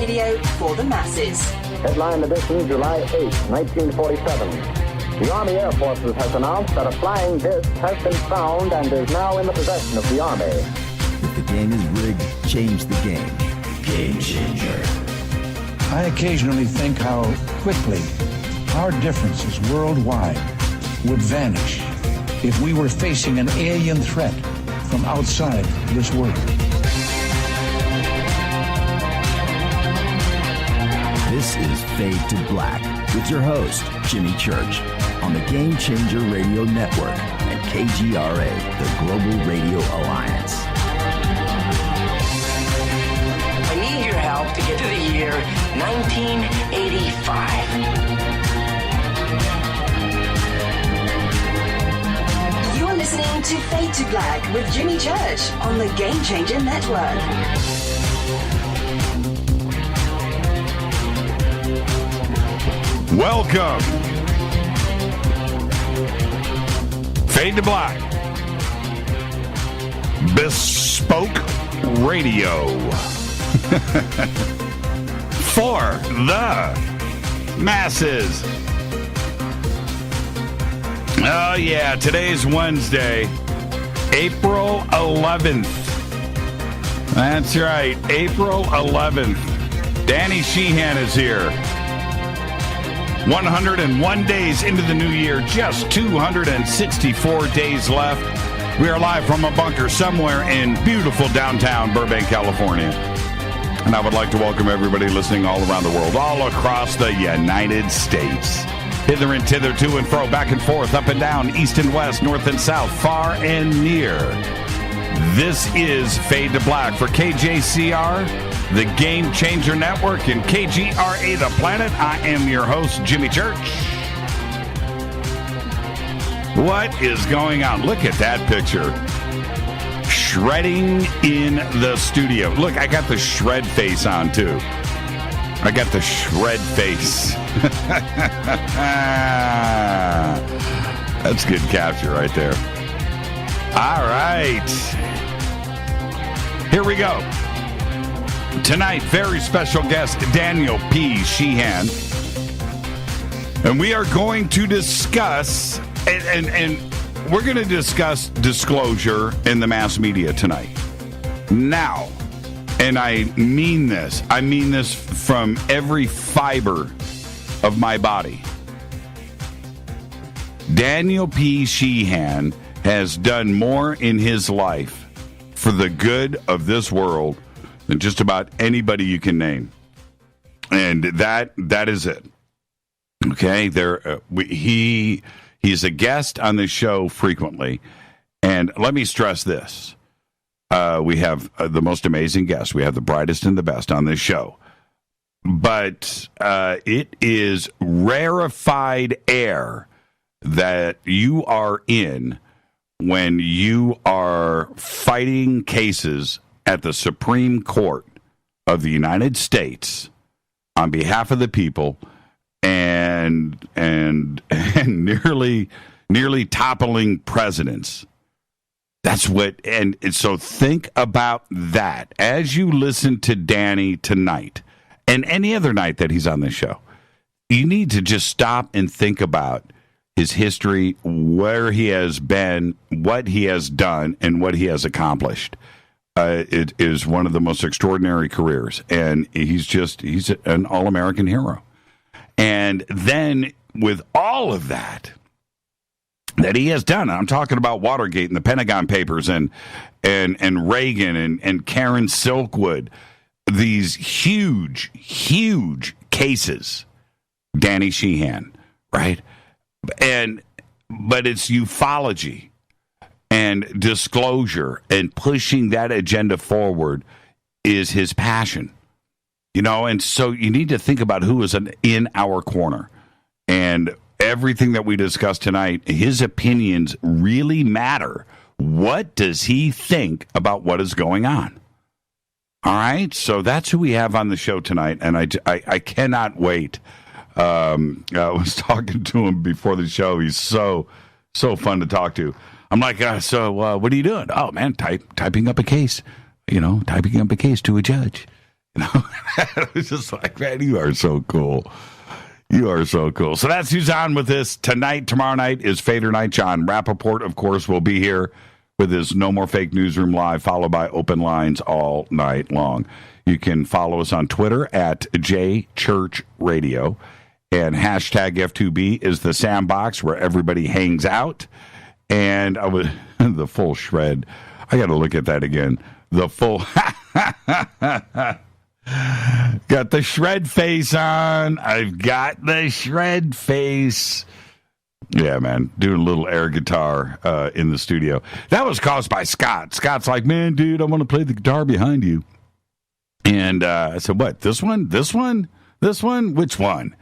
radio for the masses. Headline edition, July 8, 1947. The Army Air Forces has announced that a flying disc has been found and is now in the possession of the Army. If the game is rigged, change the game. Game changer. I occasionally think how quickly our differences worldwide would vanish if we were facing an alien threat from outside this world. This is Fade to Black with your host, Jimmy Church, on the Game Changer Radio Network and KGRA, the Global Radio Alliance. I need your help to get to the year 1985. You're listening to Fade to Black with Jimmy Church on the Game Changer Network. Welcome. Fade to Black. Bespoke Radio. For the masses. Oh, yeah. Today's Wednesday, April 11th. That's right. April 11th. Danny Sheehan is here. 101 days into the new year, just 264 days left. We are live from a bunker somewhere in beautiful downtown Burbank, California. And I would like to welcome everybody listening all around the world, all across the United States. Hither and thither, to and fro, back and forth, up and down, east and west, north and south, far and near. This is Fade to Black for KJCR, the Game Changer Network, and KGRA, the Planet. I am your host, Jimmy Church. What is going on? Look at that picture. Shredding in the studio. Look, I got the shred face on, too. I got the shred face. That's good capture right there. All right. Here we go. Tonight, very special guest, Daniel P. Sheehan. And we are going to discuss, and we're going to discuss disclosure in the mass media tonight. Now, and I mean this from every fiber of my body. Daniel P. Sheehan has done more in his life for the good of this world than just about anybody you can name. And that is it. Okay, he's a guest on this show frequently. And let me stress this. We have the most amazing guests. We have the brightest and the best on this show. But it is rarefied air that you are in when you are fighting cases at the Supreme Court of the United States on behalf of the people and nearly toppling presidents. That's what, and so think about that as you listen to Danny tonight and any other night that he's on this show. You need to just stop and think about his history, where he has been, what he has done, and what he has accomplished. It is one of the most extraordinary careers, and he's an all-American hero. And then with all of that he has done, I'm talking about Watergate and the Pentagon Papers and Reagan and Karen Silkwood, these huge cases, Danny Sheehan, right? But it's ufology and disclosure and pushing that agenda forward is his passion, and so you need to think about who is in our corner. And everything that we discussed tonight, his opinions really matter. What does he think about what is going on? All right, so that's who we have on the show tonight, and I cannot wait. I was talking to him before the show. He's so fun to talk to. I'm like, so what are you doing? Oh, man, typing up a case, typing up a case to a judge. You know, it was just like, man, you are so cool. You are so cool. So that's who's on with this tonight. Tomorrow night is Fader Night. John Rappaport, of course, will be here with his No More Fake Newsroom Live, followed by Open Lines all night long. You can follow us on Twitter at JChurchRadio. And hashtag F2B is the sandbox where everybody hangs out. And I was the full shred. I got to look at that again. The full. Got the shred face on. I've got the shred face. Yeah, man. Doing a little air guitar in the studio. That was caused by Scott. Scott's like, man, dude, I want to play the guitar behind you. And I said, what? This one? This one? This one? Which one?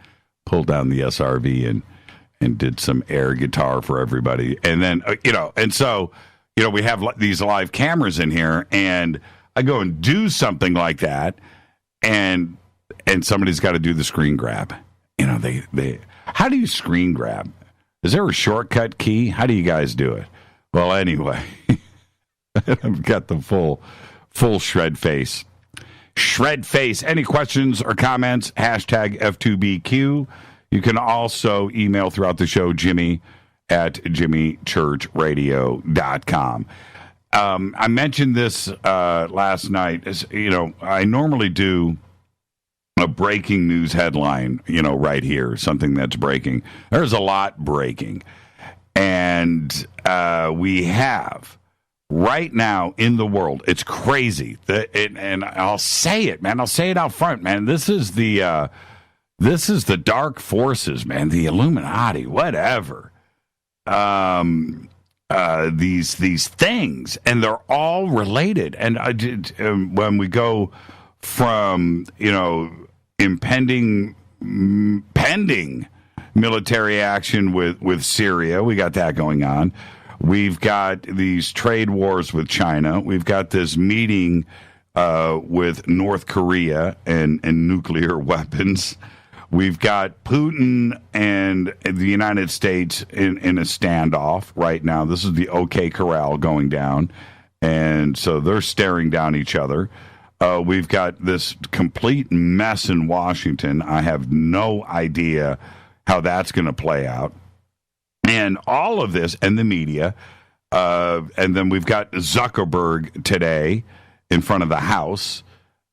Pulled down the SRV and did some air guitar for everybody. And then, and so, we have these live cameras in here, and I go and do something like that, and somebody's got to do the screen grab. They how do you screen grab? Is there a shortcut key? How do you guys do it? Well, anyway, I've got the full shred face. Shred face. Any questions or comments? Hashtag F2BQ. You can also email throughout the show, Jimmy at jimmychurchradio.com. I mentioned this last night. I normally do a breaking news headline, right here, something that's breaking. There's a lot breaking. And we have right now in the world, it's crazy. And I'll say it, man. I'll say it out front, man. This is the dark forces, man. The Illuminati, whatever. These things, and they're all related. And when we go from pending military action with Syria, we got that going on. We've got these trade wars with China. We've got this meeting with North Korea and nuclear weapons. We've got Putin and the United States in a standoff right now. This is the OK Corral going down. And so they're staring down each other. We've got this complete mess in Washington. I have no idea how that's going to play out. And all of this, and the media, and then we've got Zuckerberg today in front of the House.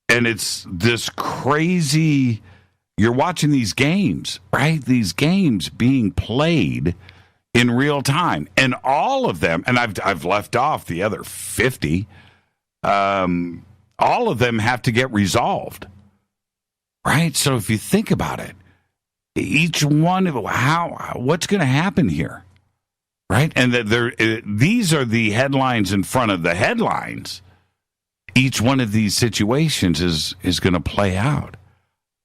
And it's this crazy... You're watching these games, right? These games being played in real time. And all of them, and I've left off the other 50, all of them have to get resolved, right? So if you think about it, each one of what's going to happen here, right? And these are the headlines in front of the headlines. Each one of these situations is going to play out.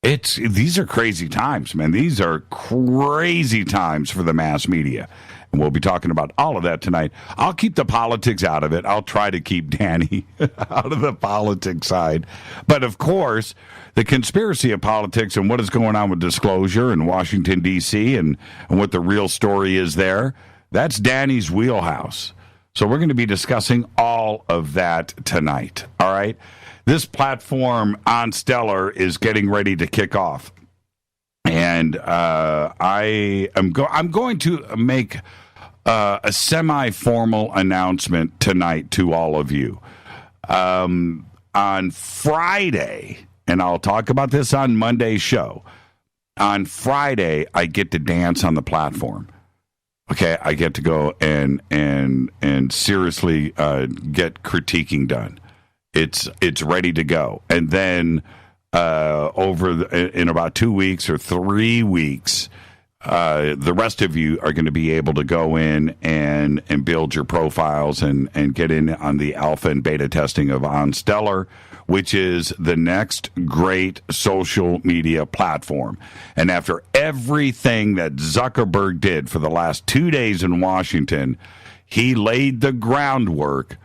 These are crazy times, man. These are crazy times for the mass media. And we'll be talking about all of that tonight. I'll keep the politics out of it. I'll try to keep Danny out of the politics side. But, of course, the conspiracy of politics and what is going on with disclosure in Washington, D.C., and what the real story is there, that's Danny's wheelhouse. So we're going to be discussing all of that tonight, all right? This platform on Stellar is getting ready to kick off. And I'm going to make a semi-formal announcement tonight to all of you. On Friday, and I'll talk about this on Monday's show, on Friday, I get to dance on the platform. Okay, I get to go and seriously get critiquing done. It's ready to go. And then in about 2 weeks or 3 weeks, the rest of you are going to be able to go in and build your profiles and get in on the alpha and beta testing of OnStellar, which is the next great social media platform. And after everything that Zuckerberg did for the last 2 days in Washington, he laid the groundwork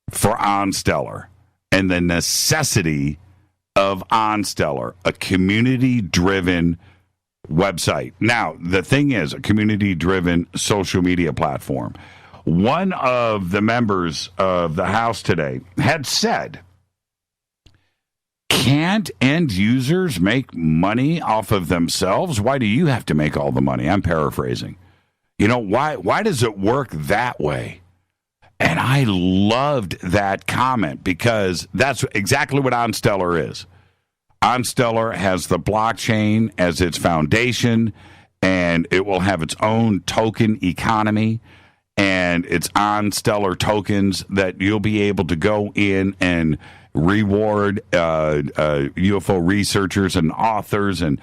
for OnStellar and the necessity of OnStellar, a community-driven website. Now, the thing is, a community-driven social media platform. One of the members of the House today had said, Can't end users make money off of themselves? Why do you have to make all the money? I'm paraphrasing. Why does it work that way? And I loved that comment because that's exactly what OnStellar is. OnStellar has the blockchain as its foundation, and it will have its own token economy, and it's OnStellar tokens that you'll be able to go in and reward UFO researchers and authors and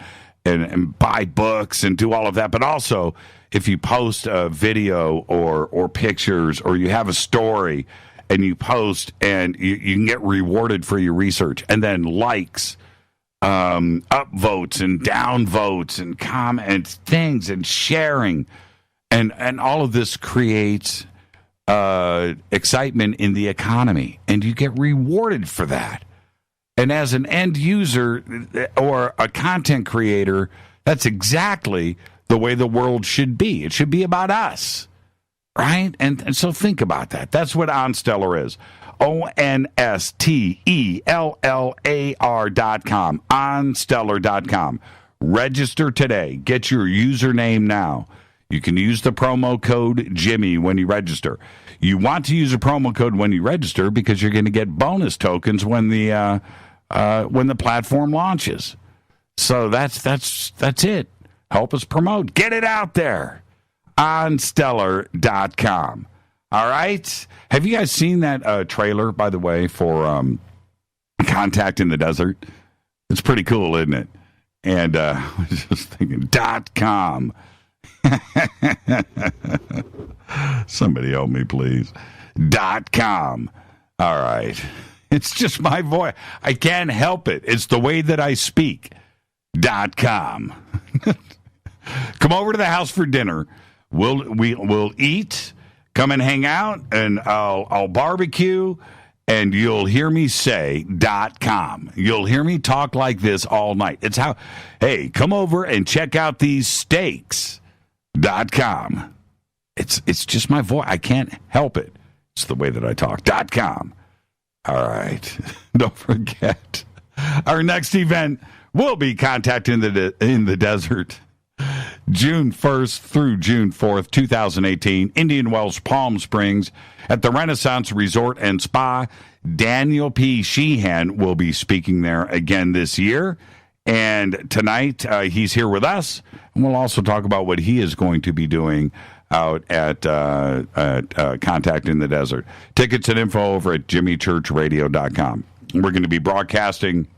buy books and do all of that. But also, if you post a video or pictures, or you have a story and you post, and you can get rewarded for your research, and then likes, upvotes and downvotes and comments, things, and sharing, and all of this creates excitement in the economy, and you get rewarded for that. And as an end user or a content creator, that's exactly the way the world should be. It should be about us, right? And so think about that. That's what OnStellar is. OnStellar.com. OnStellar.com. Register today. Get your username now. You can use the promo code Jimmy when you register. You want to use a promo code when you register because you're going to get bonus tokens when the platform launches. So that's it. Help us promote. Get it out there. OnStellar.com. All right. Have you guys seen that trailer, by the way, for Contact in the Desert? It's pretty cool, isn't it? And I was just thinking, .com. Somebody help me, please. .com. All right. It's just my voice. I can't help it. It's the way that I speak. .com. Come over to the house for dinner. We'll eat. Come and hang out, and I'll barbecue, and you'll hear me say .com. You'll hear me talk like this all night. It's how, hey, come over and check out these steaks. .com. It's just my voice. I can't help it. It's the way that I talk. .com. All right. Don't forget, our next event will be Contact in the Desert. June 1st through June 4th, 2018, Indian Wells, Palm Springs, at the Renaissance Resort and Spa. Daniel P. Sheehan will be speaking there again this year. And tonight, he's here with us, and we'll also talk about what he is going to be doing out at Contact in the Desert. Tickets and info over at jimmychurchradio.com. We're going to be broadcasting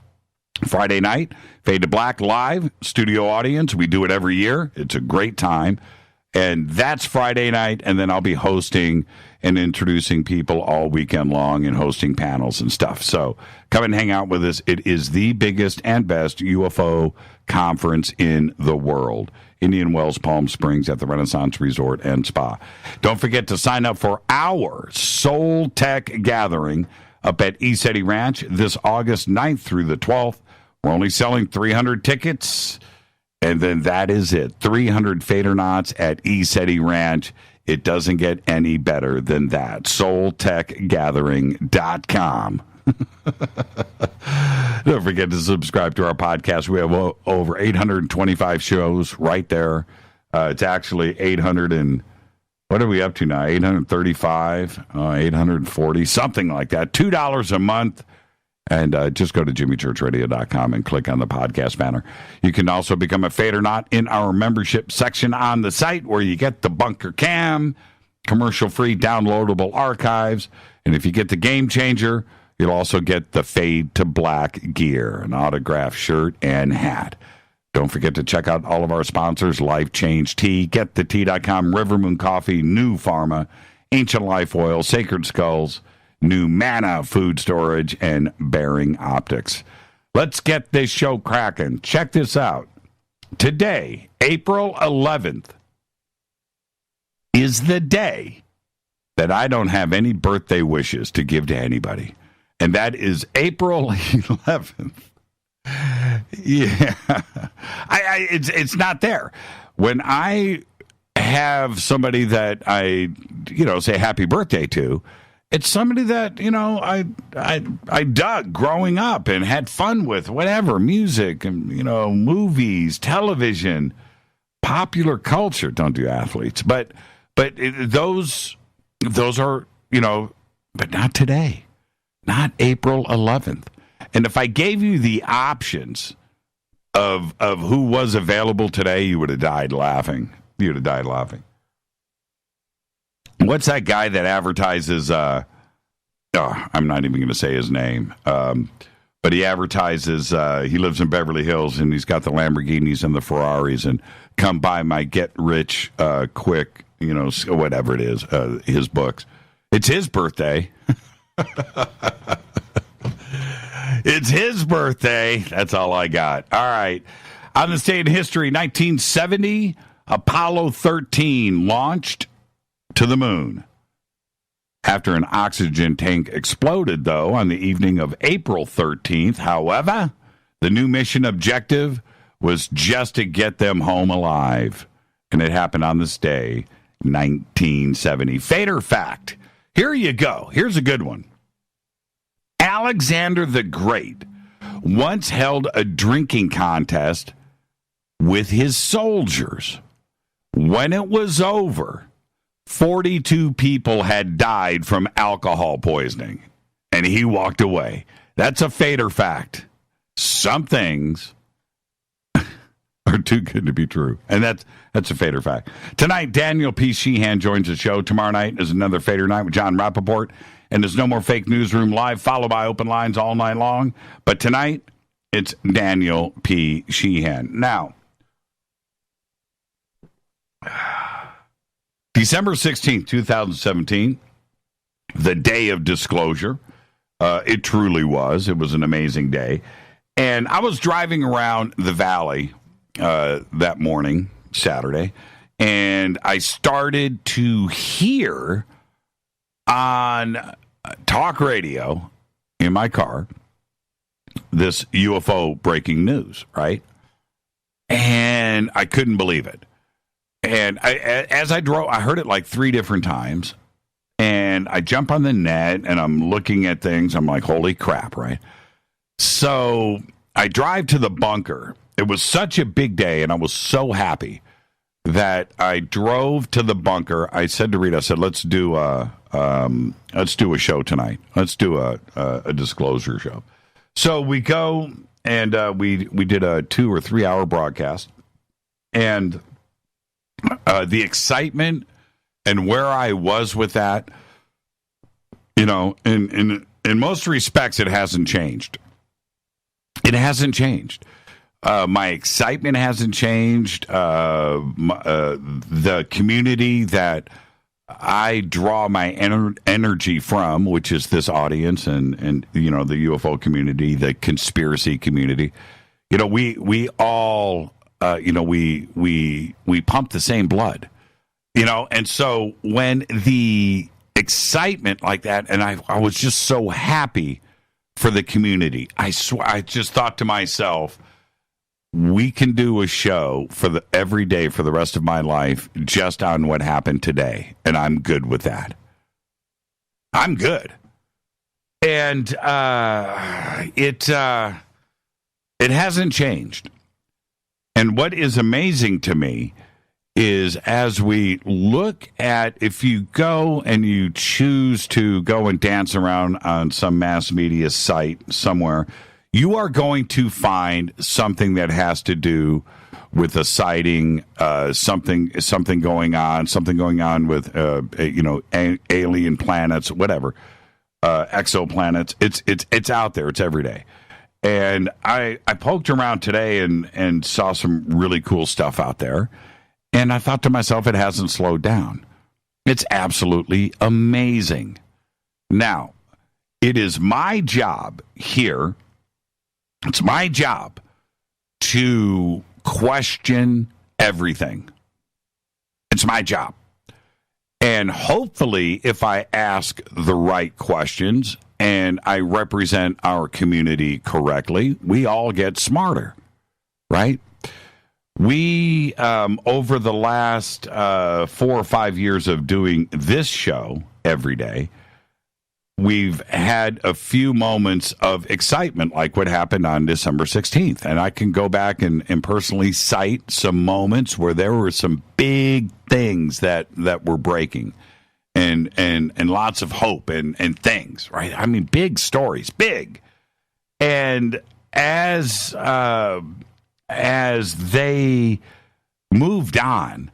Friday night, Fade to Black live, studio audience. We do it every year. It's a great time. And that's Friday night, and then I'll be hosting and introducing people all weekend long and hosting panels and stuff. So come and hang out with us. It is the biggest and best UFO conference in the world. Indian Wells, Palm Springs at the Renaissance Resort and Spa. Don't forget to sign up for our Soul Tech Gathering up at ECETI Ranch this August 9th through the 12th. We're only selling 300 tickets, and then that is it. 300 Fadernauts at ECETI Ranch. It doesn't get any better than that. SoulTechGathering.com. Don't forget to subscribe to our podcast. We have over 825 shows right there. It's actually 800 and... What are we up to now? 835, 840, something like that. $2 a month. And just go to jimmychurchradio.com and click on the podcast banner. You can also become a Fadernaut in our membership section on the site, where you get the Bunker Cam, commercial-free downloadable archives. And if you get the Game Changer, you'll also get the Fade to Black gear, an autographed shirt and hat. Don't forget to check out all of our sponsors: Life Change Tea, GetTheTea.com, Rivermoon Coffee, New Pharma, Ancient Life Oil, Sacred Skulls, New Mana Food Storage, and Bearing Optics. Let's get this show cracking. Check this out. Today, April 11th, is the day that I don't have any birthday wishes to give to anybody. And that is April 11th. Yeah, it's not there. When I have somebody that I, say happy birthday to, It's somebody that, I dug growing up and had fun with, whatever, music and, movies, television, popular culture. Don't do athletes. But those are, but not today, not April 11th. And if I gave you the options of who was available today, you would have died laughing. You'd have died laughing. What's that guy that advertises? I'm not even going to say his name, but he advertises. He lives in Beverly Hills, and he's got the Lamborghinis and the Ferraris, and come buy my get rich quick, whatever it is. His books. It's his birthday. It's his birthday. That's all I got. All right. On this day in history, 1970, Apollo 13 launched to the moon. After an oxygen tank exploded, though, on the evening of April 13th, however, the new mission objective was just to get them home alive. And it happened on this day, 1970. Fader fact. Here you go. Here's a good one. Alexander the Great once held a drinking contest with his soldiers. When it was over, 42 people had died from alcohol poisoning, and he walked away. That's a Fader fact. Some things are too good to be true, and that's a Fader fact. Tonight, Daniel P. Sheehan joins the show. Tomorrow night is another Fader night with John Rappaport, and there's no more Fake Newsroom Live, followed by Open Lines all night long. But tonight, it's Daniel P. Sheehan. Now, December 16th, 2017, the day of disclosure. It truly was. It was an amazing day. And I was driving around the valley that morning, Saturday, and I started to hear on talk radio in my car this UFO breaking news, right? And I couldn't believe it. And as I drove, I heard it like 3 different times. And I jump on the net and I'm looking at things. I'm like, holy crap, right? So I drive to the bunker. It was such a big day, and I was so happy that I drove to the bunker. I said to Rita, I said, let's do a show tonight. Let's do a disclosure show. So we go and we did a 2 or 3 hour broadcast. And the excitement and where I was with that, in most respects, it hasn't changed. It hasn't changed. My excitement hasn't changed. The community that I draw my energy from, which is this audience and the UFO community, the conspiracy community, we all we pump the same blood, and so when the excitement like that, and I was just so happy for the community. I just thought to myself, we can do a show for every day for the rest of my life just on what happened today, and I'm good with that. I'm good, and it hasn't changed. And what is amazing to me is as we look at, if you go and you choose to go and dance around on some mass media site somewhere, you are going to find something that has to do with a sighting, something going on with alien planets, whatever, exoplanets. It's out there. It's every day. And I poked around today and saw some really cool stuff out there. And I thought to myself, it hasn't slowed down. It's absolutely amazing. Now, it is my job here. It's my job to question everything. It's my job. And hopefully, if I ask the right questions and I represent our community correctly, we all get smarter, right? We, over the last 4 or 5 years of doing this show every day, we've had a few moments of excitement like what happened on December 16th. And I can go back and personally cite some moments where there were some big things that were breaking and lots of hope and things, right? I mean, big stories, big. And as they moved on,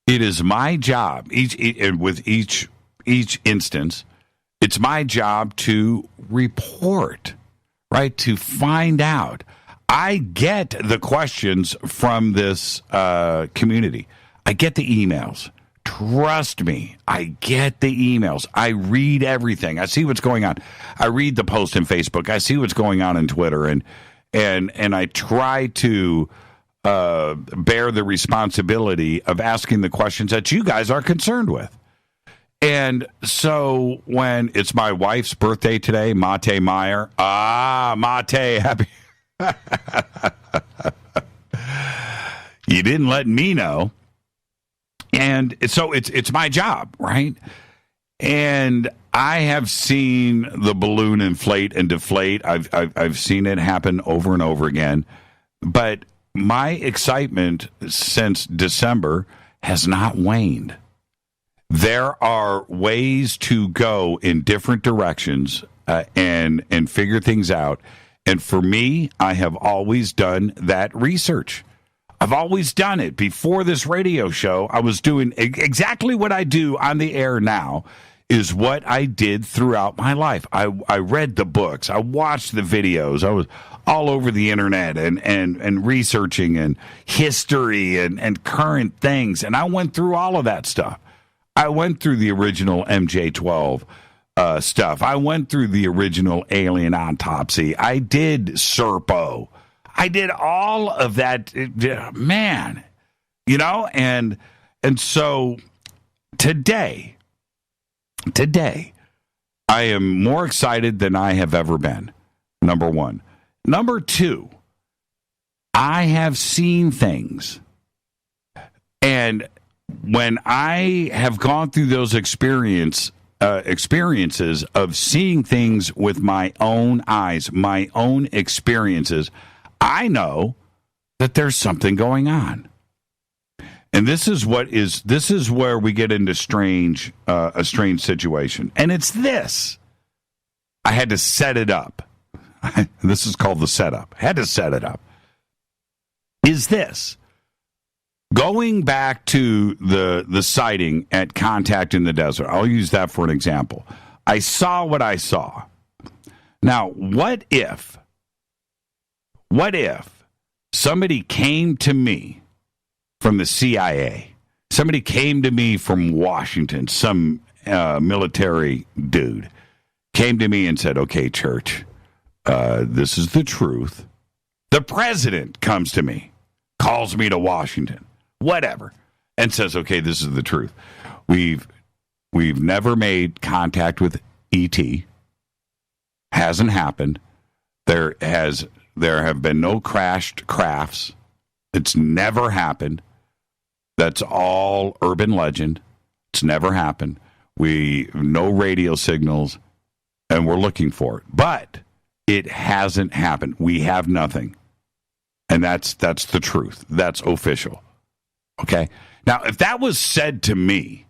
it is my job, with each instance, it's my job to report, right? To find out. I get the questions from this community. I get the emails. Trust me, I get the emails. I read everything. I see what's going on. I read the post in Facebook. I see what's going on Twitter, and I try to bear the responsibility of asking the questions that you guys are concerned with. And so when it's my wife's birthday today, Mate Meyer. Mate, happy. You didn't let me know. And so it's my job, right? And I have seen the balloon inflate and deflate. I've seen it happen over and over again. But my excitement since December has not waned. There are ways to go in different directions and figure things out. And for me, I have always done that research. I've always done it. Before this radio show, I was doing exactly what I do on the air now is what I did throughout my life. I read the books. I watched the videos. I was all over the internet and researching and history and current things. And I went through all of that stuff. I went through the original MJ-12 stuff. I went through the original alien autopsy. I did Serpo. I did all of that, man, and so today, I am more excited than I have ever been, number one. Number two, I have seen things, and when I have gone through those experiences of seeing things with my own eyes, my own experiences, I know that there's something going on. And this is where we get into a strange situation. And it's this. I had to set it up. This is called the setup. I had to set it up. Is this. Going back to the sighting at Contact in the Desert, I'll use that for an example. I saw what I saw. Now, what if somebody came to me from the CIA, somebody came to me from Washington, some military dude, came to me and said, okay, Church, this is the truth. The president comes to me, calls me to Washington, whatever, and says, okay, this is the truth. We've never made contact with ET. Hasn't happened. There have been no crashed crafts. It's never happened. That's all urban legend. It's never happened. No radio signals, and we're looking for it. But it hasn't happened. We have nothing. And that's the truth. That's official. Okay? Now, if that was said to me,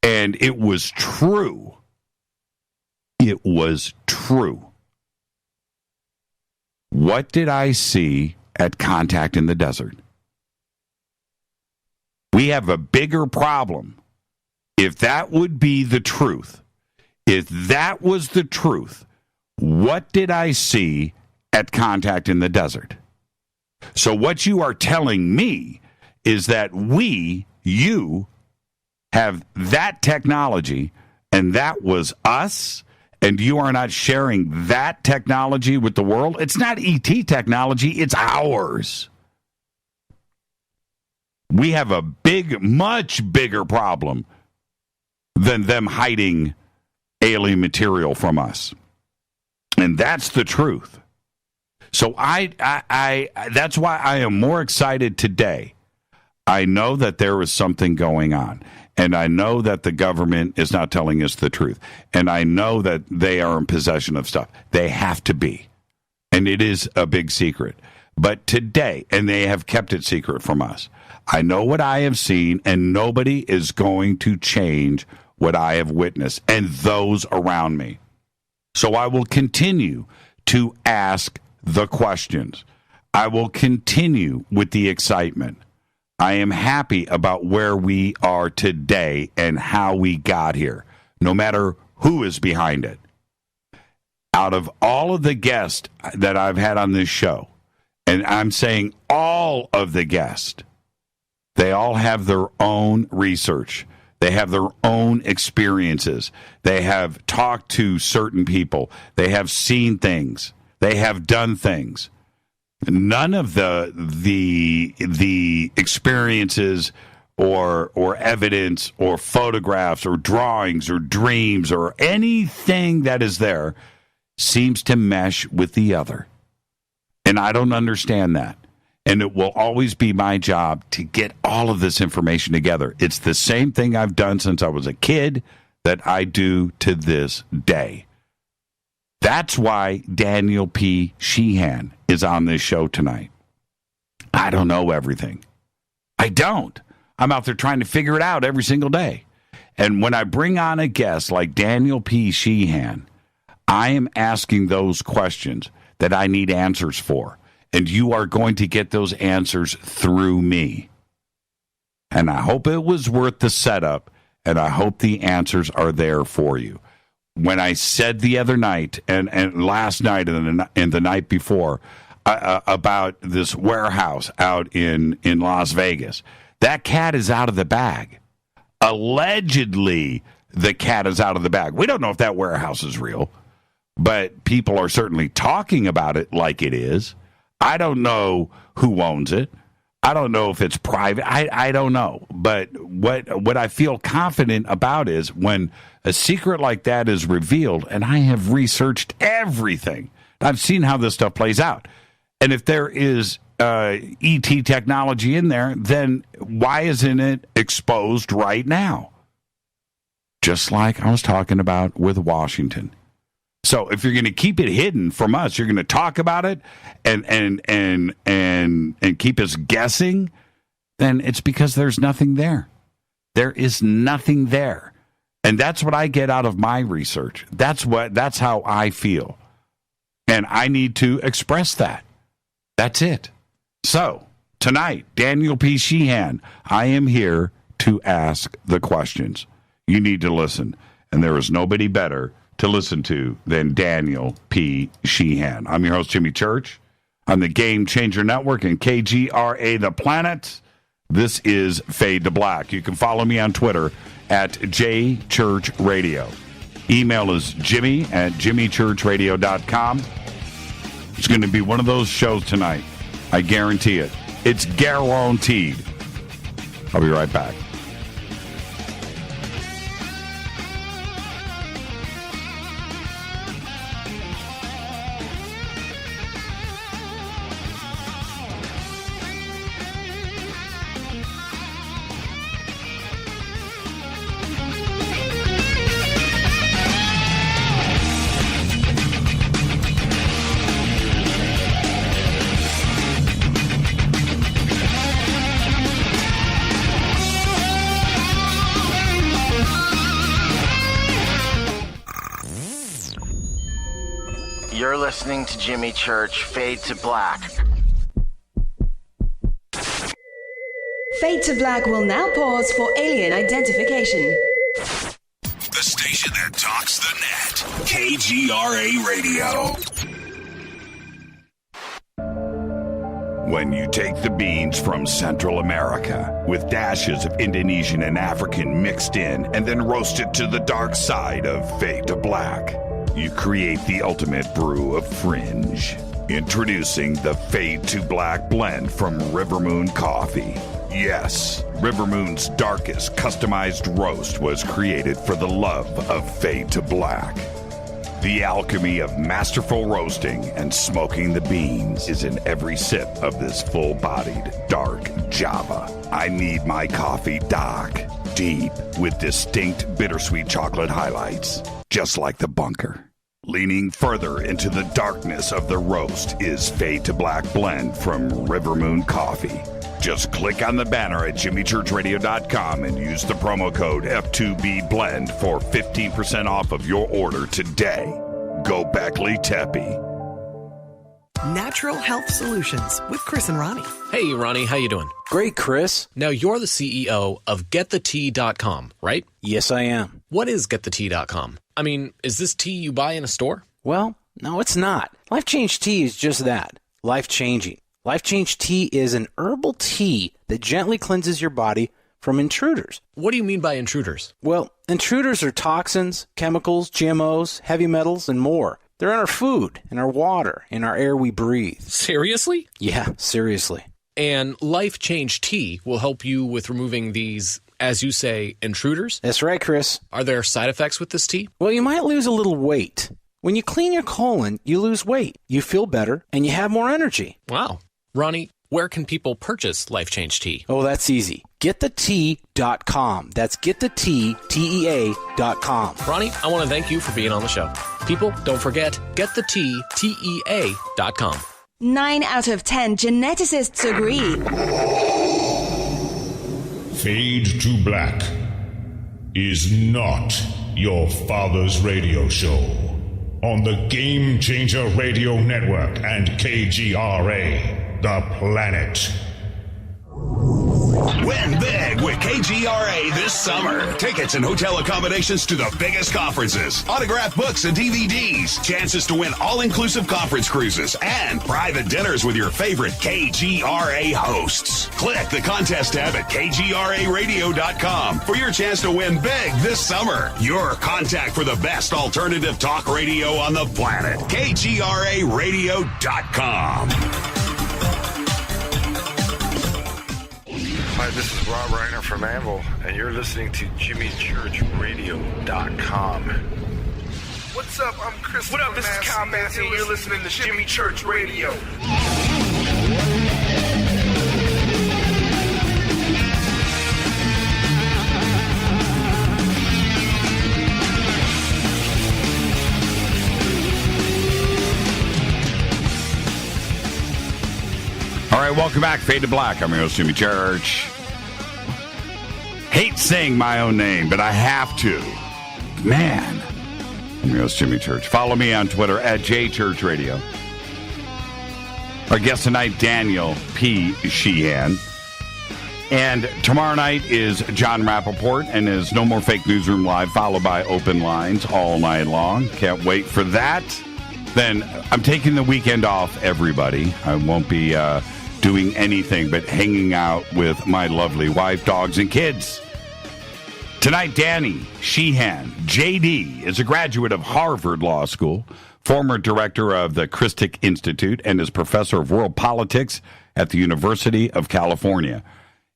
and it was true, what did I see at Contact in the Desert? We have a bigger problem. If that would be the truth, if that was the truth, what did I see at Contact in the Desert? So what you are telling me is that you have that technology, and that was us, and you are not sharing that technology with the world. It's not ET technology, it's ours. We have a much bigger problem than them hiding alien material from us. And that's the truth. So I that's why I am more excited today. I know that there is something going on. And I know that the government is not telling us the truth. And I know that they are in possession of stuff. They have to be. And it is a big secret. But today, and they have kept it secret from us, I know what I have seen, and nobody is going to change what I have witnessed and those around me. So I will continue to ask the questions. I will continue with the excitement. I am happy about where we are today and how we got here, no matter who is behind it. Out of all of the guests that I've had on this show, and I'm saying all of the guests, they all have their own research. They have their own experiences. They have talked to certain people. They have seen things. They have done things. None of the experiences or evidence or photographs or drawings or dreams or anything that is there seems to mesh with the other. And I don't understand that. And it will always be my job to get all of this information together. It's the same thing I've done since I was a kid that I do to this day. That's why Daniel P. Sheehan is on this show tonight. I don't know everything. I don't. I'm out there trying to figure it out every single day. And when I bring on a guest like Daniel P. Sheehan, I am asking those questions that I need answers for. And you are going to get those answers through me. And I hope it was worth the setup, and I hope the answers are there for you. When I said the other night and last night and the night before about this warehouse out in Las Vegas, that cat is out of the bag. Allegedly, the cat is out of the bag. We don't know if that warehouse is real, but people are certainly talking about it like it is. I don't know who owns it. I don't know if it's private. I don't know. But what I feel confident about is when a secret like that is revealed, and I have researched everything. I've seen how this stuff plays out. And if there is ET technology in there, then why isn't it exposed right now? Just like I was talking about with Washington. So if you're going to keep it hidden from us, you're going to talk about it and keep us guessing, then it's because there's nothing there. There is nothing there. And that's what I get out of my research. That's how I feel. And I need to express that. That's it. So tonight, Daniel P. Sheehan, I am here to ask the questions. You need to listen. And there is nobody better to listen to than Daniel P. Sheehan. I'm your host, Jimmy Church, on the Game Changer Network and KGRA The Planet. This is Fade to Black. You can follow me on Twitter at JChurchRadio. Email is jimmy@jimmychurchradio.com. It's going to be one of those shows tonight. I guarantee it. It's guaranteed. I'll be right back. You're listening to Jimmy Church, Fade to Black. Fade to Black will now pause for alien identification. The station that talks the net. KGRA Radio. When you take the beans from Central America with dashes of Indonesian and African mixed in and then roast it to the dark side of Fade to Black, you create the ultimate brew of fringe. Introducing the Fade to Black blend from River Moon Coffee. Yes, River Moon's darkest customized roast was created for the love of Fade to Black. The alchemy of masterful roasting and smoking the beans is in every sip of this full-bodied, dark Java. I need my coffee dark. deep with distinct bittersweet chocolate highlights, just like the bunker. Leaning further into the darkness of the roast is Fade to Black Blend from River Moon Coffee. Just click on the banner at jimmychurchradio.com and use the promo code F2BBLEND for 15% off of your order today. Go Beckley Teppy. Natural Health Solutions with Chris and Ronnie. Hey, Ronnie, how you doing? Great, Chris. Now, you're the CEO of GetTheTea.com, right? Yes, I am. What is GetTheTea.com? I mean, is this tea you buy in a store? Well, no, it's not. Life Change Tea is just that. Life-changing. Life Change Tea is an herbal tea that gently cleanses your body from intruders. What do you mean by intruders? Well, intruders are toxins, chemicals, GMOs, heavy metals, and more. They're in our food, in our water, in our air we breathe. Seriously? Yeah, seriously. And Life Change Tea will help you with removing these, as you say, intruders? That's right, Chris. Are there side effects with this tea? Well, you might lose a little weight. When you clean your colon, you lose weight, you feel better, and you have more energy. Wow. Ronnie, where can people purchase Life Change Tea? Oh, that's easy. GetTheTea.com. That's GetTheTea.com. Ronnie, I want to thank you for being on the show. People, don't forget, GetTheTea.com. 9 out of 10 geneticists agree. Fade to Black is not your father's radio show on the Game Changer Radio Network and KGRA, The Planet. Win big with KGRA this summer. Tickets and hotel accommodations to the biggest conferences, autographed books and DVDs, chances to win all-inclusive conference cruises, and private dinners with your favorite KGRA hosts. Click the contest tab at kgraradio.com for your chance to win big this summer. Your contact for the best alternative talk radio on the planet. kgraradio.com. Hi, this is Rob Reiner from Anvil, and you're listening to JimmyChurchRadio.com. What's up? I'm Chris. What up? This is Kyle Massey, and you're listening to Jimmy Church Radio. All right, welcome back. Fade to Black. I'm your host, Jimmy Church. Hate saying my own name, but I have to. Man. I'm your host, Jimmy Church. Follow me on Twitter at JChurchRadio. Our guest tonight, Daniel P. Sheehan. And tomorrow night is John Rappaport and his No More Fake Newsroom Live, followed by Open Lines all night long. Can't wait for that. Then I'm taking the weekend off, everybody. I won't be doing anything but hanging out with my lovely wife, dogs, and kids. Tonight, Danny Sheehan, JD, is a graduate of Harvard Law School, former director of the Christic Institute, and is professor of world politics at the University of California.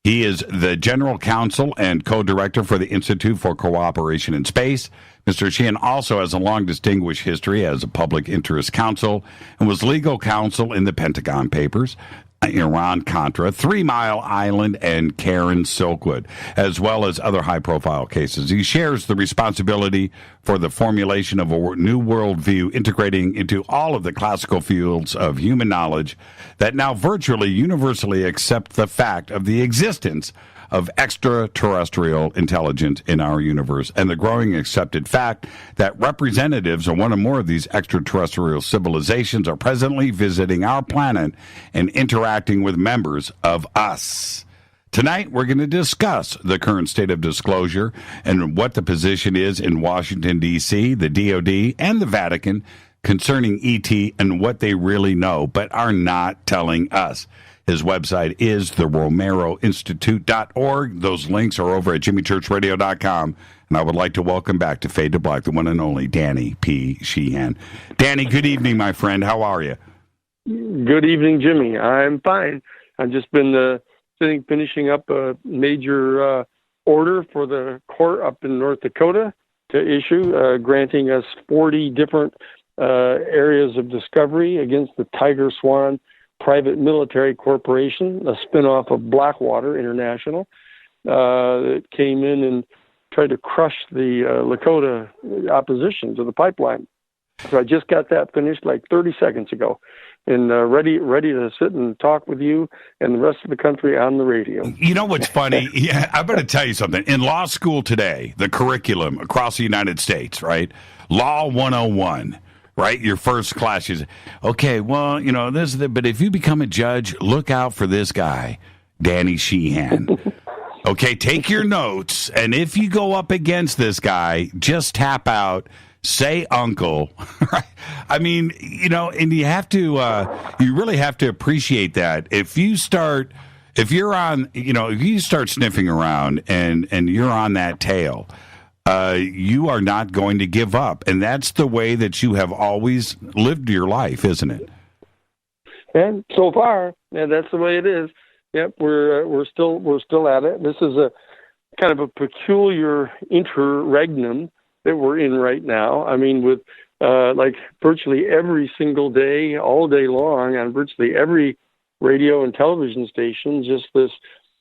He is the General Counsel and Co-Director for the Institute for Cooperation in Space. Mr. Sheehan also has a long distinguished history as a public interest counsel and was legal counsel in the Pentagon Papers, Iran-Contra, 3 Mile Island, and Karen Silkwood, as well as other high-profile cases. He shares the responsibility for the formulation of a new worldview integrating into all of the classical fields of human knowledge that now virtually universally accept the fact of the existence of extraterrestrial intelligence in our universe, and the growing accepted fact that representatives of one or more of these extraterrestrial civilizations are presently visiting our planet and interacting with members of us. Tonight, we're going to discuss the current state of disclosure and what the position is in Washington, D.C., the DOD, and the Vatican concerning ET and what they really know but are not telling us. His website is theromeroinstitute.org. Those links are over at jimmychurchradio.com. And I would like to welcome back to Fade to Black the one and only Danny P. Sheehan. Danny, good evening, my friend. How are you? Good evening, Jimmy. I'm fine. I've just been finishing up a major order for the court up in North Dakota to issue, granting us 40 different areas of discovery against the Tiger Swan Private Military Corporation, a spinoff of Blackwater International. that came in and tried to crush the Lakota opposition to the pipeline. So I just got that finished like 30 seconds ago, and ready to sit and talk with you and the rest of the country on the radio. You know what's funny? Yeah, I'm going to tell you something. In law school today, the curriculum across the United States, right? Law 101, right? Your first class is, okay, well, you know, but if you become a judge, look out for this guy, Danny Sheehan. Okay, take your notes, and if you go up against this guy, just tap out, say uncle. Right? I mean, you know, and you have to, you really have to appreciate that. If you start sniffing around and you're on that tail, you are not going to give up. And that's the way that you have always lived your life, isn't it? And so far, yeah, that's the way it is. Yep, we're still at it. This is a kind of a peculiar interregnum that we're in right now. I mean, with like virtually every single day, all day long, on virtually every radio and television station, just this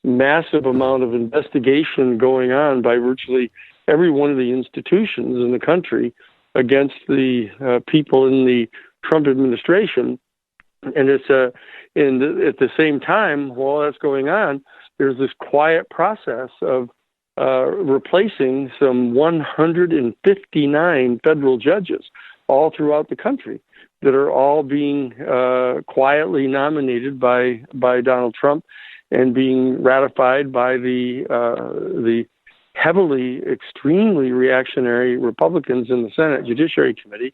massive amount of investigation going on by virtually every one of the institutions in the country against the people in the Trump administration. And it's and at the same time, while that's going on, there's this quiet process of replacing some 159 federal judges all throughout the country that are all being quietly nominated by Donald Trump and being ratified by the heavily, extremely reactionary Republicans in the Senate Judiciary Committee,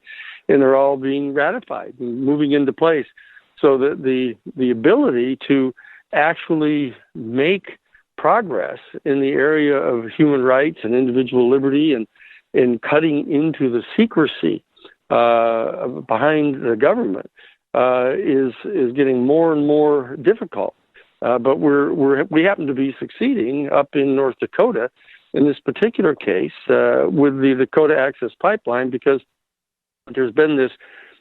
and they're all being ratified and moving into place. So that the ability to actually make progress in the area of human rights and individual liberty and in cutting into the secrecy behind the government is getting more and more difficult. But we happen to be succeeding up in North Dakota in this particular case with the Dakota Access Pipeline, because there's been this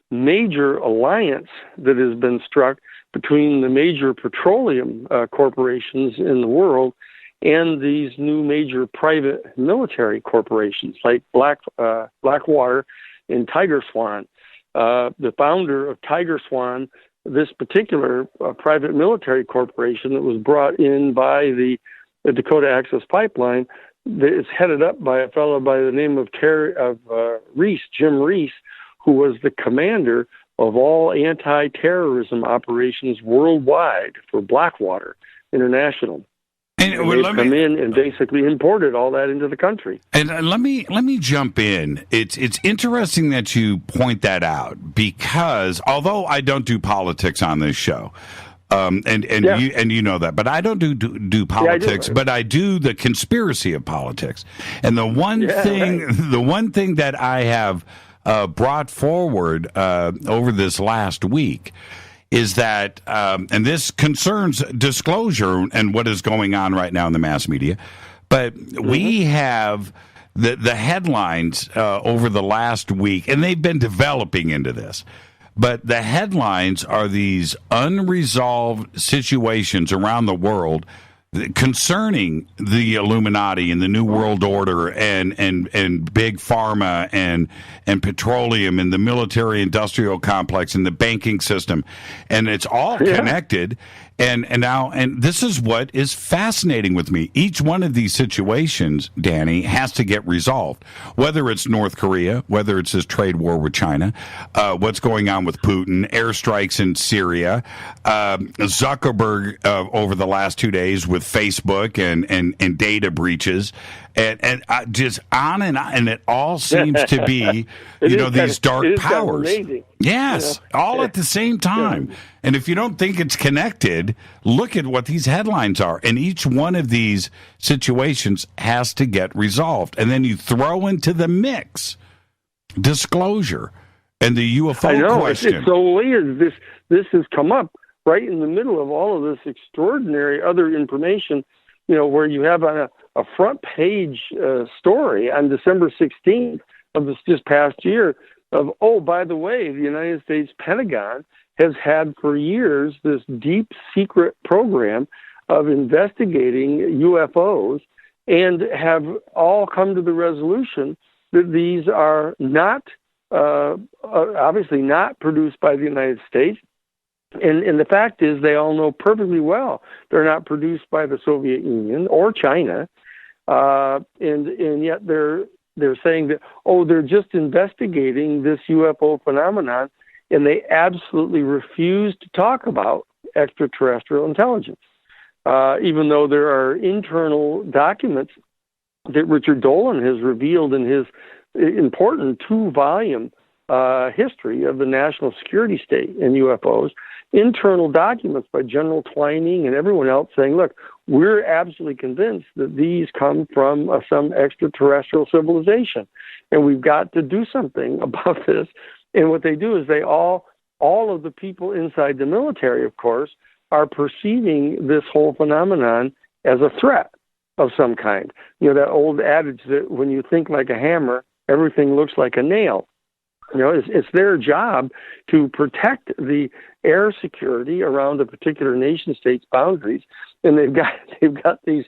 major alliance that has been struck between the major petroleum corporations in the world and these new major private military corporations like Blackwater and Tiger Swan. The founder of Tiger Swan, this particular private military corporation that was brought in by the Dakota Access Pipeline, that is headed up by a fellow by the name of Jim Reese, who was the commander of all anti-terrorism operations worldwide for Blackwater International. And they've come in and basically imported all that into the country. And let me jump in. It's interesting that you point that out, because although I don't do politics on this show, you know that, but I don't do politics, but I do the conspiracy of politics. And the one thing that I have brought forward over this last week is that, and this concerns disclosure and what is going on right now in the mass media, but we have the headlines over the last week, and they've been developing into this, but the headlines are these unresolved situations around the world concerning the Illuminati and the New World Order and big pharma and petroleum and the military industrial complex and the banking system, and it's all connected. And this is what is fascinating with me. Each one of these situations, Danny, has to get resolved. Whether it's North Korea, whether it's his trade war with China, what's going on with Putin, airstrikes in Syria, Zuckerberg over the last 2 days with Facebook and data breaches, and just on and on. And it all seems to be, these dark powers. Yes, all at the same time. Yeah. And if you don't think it's connected, look at what these headlines are. And each one of these situations has to get resolved. And then you throw into the mix disclosure and the UFO question. It's so weird. This has come up right in the middle of all of this extraordinary other information, where you have on a front page story on December 16th of this just past year of, by the way, the United States Pentagon has had for years this deep secret program of investigating UFOs and have all come to the resolution that these are not, obviously not produced by the United States. And the fact is, they all know perfectly well they're not produced by the Soviet Union or China, and yet they're saying that, they're just investigating this UFO phenomenon, and they absolutely refuse to talk about extraterrestrial intelligence, even though there are internal documents that Richard Dolan has revealed in his important 2-volume history of the national security state and UFOs, internal documents by General Twining and everyone else saying, look, we're absolutely convinced that these come from some extraterrestrial civilization, and we've got to do something about this. And what they do is they all of the people inside the military, of course, are perceiving this whole phenomenon as a threat of some kind. You know, that old adage that when you think like a hammer, everything looks like a nail. You know, it's their job to protect the air security around a particular nation state's boundaries, and they've got these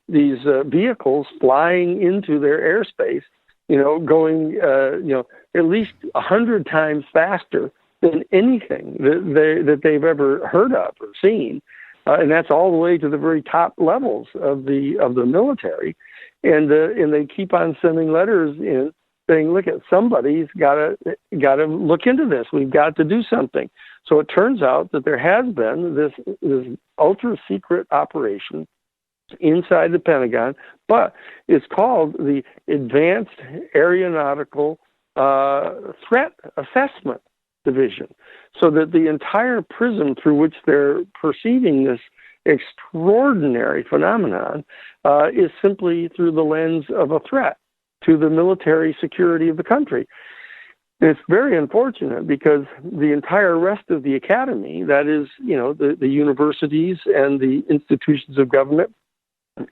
vehicles flying into their airspace, you know, going at least 100 times faster than anything that they've ever heard of or seen, and that's all the way to the very top levels of the military, and they keep on sending letters in saying, look, somebody's got to look into this. We've got to do something. So it turns out that there has been this ultra secret operation inside the Pentagon, but it's called the Advanced Aeronautical Threat Assessment Division, so that the entire prism through which they're perceiving this extraordinary phenomenon is simply through the lens of a threat to the military security of the country. And it's very unfortunate because the entire rest of the academy, that is, you know, the universities and the institutions of government,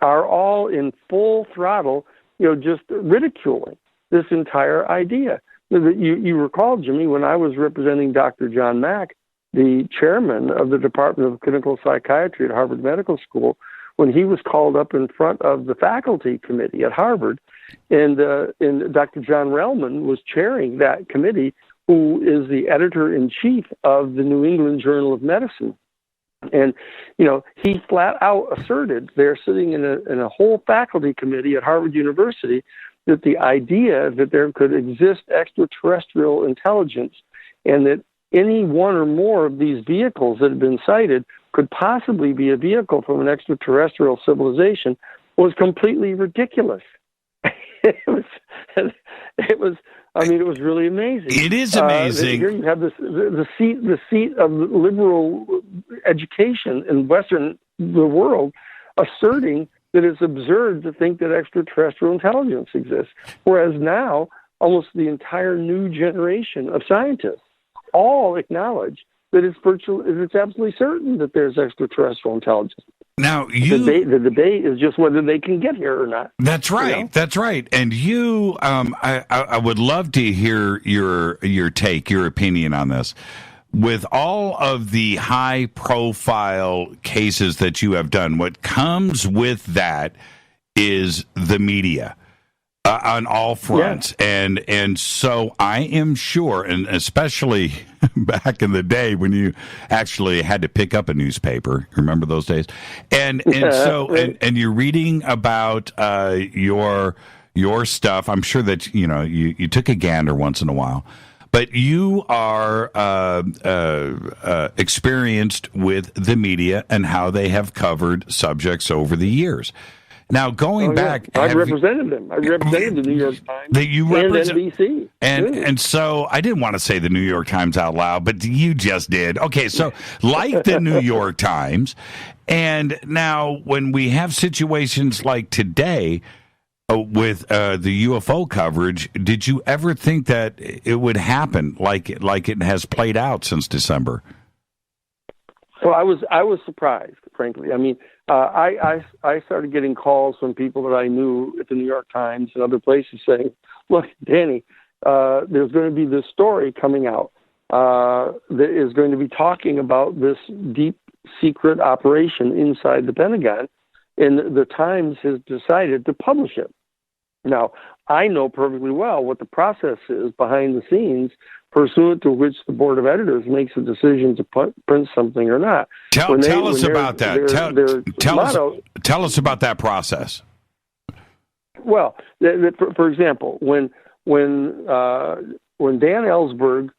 are all in full throttle, you know, just ridiculing this entire idea. You recall, Jimmy, when I was representing Dr. John Mack, the chairman of the Department of Clinical Psychiatry at Harvard Medical School, when he was called up in front of the faculty committee at Harvard, and Dr. John Relman was chairing that committee, who is the editor-in-chief of the New England Journal of Medicine. And, you know, he flat out asserted, they're sitting in a whole faculty committee at Harvard University, that the idea that there could exist extraterrestrial intelligence and that any one or more of these vehicles that have been cited could possibly be a vehicle from an extraterrestrial civilization was completely ridiculous. It was really amazing. It is amazing. Here you have the seat of liberal education in the world asserting that it's absurd to think that extraterrestrial intelligence exists. Whereas now, almost the entire new generation of scientists all acknowledge that it's absolutely certain that there's extraterrestrial intelligence. Now, the debate is just whether they can get here or not. That's right. You know? That's right. And you, I would love to hear your take, your opinion on this. With all of the high-profile cases that you have done, what comes with that is the media on all fronts. Yeah. And so I am sure, and especially back in the day when you actually had to pick up a newspaper, remember those days? And so and you're reading about your stuff. I'm sure that you took a gander once in a while. But you are experienced with the media and how they have covered subjects over the years. Now, going back... I represented them. I represented the New York Times and NBC. And so, I didn't want to say the New York Times out loud, but you just did. Okay, so, like the New York Times, and now when we have situations like today... with the UFO coverage, did you ever think that it would happen like it has played out since December? Well, I was surprised, frankly. I mean, I started getting calls from people that I knew at the New York Times and other places saying, "Look, Danny, there's going to be this story coming out that is going to be talking about this deep secret operation inside the Pentagon, and the Times has decided to publish it. Now, I know perfectly well what the process is behind the scenes, pursuant to which the board of editors makes a decision to print something or not. Tell us about that. Tell us about that process. Well, for example, when Dan Ellsberg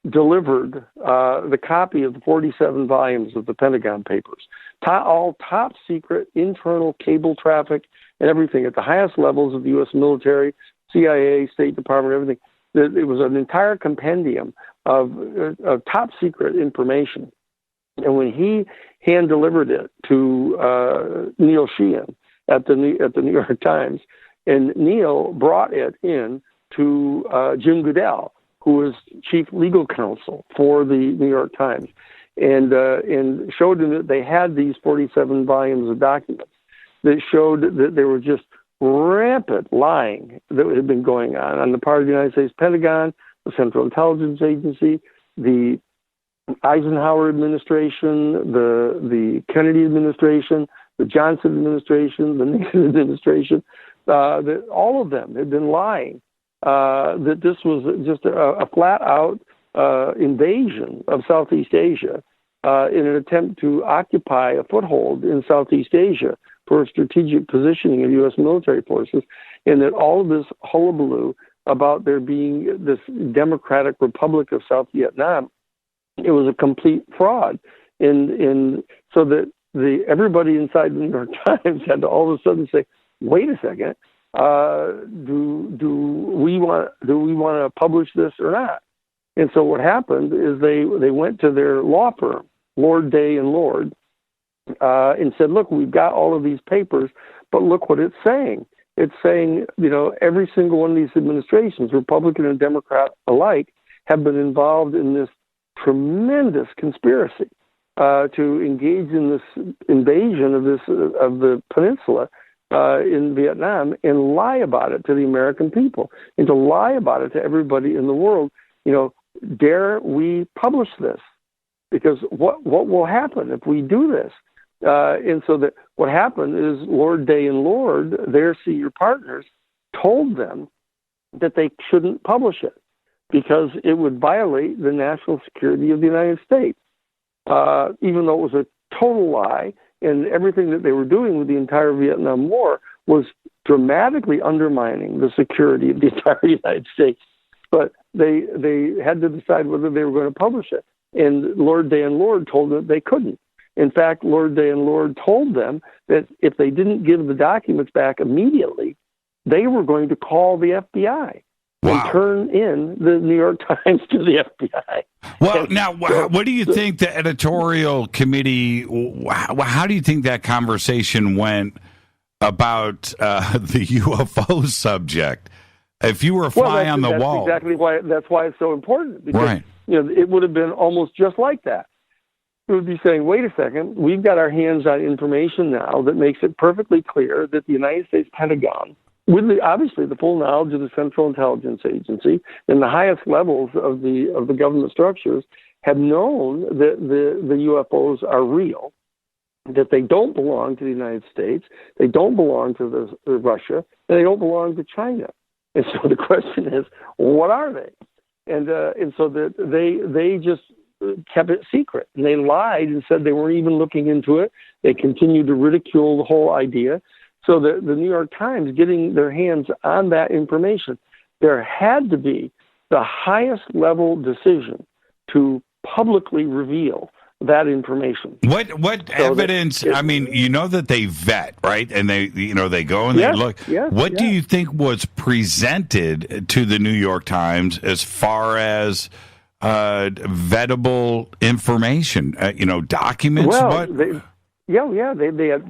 delivered the copy of the 47 volumes of the Pentagon Papers, all top secret internal cable traffic and everything at the highest levels of the U.S. military, CIA, State Department, everything. It was an entire compendium of top secret information. And when he hand delivered it to Neil Sheehan at the New York Times, and Neil brought it in to Jim Goodell, who was chief legal counsel for the New York Times, and showed him that they had these 47 volumes of documents that showed that there was just rampant lying that had been going on the part of the United States Pentagon, the Central Intelligence Agency, the Eisenhower administration, the Kennedy administration, the Johnson administration, the Nixon administration, that all of them had been lying, that this was just a flat-out invasion of Southeast Asia in an attempt to occupy a foothold in Southeast Asia for strategic positioning of U.S. military forces, and that all of this hullabaloo about there being this Democratic Republic of South Vietnam, it was a complete fraud. And so that everybody inside the New York Times had to all of a sudden say, wait a second, do we want to publish this or not? And so what happened is they went to their law firm, Lord, Day and Lord, and said, look, we've got all of these papers, but look what it's saying. It's saying, every single one of these administrations, Republican and Democrat alike, have been involved in this tremendous conspiracy to engage in this invasion of the peninsula in Vietnam and lie about it to the American people and to lie about it to everybody in the world. Dare we publish this? Because what will happen if we do this? And so that what happened is Lord Day and Lord, their senior partners, told them that they shouldn't publish it because it would violate the national security of the United States, even though it was a total lie, and everything that they were doing with the entire Vietnam War was dramatically undermining the security of the entire United States. But they had to decide whether they were going to publish it. And Lord Day and Lord told them they couldn't. In fact, Lord Day and Lord told them that if they didn't give the documents back immediately, they were going to call the FBI and turn in the New York Times to the FBI. Well, now, what do you think the editorial committee, how do you think that conversation went about the UFO subject? If you were a fly on the wall. That's why it's so important. Because, it would have been almost just like that. It would be saying, wait a second, we've got our hands on information now that makes it perfectly clear that the United States Pentagon, with obviously the full knowledge of the Central Intelligence Agency and the highest levels of the government structures, have known that the UFOs are real, that they don't belong to the United States, they don't belong to Russia, and they don't belong to China. And so the question is, what are they? And so that they just kept it secret, and they lied and said they weren't even looking into it. They continued to ridicule the whole idea. So the New York Times getting their hands on that information, there had to be the highest level decision to publicly reveal that information. What evidence? I mean, that they vet, right? And they go and they look. What do you think was presented to the New York Times as far as vettable information? Documents. Well, they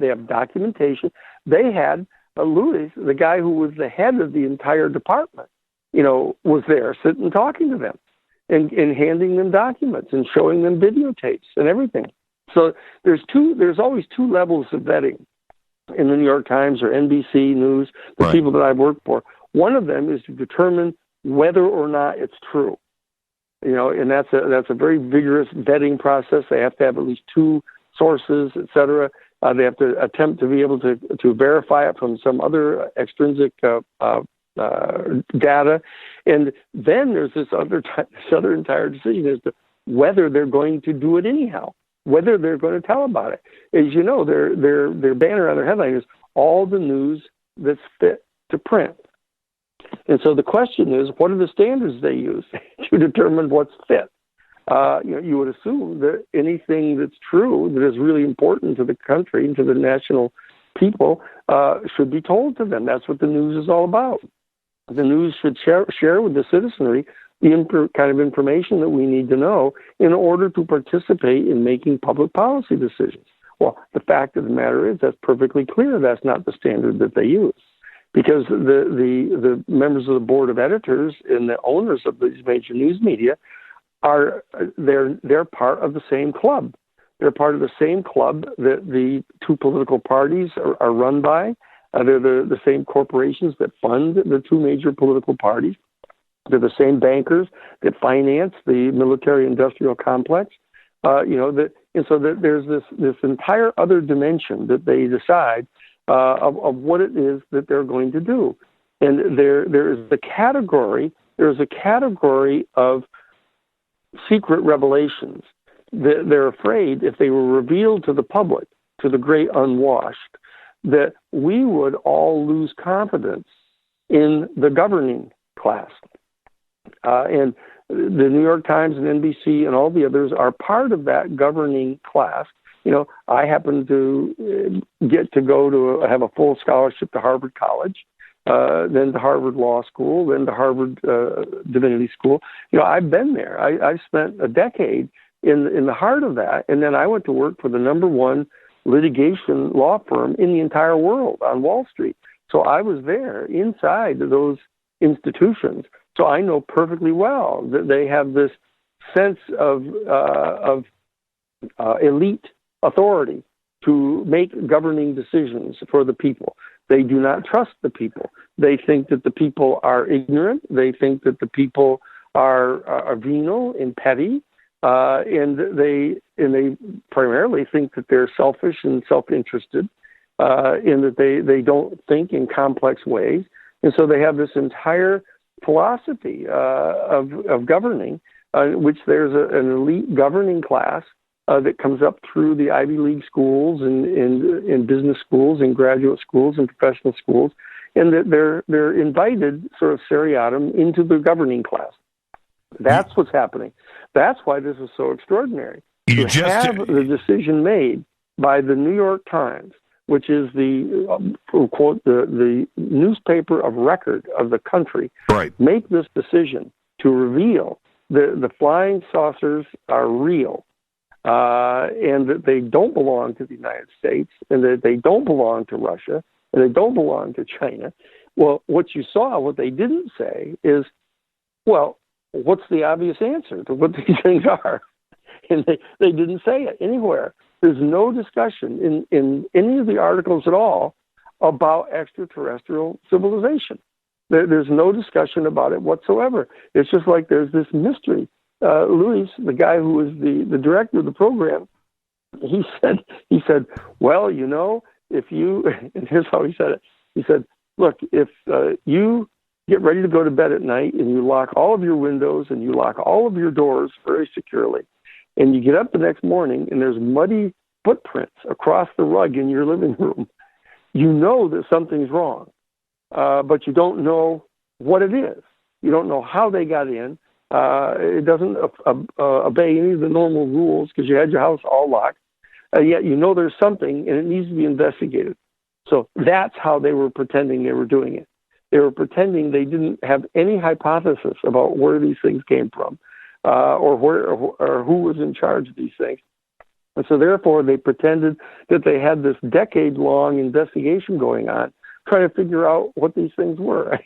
have documentation. They had Louis, the guy who was the head of the entire department, was there sitting talking to them and handing them documents and showing them videotapes and everything. So there's always two levels of vetting in the New York Times or NBC News, the people that I've worked for. One of them is to determine whether or not it's true. And that's a very vigorous vetting process. They have to have at least two sources, etc. They have to attempt to be able to verify it from some other extrinsic data. And then there's this other entire decision as to whether they're going to do it anyhow, whether they're going to tell about it. As you know, their banner on their headline is all the news that's fit to print. And so the question is, what are the standards they use to determine what's fit? You would assume that anything that's true, that is really important to the country and to the national people, should be told to them. That's what the news is all about. The news should share with the citizenry the kind of information that we need to know in order to participate in making public policy decisions. Well, the fact of the matter is that's perfectly clear. That's not the standard that they use, because the members of the board of editors and the owners of these major news media they're part of the same club. They're part of the same club that the two political parties are run by. They're the same corporations that fund the two major political parties. They're the same bankers that finance the military-industrial complex. And so that there's this entire other dimension that they decide of what it is that they're going to do. And there is a category of secret revelations that they're afraid if they were revealed to the public, to the great unwashed, that we would all lose confidence in the governing class. And the New York Times and NBC and all the others are part of that governing class. I happen to get to go to have a full scholarship to Harvard College, then to Harvard Law School, then to Harvard Divinity School. I've been there. I spent a decade in the heart of that, and then I went to work for the number one litigation law firm in the entire world on Wall Street. So I was there inside those institutions. So I know perfectly well that they have this sense of elite authority to make governing decisions for the people. They do not trust the people. They think that the people are ignorant. They think that the people are venal and petty, and they primarily think that they're selfish and self-interested, in that they don't think in complex ways. And so they have this entire philosophy of governing, which there's an elite governing class that comes up through the Ivy League schools and business schools and graduate schools and professional schools, and that they're invited sort of seriatim into the governing class. That's what's happening. That's why this is so extraordinary. To have the decision made by the New York Times, which is the quote the newspaper of record of the country, right, make this decision to reveal the flying saucers are real, and that they don't belong to the United States, and that they don't belong to Russia, and they don't belong to China. Well, what they didn't say is, well, what's the obvious answer to what these things are? And they didn't say it anywhere. There's no discussion in any of the articles at all about extraterrestrial civilization. There's no discussion about it whatsoever. It's just like there's this mystery. Luis, the guy who was the director of the program, he said, well, if you, and here's how he said it. He said, look, if you get ready to go to bed at night and you lock all of your windows and you lock all of your doors very securely, and you get up the next morning and there's muddy footprints across the rug in your living room, you know that something's wrong, but you don't know what it is. You don't know how they got in. It doesn't obey any of the normal rules because you had your house all locked. Yet you know there's something and it needs to be investigated. So that's how they were pretending they were doing it. They were pretending they didn't have any hypothesis about where these things came from, or who was in charge of these things. And so therefore they pretended that they had this decade-long investigation going on, trying to figure out what these things were.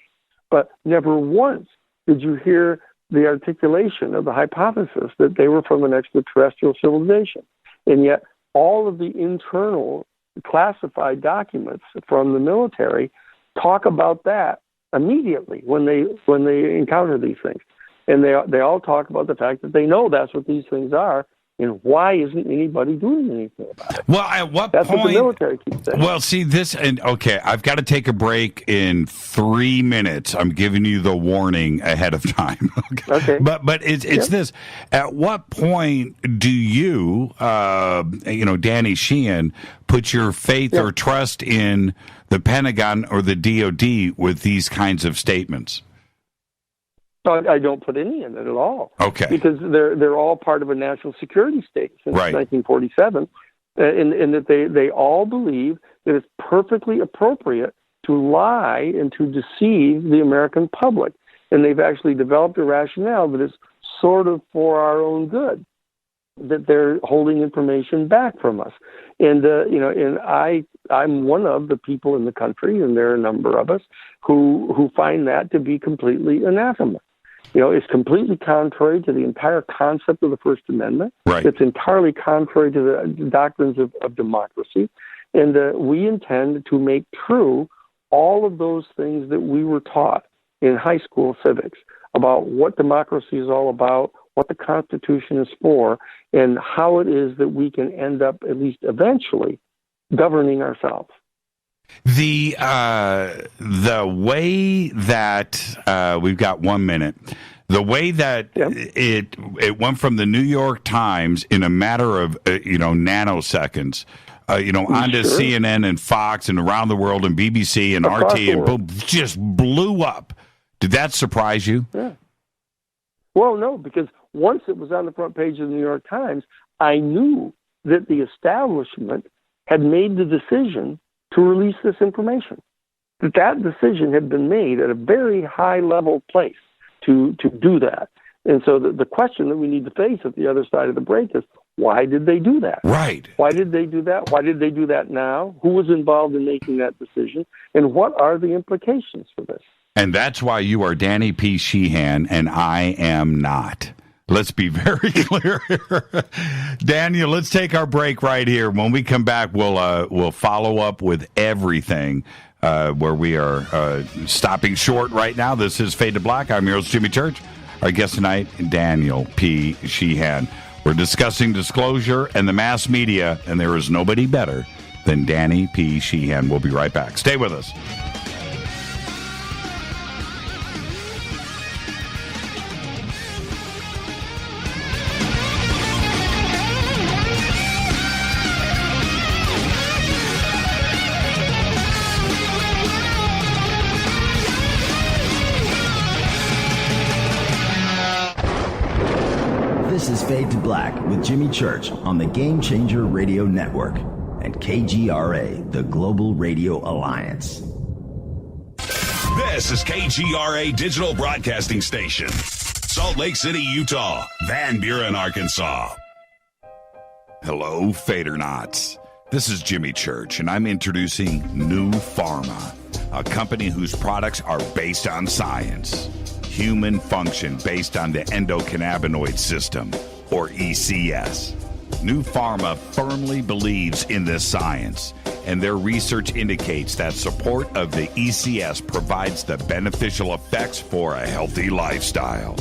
But never once did you hear the articulation of the hypothesis that they were from an extraterrestrial civilization. And yet all of the internal classified documents from the military talk about that immediately when they encounter these things. And they all talk about the fact that they know that's what these things are And why isn't anybody doing anything about it? Well, at what That's point? What the military keeps saying. Well, see this, and okay, I've got to take a break in 3 minutes. I'm giving you the warning ahead of time. Okay. But it's this. At what point do you, Danny Sheehan, put your faith or trust in the Pentagon or the DOD with these kinds of statements? I don't put any in it at all. Okay. Because they're all part of a national security state since 1947, and that they all believe that it's perfectly appropriate to lie and to deceive the American public. And they've actually developed a rationale that is sort of for our own good, that they're holding information back from us. And, and I'm one of the people in the country, and there are a number of us, who find that to be completely anathema. It's completely contrary to the entire concept of the First Amendment. Right. It's entirely contrary to the doctrines of democracy. And we intend to make true all of those things that we were taught in high school civics about what democracy is all about, what the Constitution is for, and how it is that we can end up, at least eventually, governing ourselves. The way that we've got 1 minute, the way that it went from the New York Times in a matter of nanoseconds, onto CNN and Fox and around the world and BBC and RT and boom, just blew up. Did that surprise you? Yeah. Well, no, because once it was on the front page of the New York Times, I knew that the establishment had made the decision to release this information. That decision had been made at a very high-level place to do that. And so the question that we need to face at the other side of the break is, why did they do that? Right. Why did they do that? Why did they do that now? Who was involved in making that decision? And what are the implications for this? And that's why you are Danny P. Sheehan, and I am not. Let's be very clear here. Daniel, let's take our break right here. When we come back, we'll follow up with everything where we are stopping short right now. This is Fade to Black. I'm your host, Jimmy Church. Our guest tonight, Daniel P. Sheehan. We're discussing disclosure and the mass media, and there is nobody better than Danny P. Sheehan. We'll be right back. Stay with us. This is Fade to Black with Jimmy Church on the Game Changer Radio Network and KGRA, the Global Radio Alliance. This is KGRA Digital Broadcasting Station, Salt Lake City, Utah, Van Buren, Arkansas. Hello, Fadernauts. This is Jimmy Church, and I'm introducing New Pharma, a company whose products are based on science. Human function based on the endocannabinoid system, or ECS. New Pharma firmly believes in this science, and their research indicates that support of the ECS provides the beneficial effects for a healthy lifestyle.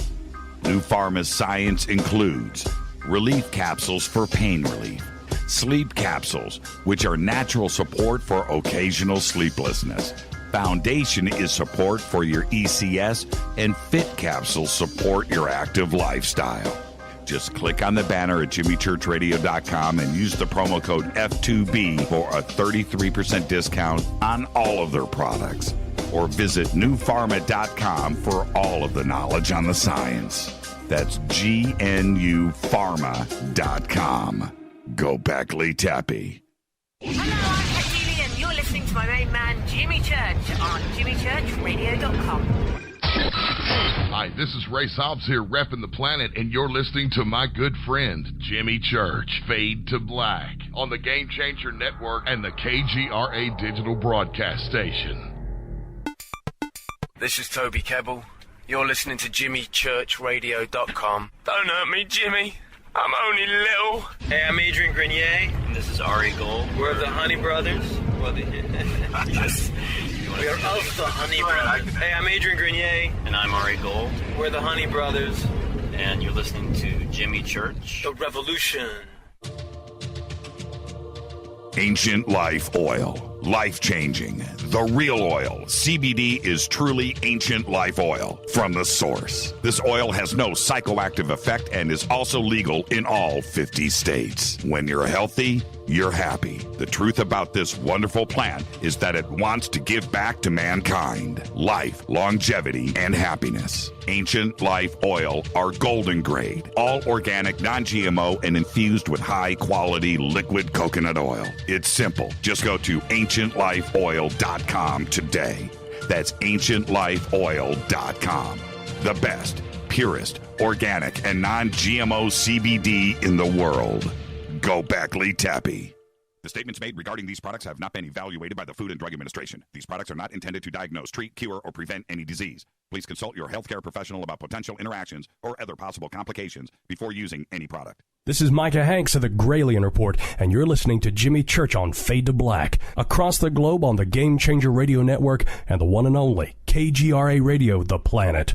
New Pharma's science includes relief capsules for pain relief, sleep capsules, which are natural support for occasional sleeplessness. Foundation is support for your ECS, and Fit capsules support your active lifestyle. Just click on the banner at jimmychurchradio.com and use the promo code F2B for a 33% discount on all of their products. Or visit newpharma.com for all of the knowledge on the science. That's GNUpharma.com. Go Beckley Tappy. You're listening to my main man, Jimmy Church, on jimmychurchradio.com. Hi, this is Ray Hobbs here, repping the planet, and you're listening to my good friend, Jimmy Church, Fade to Black, on the Game Changer Network and the KGRA Digital Broadcast Station. This is Toby Kebbell. You're listening to jimmychurchradio.com. Don't hurt me, Jimmy. I'm only little. Hey, I'm Adrian Grenier. And this is Ari Gold. We're the Honey Brothers. Yes. We are of the Honey Brothers. Hey, I'm Adrian Grenier. And I'm Ari Gold. We're the Honey Brothers. and you're listening to Jimmy Church. The Revolution. Ancient Life Oil. Life-changing. The real oil. CBD is truly ancient life oil from the source. This oil has no psychoactive effect and is also legal in all 50 states. When you're healthy, you're happy. The truth about this wonderful plant is that it wants to give back to mankind life, longevity, and happiness. Ancient Life Oil are golden grade, all organic, non-GMO, and infused with high-quality liquid coconut oil. It's simple. Just go to ancientlifeoil.com today. That's ancientlifeoil.com. The best, purest, organic, and non-GMO CBD in the world. Go Beckley Tappy. The statements made regarding these products have not been evaluated by the Food and Drug Administration. These products are not intended to diagnose, treat, cure, or prevent any disease. Please consult your healthcare professional about potential interactions or other possible complications before using any product. This is Micah Hanks of the Gralien Report, and you're listening to Jimmy Church on Fade to Black, across the globe on the Game Changer Radio Network and the one and only KGRA Radio, The Planet.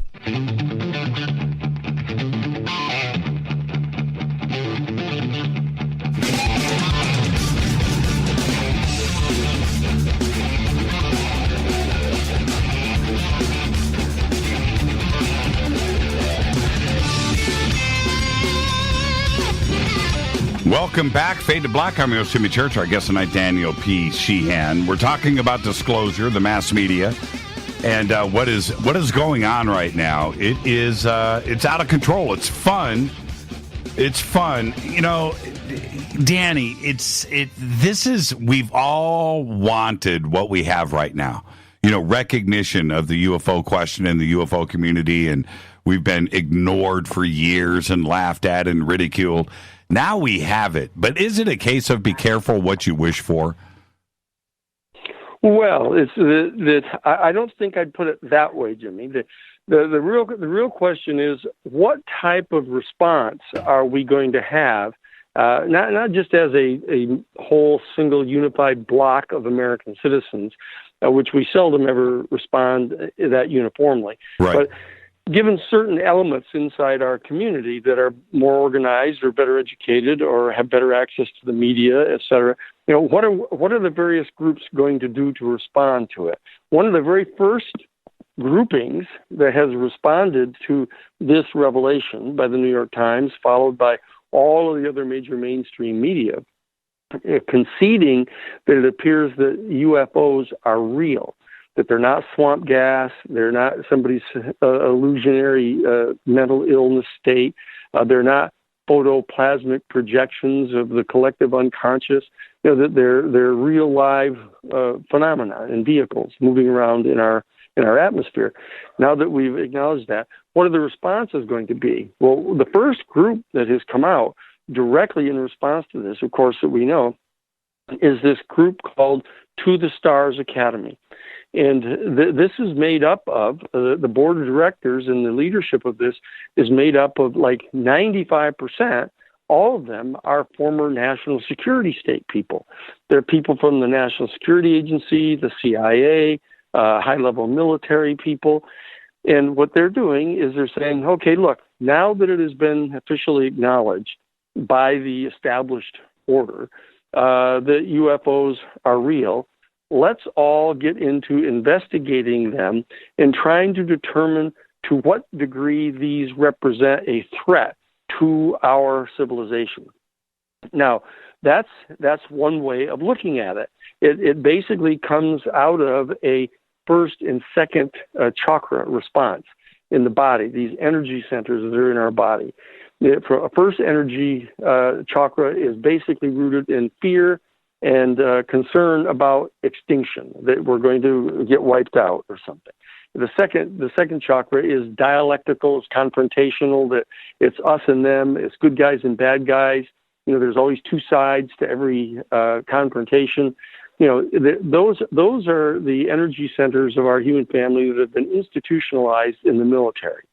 Welcome back, Fade to Black. I'm your host, Jimmy Church. Our guest tonight, Daniel P. Sheehan. We're talking about disclosure, the mass media, and what is going on right now. It is it's out of control. It's fun. It's fun. You know, Danny. We've all wanted what we have right now. You know, recognition of the UFO question in the UFO community, and we've been ignored for years and laughed at and ridiculed. Now we have it, but is it a case of be careful what you wish for? Well, it's I don't think I'd put it that way, Jimmy. The real question is, what type of response are we going to have? Not just as a whole single unified block of American citizens, which we seldom ever respond that uniformly, right. But given certain elements inside our community that are more organized or better educated or have better access to the media, et cetera, you know, what are the various groups going to do to respond to it? One of the very first groupings that has responded to this revelation by the New York Times, followed by all of the other major mainstream media, conceding that it appears that UFOs are real, that they're not swamp gas, they're not somebody's illusionary mental illness state, they're not photoplasmic projections of the collective unconscious, you know, that they're real live phenomena and vehicles moving around in our atmosphere. Now that we've acknowledged that, what are the responses going to be? Well, the first group that has come out directly in response to this, of course, that we know, is this group called To the Stars Academy. And this is made up of, the board of directors and the leadership of this is made up of like 95%. All of them are former national security state people. They're people from the National Security Agency, the CIA, high-level military people. And what they're doing is they're saying, okay, look, now that it has been officially acknowledged by the established order that UFOs are real, let's all get into investigating them and trying to determine to what degree these represent a threat to our civilization. Now, that's one way of looking at it. It basically comes out of a first and second chakra response in the body, these energy centers that are in our body. A first energy chakra is basically rooted in fear and concern about extinction, that we're going to get wiped out or something. The second chakra is dialectical, it's confrontational, that it's us and them, it's good guys and bad guys. You know, there's always two sides to every confrontation. You know, those are the energy centers of our human family that have been institutionalized in the military.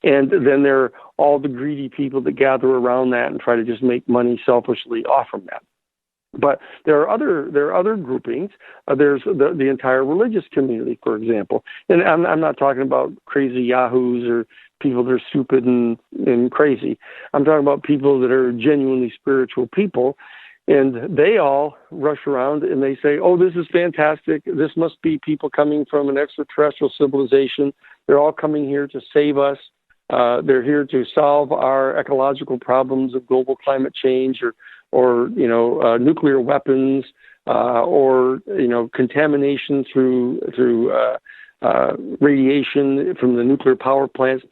And then there are all the greedy people that gather around that and try to just make money selfishly off from that. But there are other groupings. There's the entire religious community, for example. And I'm not talking about crazy yahoos or people that are stupid and crazy. I'm talking about people that are genuinely spiritual people. And they all rush around and they say, oh, this is fantastic. This must be people coming from an extraterrestrial civilization. They're all coming here to save us. They're here to solve our ecological problems of global climate change or nuclear weapons, or contamination through radiation from the nuclear power plants.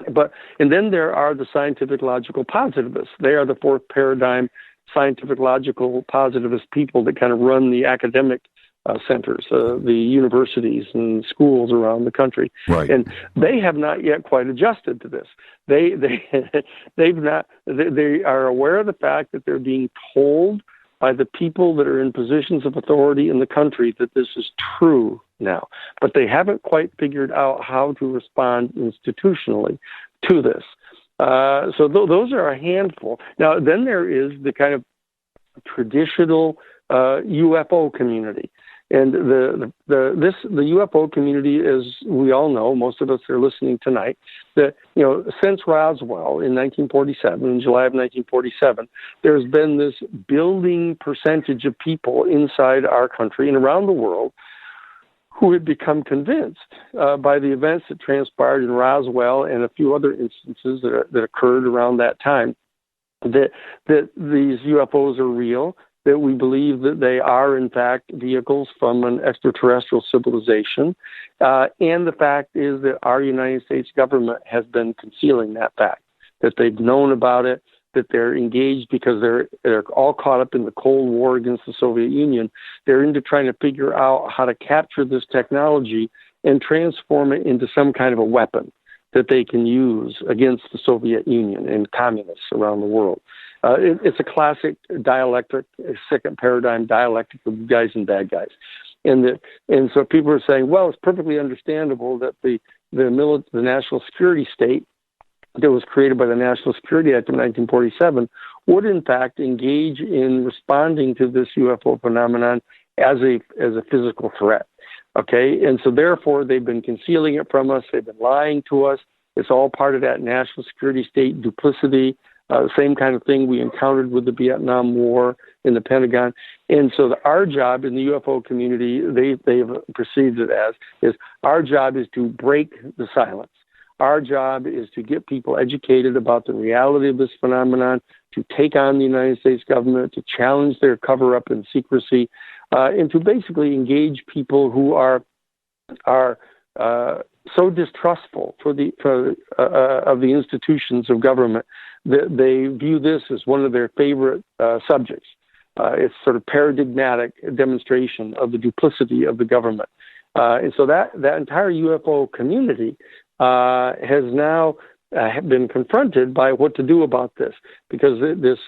And then there are the scientific logical positivists. They are the fourth paradigm scientific logical positivist people that kind of run the academic centers, the universities and schools around the country. Right. And they have not yet quite adjusted to this. They are aware of the fact that they're being told by the people that are in positions of authority in the country that this is true now, but they haven't quite figured out how to respond institutionally to this. So those are a handful. Now, then there is the kind of traditional UFO community. And the UFO community, as we all know, most of us are listening tonight, that, since Roswell in 1947, in July of 1947, there's been this building percentage of people inside our country and around the world who had become convinced by the events that transpired in Roswell and a few other instances that occurred around that time, that these UFOs are real, that we believe that they are, in fact, vehicles from an extraterrestrial civilization. And the fact is that our United States government has been concealing that fact, that they've known about it, that they're engaged because they're all caught up in the Cold War against the Soviet Union. They're into trying to figure out how to capture this technology and transform it into some kind of a weapon that they can use against the Soviet Union and communists around the world. It's a classic dialectic, second paradigm dialectic of guys and bad guys. And so people are saying, well, it's perfectly understandable that the national security state that was created by the National Security Act of 1947 would, in fact, engage in responding to this UFO phenomenon as a physical threat. Okay, and so therefore they've been concealing it from us. They've been lying to us. It's all part of that national security state duplicity. The same kind of thing we encountered with the Vietnam War in the Pentagon. And so our job in the UFO community, they've perceived it as, is our job is to break the silence. Our job is to get people educated about the reality of this phenomenon, to take on the United States government, to challenge their cover-up and secrecy, and to basically engage people who are so distrustful of the institutions of government that they view this as one of their favorite subjects. It's sort of paradigmatic demonstration of the duplicity of the government. And so that entire UFO community has now been confronted by what to do about this, because this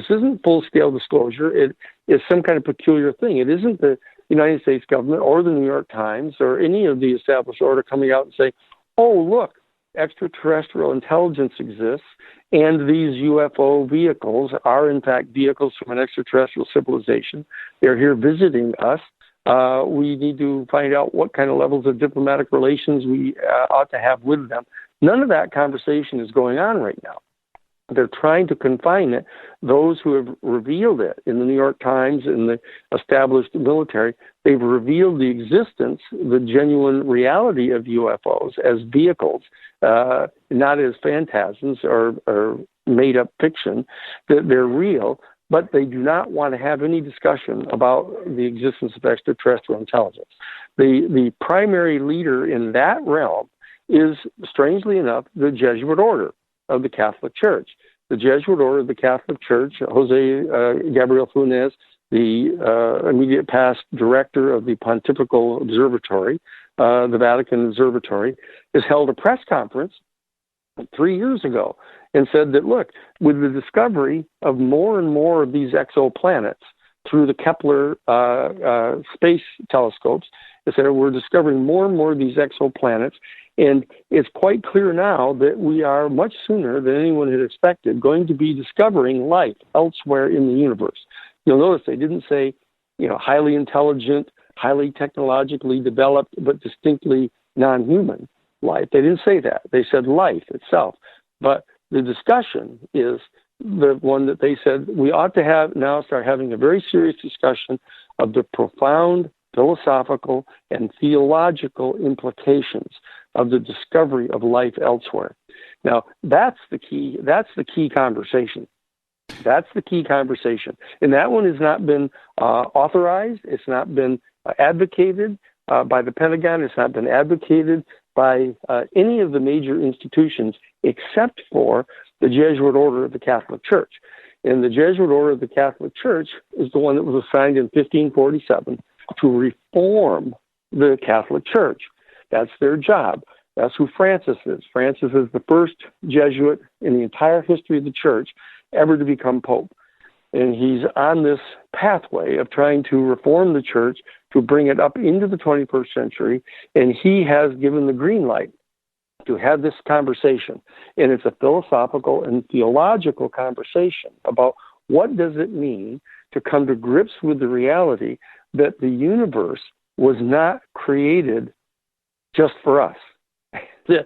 isn't full-scale disclosure. It is some kind of peculiar thing. It isn't the United States government or the New York Times or any of the established order coming out and saying, oh, look, extraterrestrial intelligence exists, and these UFO vehicles are, in fact, vehicles from an extraterrestrial civilization. They're here visiting us. We need to find out what kind of levels of diplomatic relations we ought to have with them. None of that conversation is going on right now. They're trying to confine it. Those who have revealed it in the New York Times and the established military, they've revealed the existence, the genuine reality of UFOs as vehicles, not as phantasms or made-up fiction, that they're real, but they do not want to have any discussion about the existence of extraterrestrial intelligence. The primary leader in that realm is, strangely enough, the Jesuit order of the Catholic Church. The Jesuit order of the Catholic Church, Jose Gabriel Funes, the immediate past director of the Pontifical Observatory, the Vatican Observatory, has held a press conference 3 years ago and said that, look, with the discovery of more and more of these exoplanets through the Kepler space telescopes, they said we're discovering more and more of these exoplanets, and it's quite clear now that we are, much sooner than anyone had expected, going to be discovering life elsewhere in the universe. You'll notice they didn't say, highly intelligent, highly technologically developed, but distinctly non-human life. They didn't say that. They said life itself. But the discussion is the one that they said we ought to start having a very serious discussion of the profound philosophical and theological implications of the discovery of life elsewhere. Now, that's the key conversation. That's the key conversation. And that one has not been authorized. It's not been advocated by the Pentagon. It's not been advocated by any of the major institutions except for the Jesuit Order of the Catholic Church. And the Jesuit Order of the Catholic Church is the one that was assigned in 1547 to reform the Catholic Church. That's their job. That's who Francis is. Francis is the first Jesuit in the entire history of the Church ever to become Pope. And he's on this pathway of trying to reform the Church to bring it up into the 21st century. And he has given the green light to have this conversation. And it's a philosophical and theological conversation about what does it mean to come to grips with the reality that the universe was not created just for us. that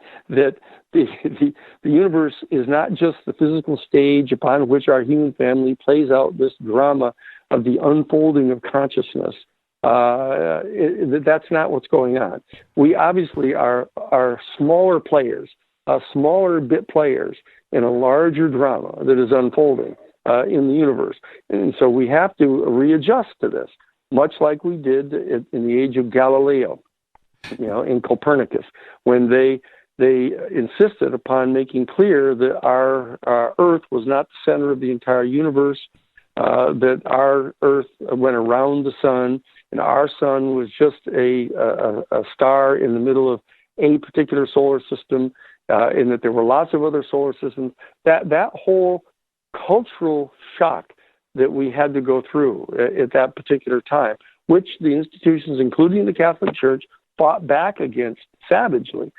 the universe is not just the physical stage upon which our human family plays out this drama of the unfolding of consciousness. That's not what's going on. We obviously are smaller players, smaller bit players in a larger drama that is unfolding in the universe. And so we have to readjust to this, much like we did in the age of Galileo, in Copernicus, when they insisted upon making clear that our Earth was not the center of the entire universe, that our Earth went around the sun, and our sun was just a star in the middle of a particular solar system, and that there were lots of other solar systems. That whole cultural shock that we had to go through at that particular time, which the institutions, including the Catholic Church, fought back against savagely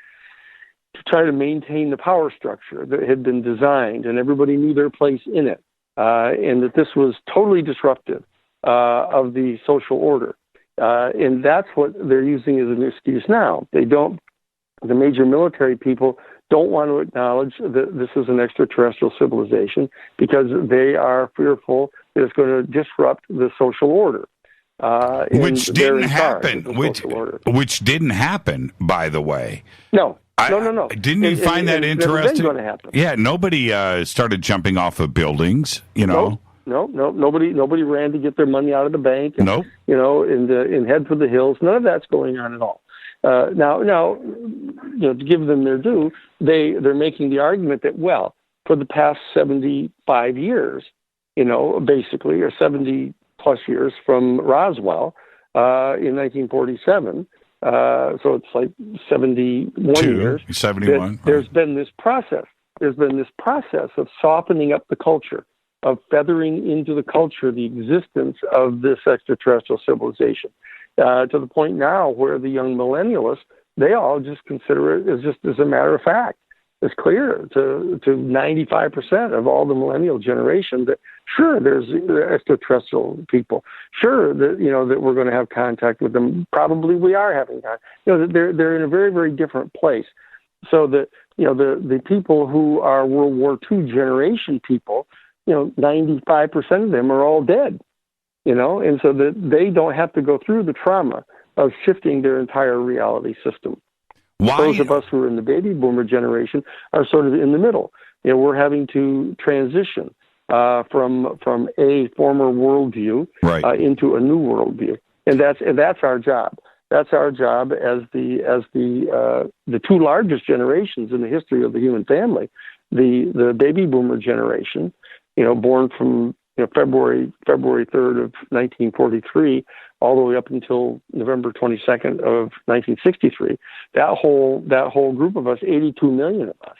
to try to maintain the power structure that had been designed, and everybody knew their place in it, and that this was totally disruptive of the social order. And that's what they're using as an excuse now. The major military people don't want to acknowledge that this is an extraterrestrial civilization because they are fearful that it's going to disrupt the social order. Which didn't happen. Which didn't happen, by the way. No. Didn't you find that interesting? Going to happen. Yeah, nobody started jumping off of buildings. No, nobody ran to get their money out of the bank. And, and head for the hills. None of that's going on at all. Now, to give them their due, they're making the argument that, well, for the past 75 years, basically, or 70 plus years from Roswell in 1947, so it's like 71 years. 71. There's been this process. There's been this process of softening up the culture, of feathering into the culture the existence of this extraterrestrial civilization, to the point now where the young millennialists, they all just consider it as a matter of fact. It's clear to 95% of all the millennial generation that sure, there's extraterrestrial people. Sure, that we're going to have contact with them. Probably we are having contact. They're in a very, very different place. So that the people who are World War II generation people, 95% of them are all dead. And so that they don't have to go through the trauma of shifting their entire reality system. Why? Those of us who are in the baby boomer generation are sort of in the middle. We're having to transition from a former worldview into a new worldview, and that's our job. That's our job as the two largest generations in the history of the human family, the baby boomer generation, born from February 3rd of 1943 all the way up until November 22nd of 1963. That whole group of us, 82 million of us,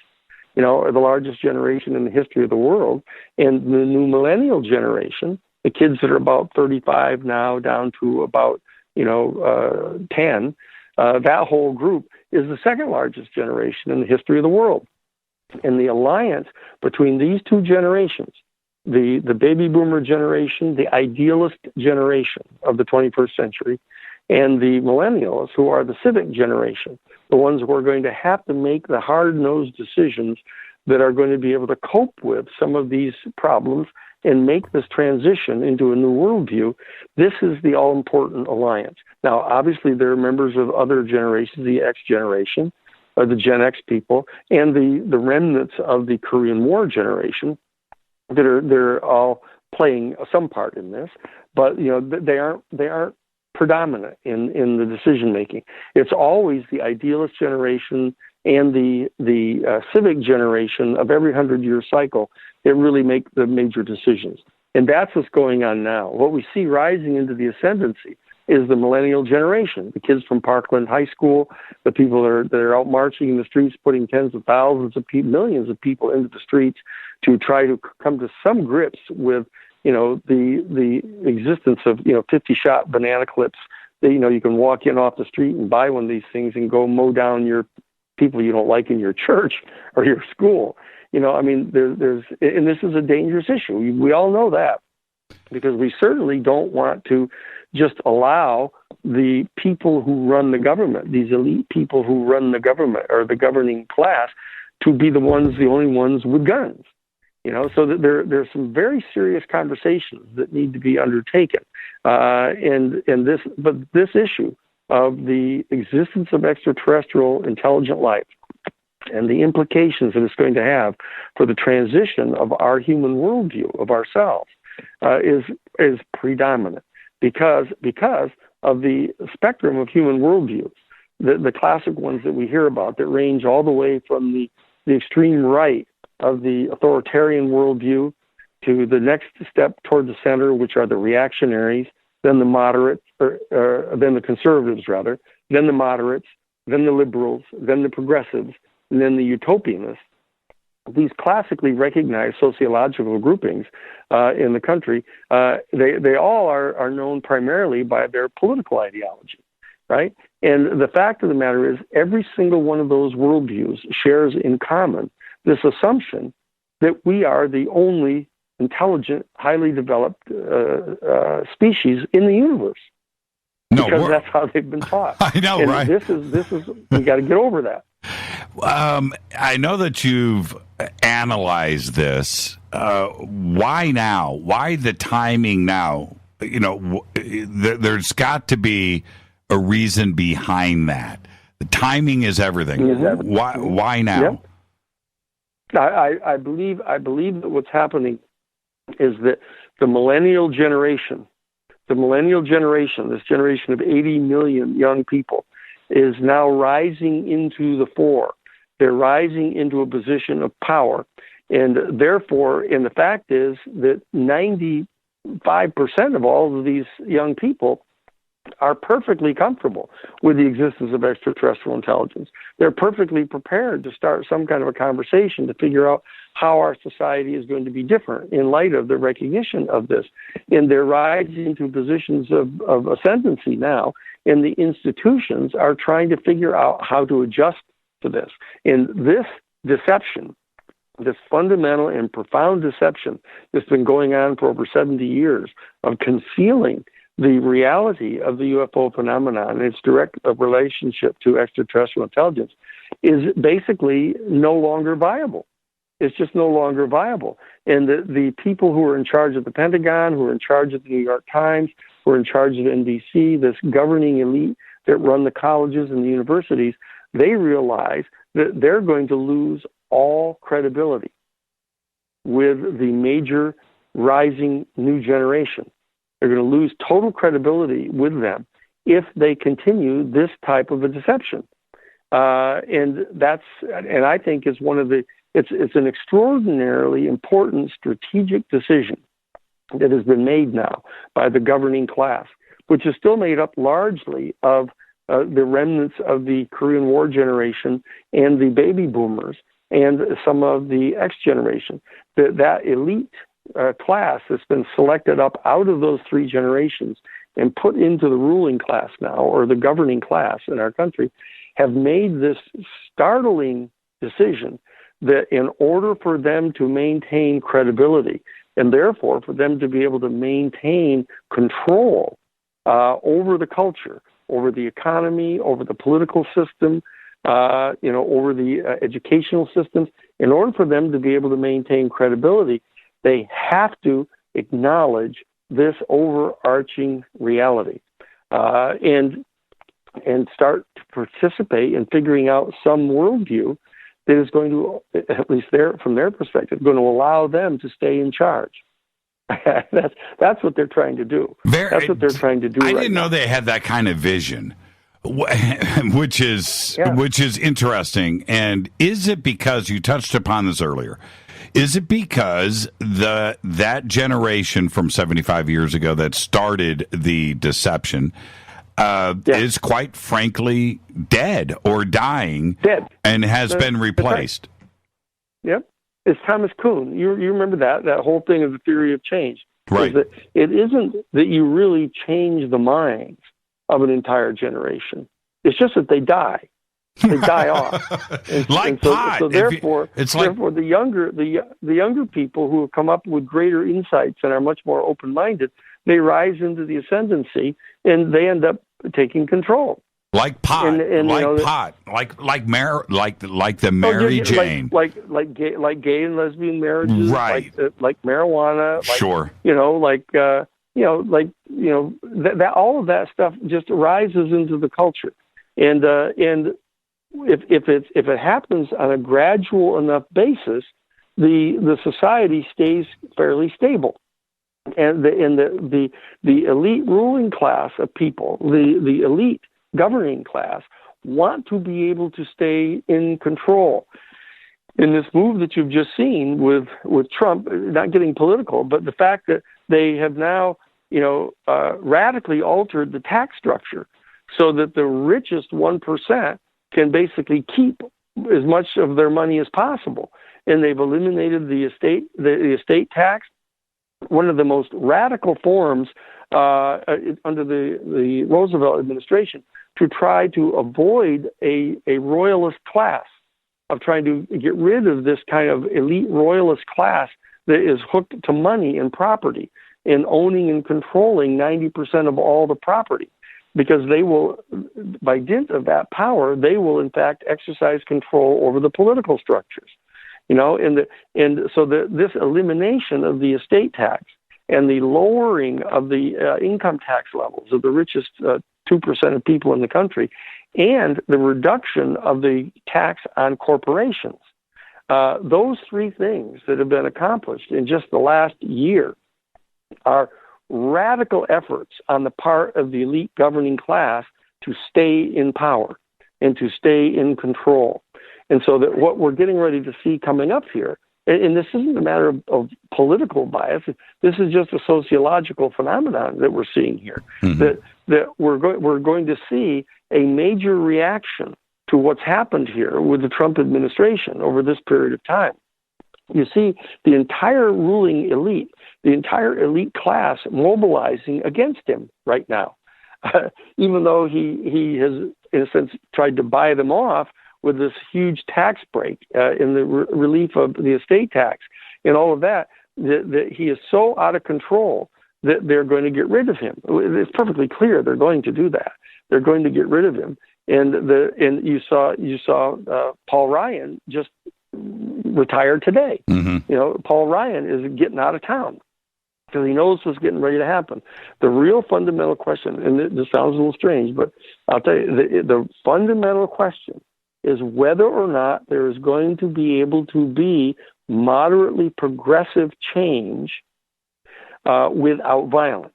are the largest generation in the history of the world. And the new millennial generation, the kids that are about 35 now down to about 10, that whole group is the second largest generation in the history of the world. And the alliance between these two generations the baby boomer generation, the idealist generation of the 21st century, and the millennials, who are the civic generation, the ones who are going to have to make the hard-nosed decisions that are going to be able to cope with some of these problems and make this transition into a new worldview. This is the all-important alliance. Now, obviously, there are members of other generations, the X generation, the Gen X people, and the remnants of the Korean War generation they're all playing some part in this, but they aren't predominant in the decision making. It's always the idealist generation and the civic generation of every 100-year cycle that really make the major decisions. And that's what's going on now. What we see rising into the ascendancy is the millennial generation, the kids from Parkland High School, the people that are out marching in the streets, putting tens of thousands of people, millions of people into the streets to try to come to some grips with, the existence of, 50-shot banana clips that, you can walk in off the street and buy one of these things and go mow down your people you don't like in your church or your school. There's and this is a dangerous issue. We all know that, because we certainly don't want to just allow the people who run the government, these elite people who run the government or the governing class, to be the only ones with guns. So that there's some very serious conversations that need to be undertaken. This issue of the existence of extraterrestrial intelligent life and the implications that it's going to have for the transition of our human worldview of ourselves is predominant because of the spectrum of human worldviews, the classic ones that we hear about that range all the way from the extreme right of the authoritarian worldview to the next step toward the center, which are the reactionaries, then the moderates, then the conservatives rather, then the moderates, then the liberals, then the progressives, and then the utopianists. These classically recognized sociological groupings in the country, they all are known primarily by their political ideology, right? And the fact of the matter is, every single one of those worldviews shares in common this assumption that we are the only intelligent, highly developed species in the universe. Because that's how they've been taught. I know, and right? This is we got to get over that. I know that you've analyzed this. Why now? Why the timing now? There's got to be a reason behind that. The timing is everything. Why now? Yep. I believe that what's happening is that the millennial generation, this generation of 80 million young people, is now rising into the fore. They're rising into a position of power. And therefore, the fact is that 95% of all of these young people are perfectly comfortable with the existence of extraterrestrial intelligence. They're perfectly prepared to start some kind of a conversation to figure out how our society is going to be different in light of the recognition of this. And they're rising into positions of ascendancy now, and the institutions are trying to figure out how to adjust to this. And this deception, this fundamental and profound deception that's been going on for over 70 years of concealing the reality of the UFO phenomenon and its direct relationship to extraterrestrial intelligence, is basically no longer viable. It's just no longer viable. And the people who are in charge of the Pentagon, who are in charge of the New York Times, who are in charge of NBC, this governing elite that run the colleges and the universities, they realize that they're going to lose all credibility with the major rising new generation. They're going to lose total credibility with them if they continue this type of a deception. And I think is one of the, it's an extraordinarily important strategic decision that has been made now by the governing class, which is still made up largely of the remnants of the Korean War generation and the baby boomers and some of the X generation. That elite class that's been selected up out of those three generations and put into the ruling class now, or the governing class in our country, have made this startling decision that in order for them to maintain credibility, And therefore, for them to be able to maintain control over the culture, over the economy, over the political system, over the educational systems, in order for them to be able to maintain credibility, they have to acknowledge this overarching reality and start to participate in figuring out some worldview that is going to, at least from their perspective, going to allow them to stay in charge. That's what they're trying to do. That's what they're trying to do. I didn't know they had that kind of vision, which is interesting. And is it because you touched upon this earlier? Is it because that generation from 75 years ago that started the deception is quite frankly dead or dying, and has been replaced? Right. Yep. It's Thomas Kuhn. You remember that whole thing of the theory of change. Right. Is that it isn't that you really change the minds of an entire generation. It's just that they die. They die off. Pot. So therefore, the younger people who have come up with greater insights and are much more open-minded, they rise into the ascendancy and they end up taking control. Like pot, like the Mary Jane, like gay and lesbian marriages, right? Like marijuana, sure. That all of that stuff just rises into the culture, and if it happens on a gradual enough basis, the society stays fairly stable, and the elite ruling class of people, the elite governing class, want to be able to stay in control. In this move that you've just seen with Trump, not getting political, but the fact that they have now, radically altered the tax structure so that the richest 1% can basically keep as much of their money as possible. And they've eliminated the estate tax, one of the most radical forms under the Roosevelt administration, to try to avoid a royalist class, of trying to get rid of this kind of elite royalist class that is hooked to money and property and owning and controlling 90% of all the property. Because they will, by dint of that power, they will in fact exercise control over the political structures. This elimination of the estate tax and the lowering of the income tax levels of the richest 2% of people in the country, and the reduction of the tax on corporations, those three things that have been accomplished in just the last year are radical efforts on the part of the elite governing class to stay in power and to stay in control. And so that what we're getting ready to see coming up here, and this isn't a matter of political bias, this is just a sociological phenomenon that we're seeing here, that we're going to see a major reaction to what's happened here with the Trump administration over this period of time. You see the entire ruling elite, the entire elite class mobilizing against him right now, even though he has, in a sense, tried to buy them off with this huge tax break in the relief of the estate tax and all of that he is so out of control that they're going to get rid of him. It's perfectly clear they're going to do that. They're going to get rid of him. And you saw Paul Ryan just retired today. Paul Ryan is getting out of town because he knows what's getting ready to happen. The real fundamental question, and this sounds a little strange, but I'll tell you, the fundamental question is whether or not there is going to be able to be moderately progressive change without violence.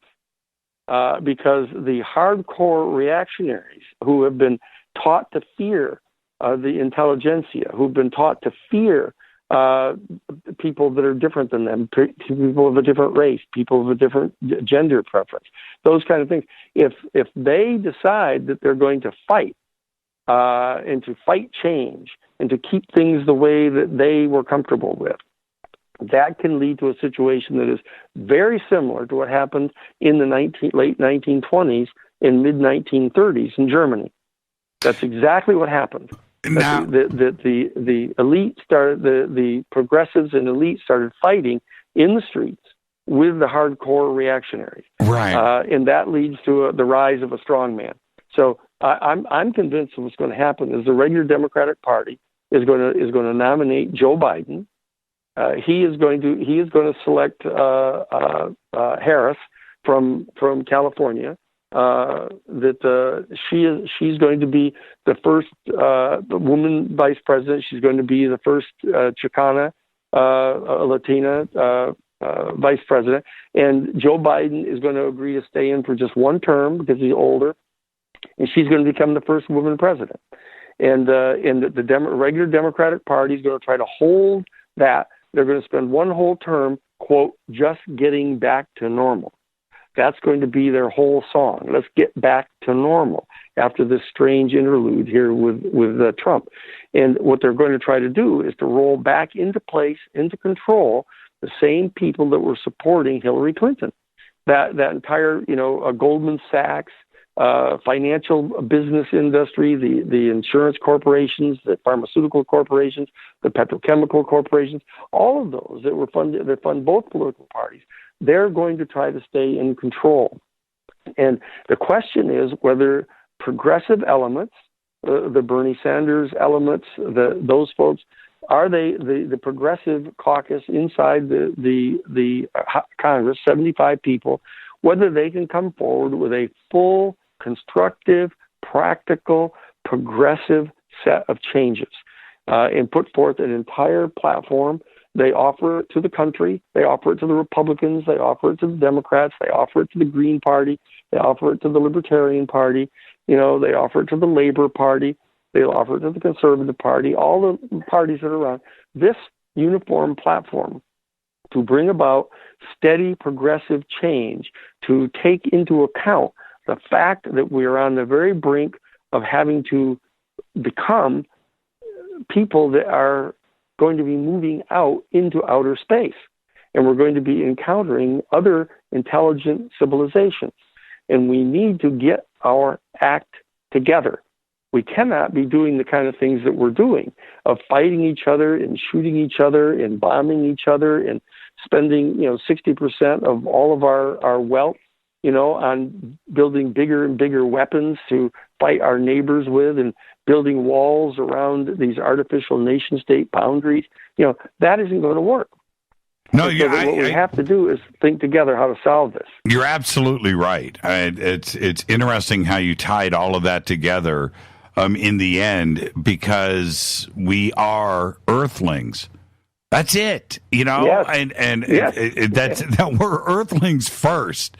Because the hardcore reactionaries who have been taught to fear the intelligentsia, who've been taught to fear people that are different than them, people of a different race, people of a different gender preference, those kind of things. If they decide that they're going to fight and to fight change and to keep things the way that they were comfortable with, that can lead to a situation that is very similar to what happened in the late 1920s and mid-1930s in Germany. That's exactly what happened. The elite started, the progressives and elite started fighting in the streets with the hardcore reactionaries. Right. And that leads to the rise of a strongman. So I'm convinced what's going to happen is the regular Democratic Party is going to nominate Joe Biden. He is going to select Harris from California. She's going to be the first woman vice president. She's going to be the first Chicana, Latina vice president. And Joe Biden is going to agree to stay in for just one term because he's older, and she's going to become the first woman president. And the regular Democratic Party is going to try to hold that. They're going to spend one whole term, quote, just getting back to normal. That's going to be their whole song. Let's get back to normal after this strange interlude here with Trump. And what they're going to try to do is to roll back into place, into control, the same people that were supporting Hillary Clinton. That entire, Goldman Sachs, financial business industry, the insurance corporations, the pharmaceutical corporations, the petrochemical corporations, all of those that fund both political parties, they're going to try to stay in control. And the question is whether progressive elements, the Bernie Sanders elements, those folks, are they the progressive caucus inside the Congress, 75 people, whether they can come forward with a full, constructive, practical, progressive set of changes and put forth an entire platform. They offer it to the country. They offer it to the Republicans. They offer it to the Democrats. They offer it to the Green Party. They offer it to the Libertarian Party. They offer it to the Labor Party. They offer it to the Conservative Party, all the parties that are around. This uniform platform to bring about steady progressive change, to take into account the fact that we are on the very brink of having to become people that are going to be moving out into outer space. And we're going to be encountering other intelligent civilizations. And we need to get our act together. We cannot be doing the kind of things that we're doing, of fighting each other and shooting each other and bombing each other and spending, 60% of all of our wealth, on building bigger and bigger weapons to fight our neighbors with and building walls around these artificial nation-state boundaries. That isn't going to work. No, what we have to do is think together how to solve this. You're absolutely right. It's interesting how you tied all of that together in the end, because we are Earthlings. That's it, Yes. and Yes. that we're Earthlings first.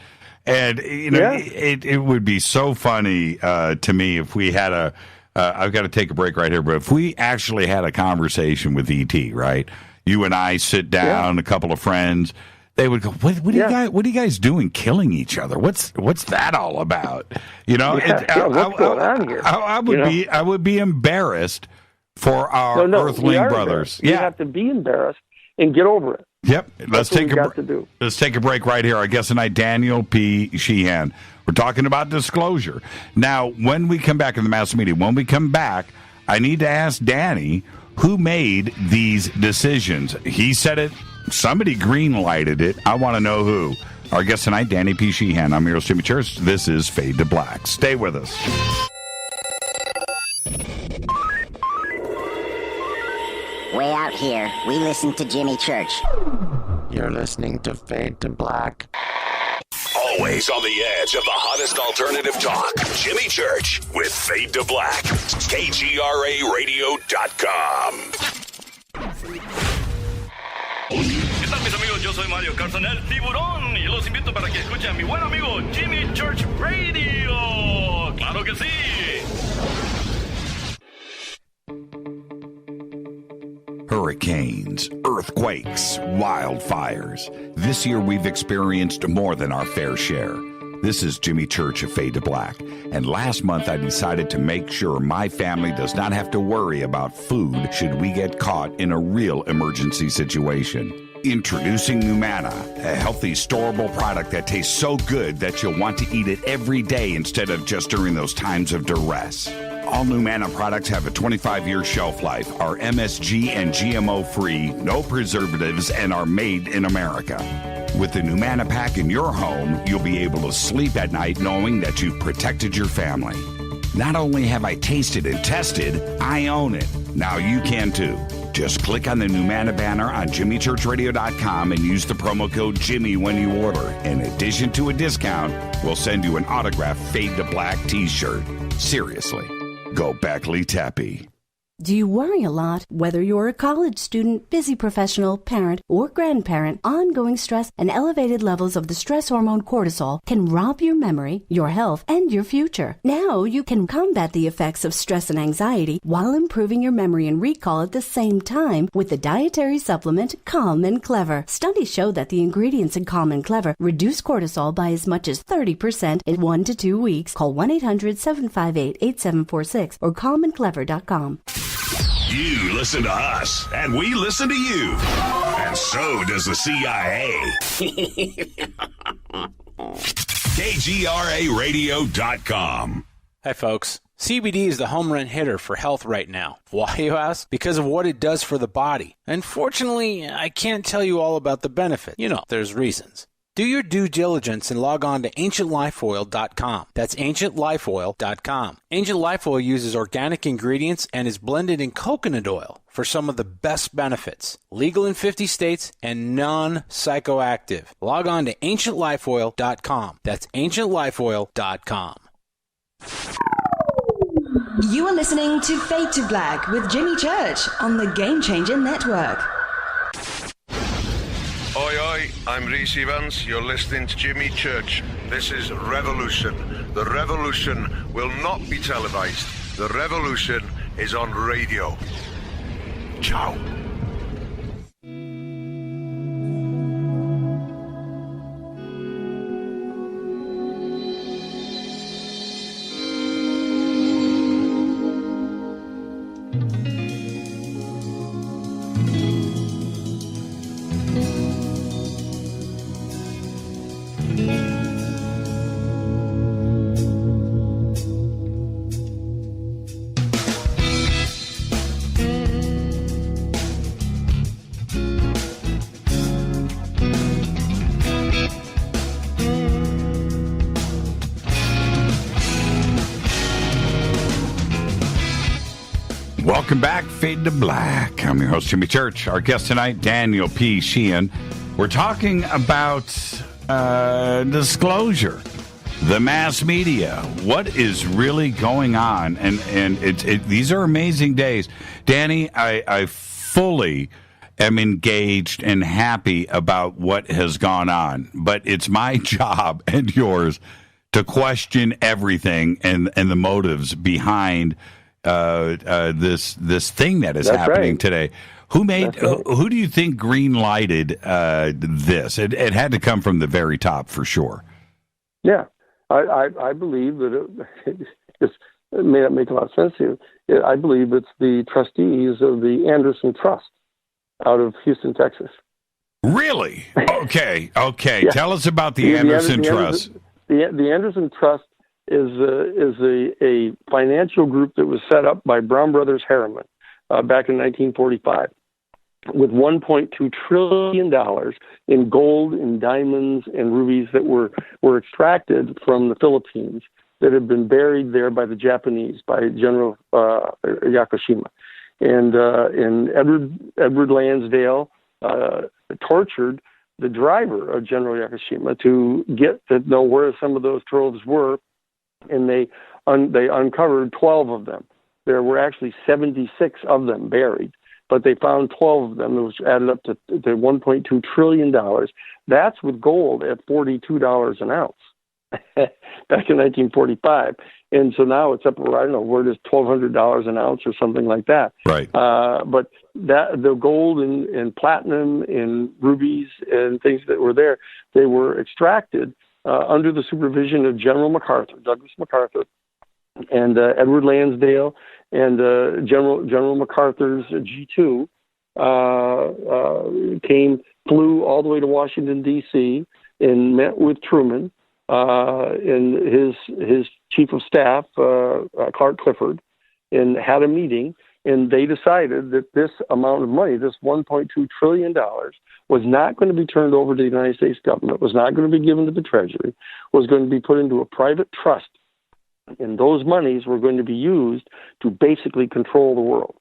And it would be so funny to me if we had I've got to take a break right here, but if we actually had a conversation with ET, right? You and I sit down, a couple of friends, they would go, "What are you guys doing, killing each other? What's that all about?" What's going on here? I would be embarrassed for our Earthling brothers. You have to be embarrassed and get over it. Yep. Let's take a break right here. Our guest tonight, Daniel P. Sheehan. We're talking about disclosure. Now, when we come back in the mass media, I need to ask Danny who made these decisions. He said it. Somebody green-lighted it. I want to know who. Our guest tonight, Danny P. Sheehan. I'm your host, Jimmy Church. This is Fade to Black. Stay with us. Way out here, we listen to Jimmy Church. You're listening to Fade to Black. Always on the edge of the hottest alternative talk. Jimmy Church with Fade to Black. KGRARadio.com. ¿Qué tal, mis amigos? Yo soy Mario Carson, el tiburón, y los invito para que escuchen a mi buen amigo Jimmy Church Radio. ¡Claro que sí! Hurricanes, earthquakes, wildfires. This year we've experienced more than our fair share. This is Jimmy Church of Fade to Black. And last month I decided to make sure my family does not have to worry about food should we get caught in a real emergency situation. Introducing Numana, a healthy, storable product that tastes so good that you'll want to eat it every day instead of just during those times of duress. All Numana products have a 25-year shelf life, are MSG and GMO-free, no preservatives, and are made in America. With the Numana pack in your home, you'll be able to sleep at night knowing that you've protected your family. Not only have I tasted and tested, I own it. Now you can too. Just click on the Numana banner on JimmyChurchRadio.com and use the promo code Jimmy when you order. In addition to a discount, we'll send you an autographed Fade to Black t-shirt. Seriously, go Beckley Tappy. Do you worry a lot? Whether you're a college student, busy professional, parent, or grandparent, ongoing stress and elevated levels of the stress hormone cortisol can rob your memory, your health, and your future. Now you can combat the effects of stress and anxiety while improving your memory and recall at the same time with the dietary supplement Calm and Clever. Studies show that the ingredients in Calm and Clever reduce cortisol by as much as 30% in 1 to 2 weeks. Call 1-800-758-8746 or calmandclever.com. You listen to us, and we listen to you. And so does the CIA. KGRARadio.com. Hi, folks. CBD is the home run hitter for health right now. Why, you ask? Because of what it does for the body. Unfortunately, I can't tell you all about the benefit. You know, there's reasons. Do your due diligence and log on to AncientLifeOil.com. That's AncientLifeOil.com. Ancient Life Oil uses organic ingredients and is blended in coconut oil for some of the best benefits. Legal in 50 states and non-psychoactive. Log on to AncientLifeOil.com. That's AncientLifeOil.com. You are listening to Fade to Black with Jimmy Church on the Game Changer Network. Oi, oi, I'm Reese Evans. You're listening to Jimmy Church. This is Revolution. The revolution will not be televised. The revolution is on radio. Ciao. Welcome back, Fade to Black. I'm your host, Jimmy Church. Our guest tonight, Daniel P. Sheehan. We're talking about disclosure, the mass media, what is really going on, and these are amazing days. Danny, I fully am engaged and happy about what has gone on, but it's my job and yours to question everything and the motives behind this thing that is happening today. Who do you think green lighted this? It had to come from the very top for sure. Yeah, I believe that it may not make a lot of sense to you. I believe it's the trustees of the Anderson Trust out of Houston, Texas. Really? Okay. Yeah. Tell us about the Anderson Trust. The Anderson Trust is a financial group that was set up by Brown Brothers Harriman back in 1945 with $1.2 trillion in gold and diamonds and rubies that were extracted from the Philippines that had been buried there by the Japanese, by General Yakushima. And Edward Lansdale tortured the driver of General Yakushima to get to know where some of those troves were, and they uncovered 12 of them. There were actually 76 of them buried, but they found 12 of them, which added up to $1.2 trillion. That's with gold at $42 an ounce back in 1945. And so now it's up, I don't know, where it is, $1,200 an ounce or something like that. Right. But the gold and platinum and rubies and things that were there, they were extracted under the supervision of General MacArthur, Douglas MacArthur, and Edward Lansdale, and General MacArthur's G2 flew all the way to Washington, D.C., and met with Truman and his chief of staff, Clark Clifford, and had a meeting, and they decided that this amount of money, this $1.2 trillion, was not going to be turned over to the United States government, was not going to be given to the Treasury, was going to be put into a private trust. And those monies were going to be used to basically control the world.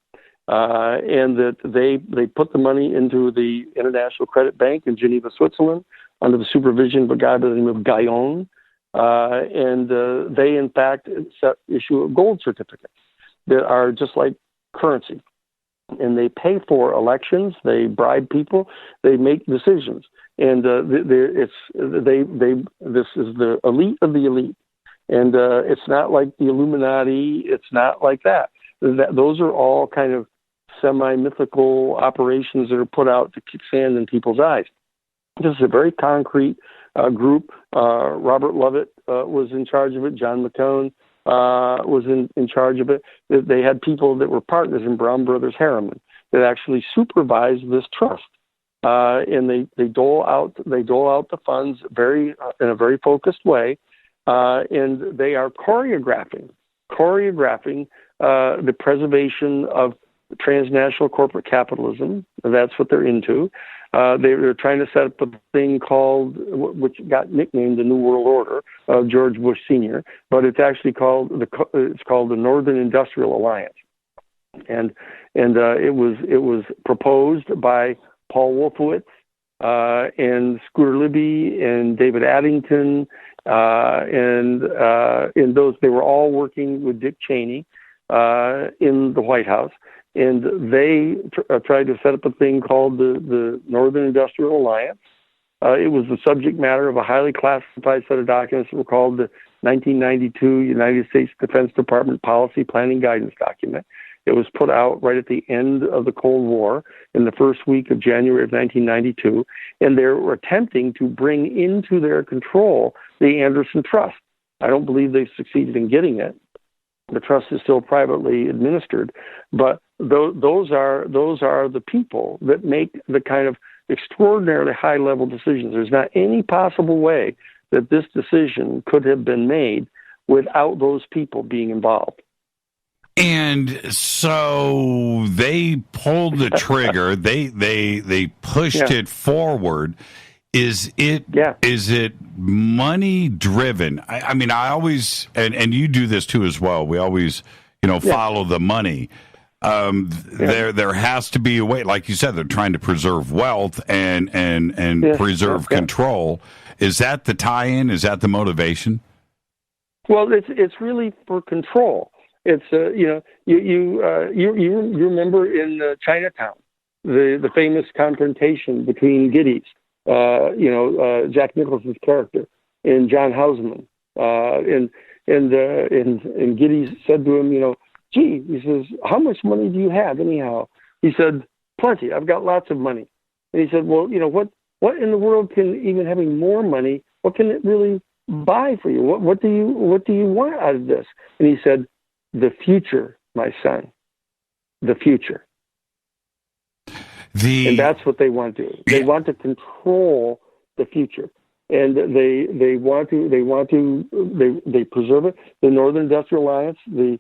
And that they put the money into the International Credit Bank in Geneva, Switzerland, under the supervision of a guy by the name of Gaillon. And they, in fact, issue gold certificates that are just like currency. And they pay for elections, they bribe people, they make decisions. And this is the elite of the elite. And it's not like the Illuminati, it's not like that. Those are all kind of semi-mythical operations that are put out to kick sand in people's eyes. This is a very concrete group. Robert Lovett was in charge of it. John McCone was in charge of it. They had people that were partners in Brown Brothers Harriman that actually supervised this trust. And they dole out the funds in a very focused way. And they are choreographing the preservation of transnational corporate capitalism. That's what they're into. They're trying to set up a thing called, which got nicknamed the New World Order of George Bush Sr., but it's actually called the Northern Industrial Alliance, and it was proposed by Paul Wolfowitz and Scooter Libby and David Addington. And in those, they were all working with Dick Cheney in the White House, and they tried to set up a thing called the Northern Industrial Alliance. It was the subject matter of a highly classified set of documents that were called the 1992 United States Defense Department Policy Planning Guidance Document. It was put out right at the end of the Cold War in the first week of January of 1992, and they were attempting to bring into their control the Anderson Trust. I don't believe they've succeeded in getting it. The trust is still privately administered, but those are the people that make the kind of extraordinarily high-level decisions. There's not any possible way that this decision could have been made without those people being involved. And so they pulled the trigger. they pushed it forward. Is it money driven? I mean, I always, and you do this too as well. We always, follow the money. There has to be a way, like you said, they're trying to preserve wealth and preserve control. Is that the tie-in? Is that the motivation? Well, it's really for control. It's you remember in Chinatown the famous confrontation between Giddies, Jack Nicholson's character, and John Houseman, and Giddies said to him, gee, he says, how much money do you have anyhow? He said, plenty. I've got lots of money. And he said, well, what in the world can, even having more money, what can it really buy for you? What do you want out of this? And he said, the future, my son, the future. And that's what they want to do. They want to control the future, and they preserve it. The Northern Industrial Alliance, the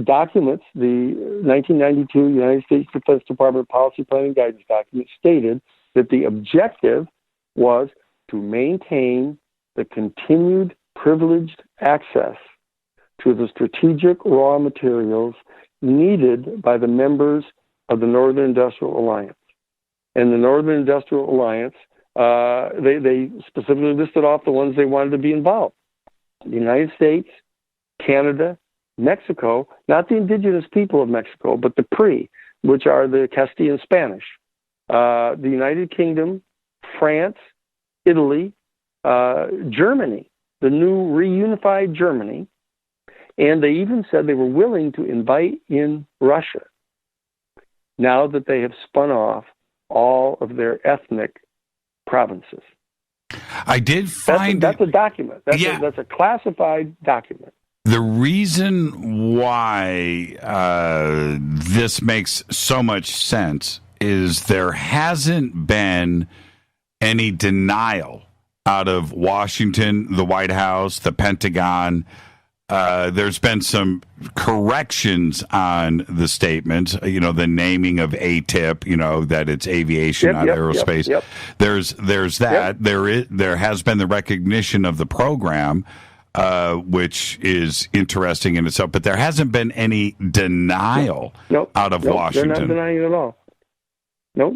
documents, the 1992 United States Defense Department Policy Planning Guidance document stated that the objective was to maintain the continued privileged access to the strategic raw materials needed by the members of the Northern Industrial Alliance. And the Northern Industrial Alliance, they specifically listed off the ones they wanted to be involved. The United States, Canada, Mexico, not the indigenous people of Mexico, but the PRI, which are the Castilian Spanish, the United Kingdom, France, Italy, Germany, the new reunified Germany, and they even said they were willing to invite in Russia now that they have spun off all of their ethnic provinces. I did find that's a document. That's a classified document. The reason why this makes so much sense is there hasn't been any denial out of Washington, the White House, the Pentagon, There's been some corrections on the statements, the naming of ATIP, that it's aviation, not aerospace. Yep. There's that. Yep. There has been the recognition of the program, which is interesting in itself, but there hasn't been any denial out of Washington. They're not denying it at all. Nope.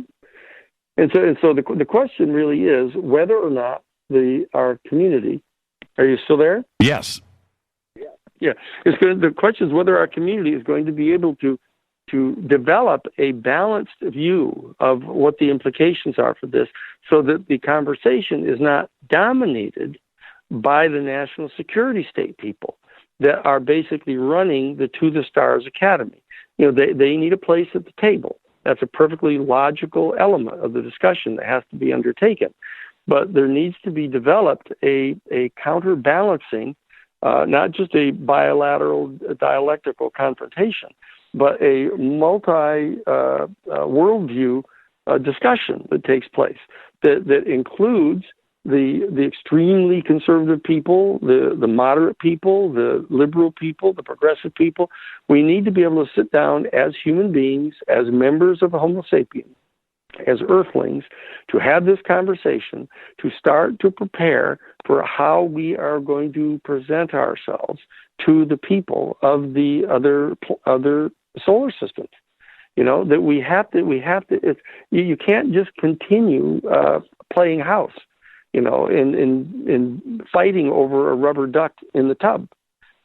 And so the question really is whether or not our community, are you still there? Yes. Yeah. The question is whether our community is going to be able to develop a balanced view of what the implications are for this, so that the conversation is not dominated by the national security state people that are basically running the To the Stars Academy. They need a place at the table. That's a perfectly logical element of the discussion that has to be undertaken. But there needs to be developed a counterbalancing, not just a bilateral dialectical confrontation, but a multi-worldview discussion that takes place that includes the extremely conservative people, the moderate people, the liberal people, the progressive people. We need to be able to sit down as human beings, as members of the Homo sapiens, as earthlings, to have this conversation, to start to prepare for how we are going to present ourselves to the people of the other solar systems. That we have to. You can't just continue playing house, in fighting over a rubber duck in the tub.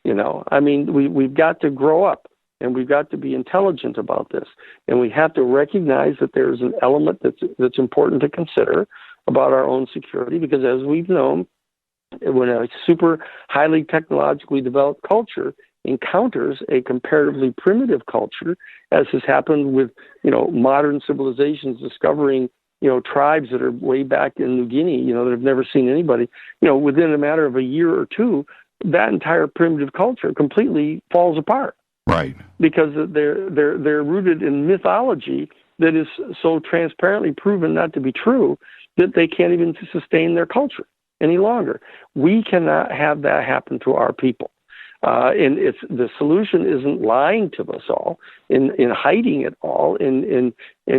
We've got to grow up, and we've got to be intelligent about this, and we have to recognize that there's an element that's important to consider about our own security, because as we've known, when a super highly technologically developed culture encounters a comparatively primitive culture, as has happened with modern civilizations discovering tribes that are way back in New Guinea, that have never seen anybody, within a matter of a year or two, that entire primitive culture completely falls apart. Right. Because they're rooted in mythology that is so transparently proven not to be true that they can't even sustain their culture any longer. We cannot have that happen to our people. And the solution isn't lying to us all, in hiding it all, in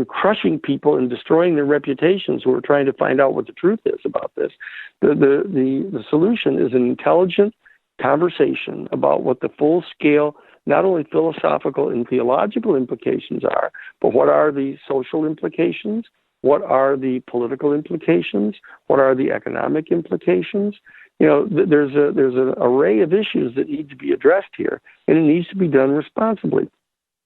crushing people and destroying their reputations who are trying to find out what the truth is about this. The solution is an intelligent conversation about what the full scale, not only philosophical and theological implications are, but what are the social implications? What are the political implications? What are the economic implications? There's an array of issues that need to be addressed here, and it needs to be done responsibly.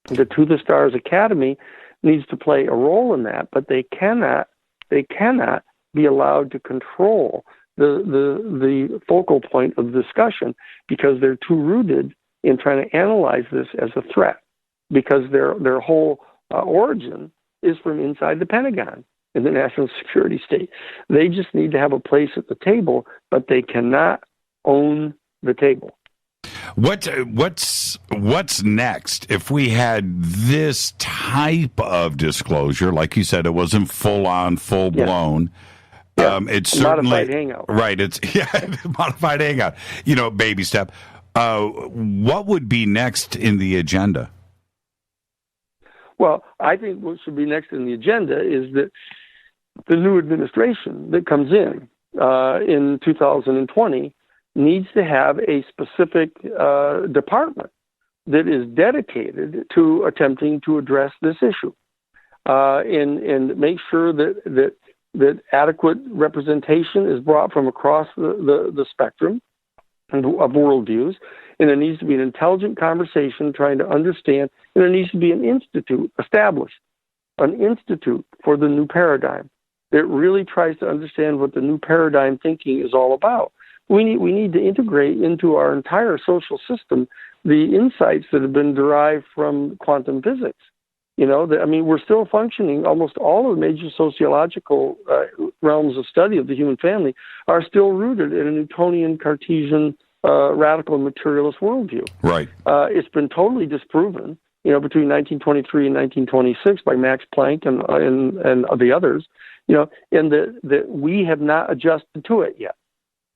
The To the Stars Academy needs to play a role in that, but they cannot be allowed to control the focal point of the discussion, because they're too rooted in trying to analyze this as a threat, because their whole origin is from inside the Pentagon in the national security state. They just need to have a place at the table, but they cannot own the table. What's next if we had this type of disclosure? Like you said, it wasn't full on, full blown. Yeah. It's certainly modified hangout. Right. It's modified hangout. Baby step. What would be next in the agenda? Well, I think what should be next in the agenda is that the new administration that comes in 2020 needs to have a specific department that is dedicated to attempting to address this issue, and make sure that adequate representation is brought from across the spectrum of worldviews. And there needs to be an intelligent conversation trying to understand, and there needs to be an institute established, an institute for the new paradigm that really tries to understand what the new paradigm thinking is all about. We need to integrate into our entire social system the insights that have been derived from quantum physics. We're still functioning. Almost all of the major sociological realms of study of the human family are still rooted in a Newtonian Cartesian radical materialist worldview. Right. It's been totally disproven, between 1923 and 1926 by Max Planck and the others, and that we have not adjusted to it yet.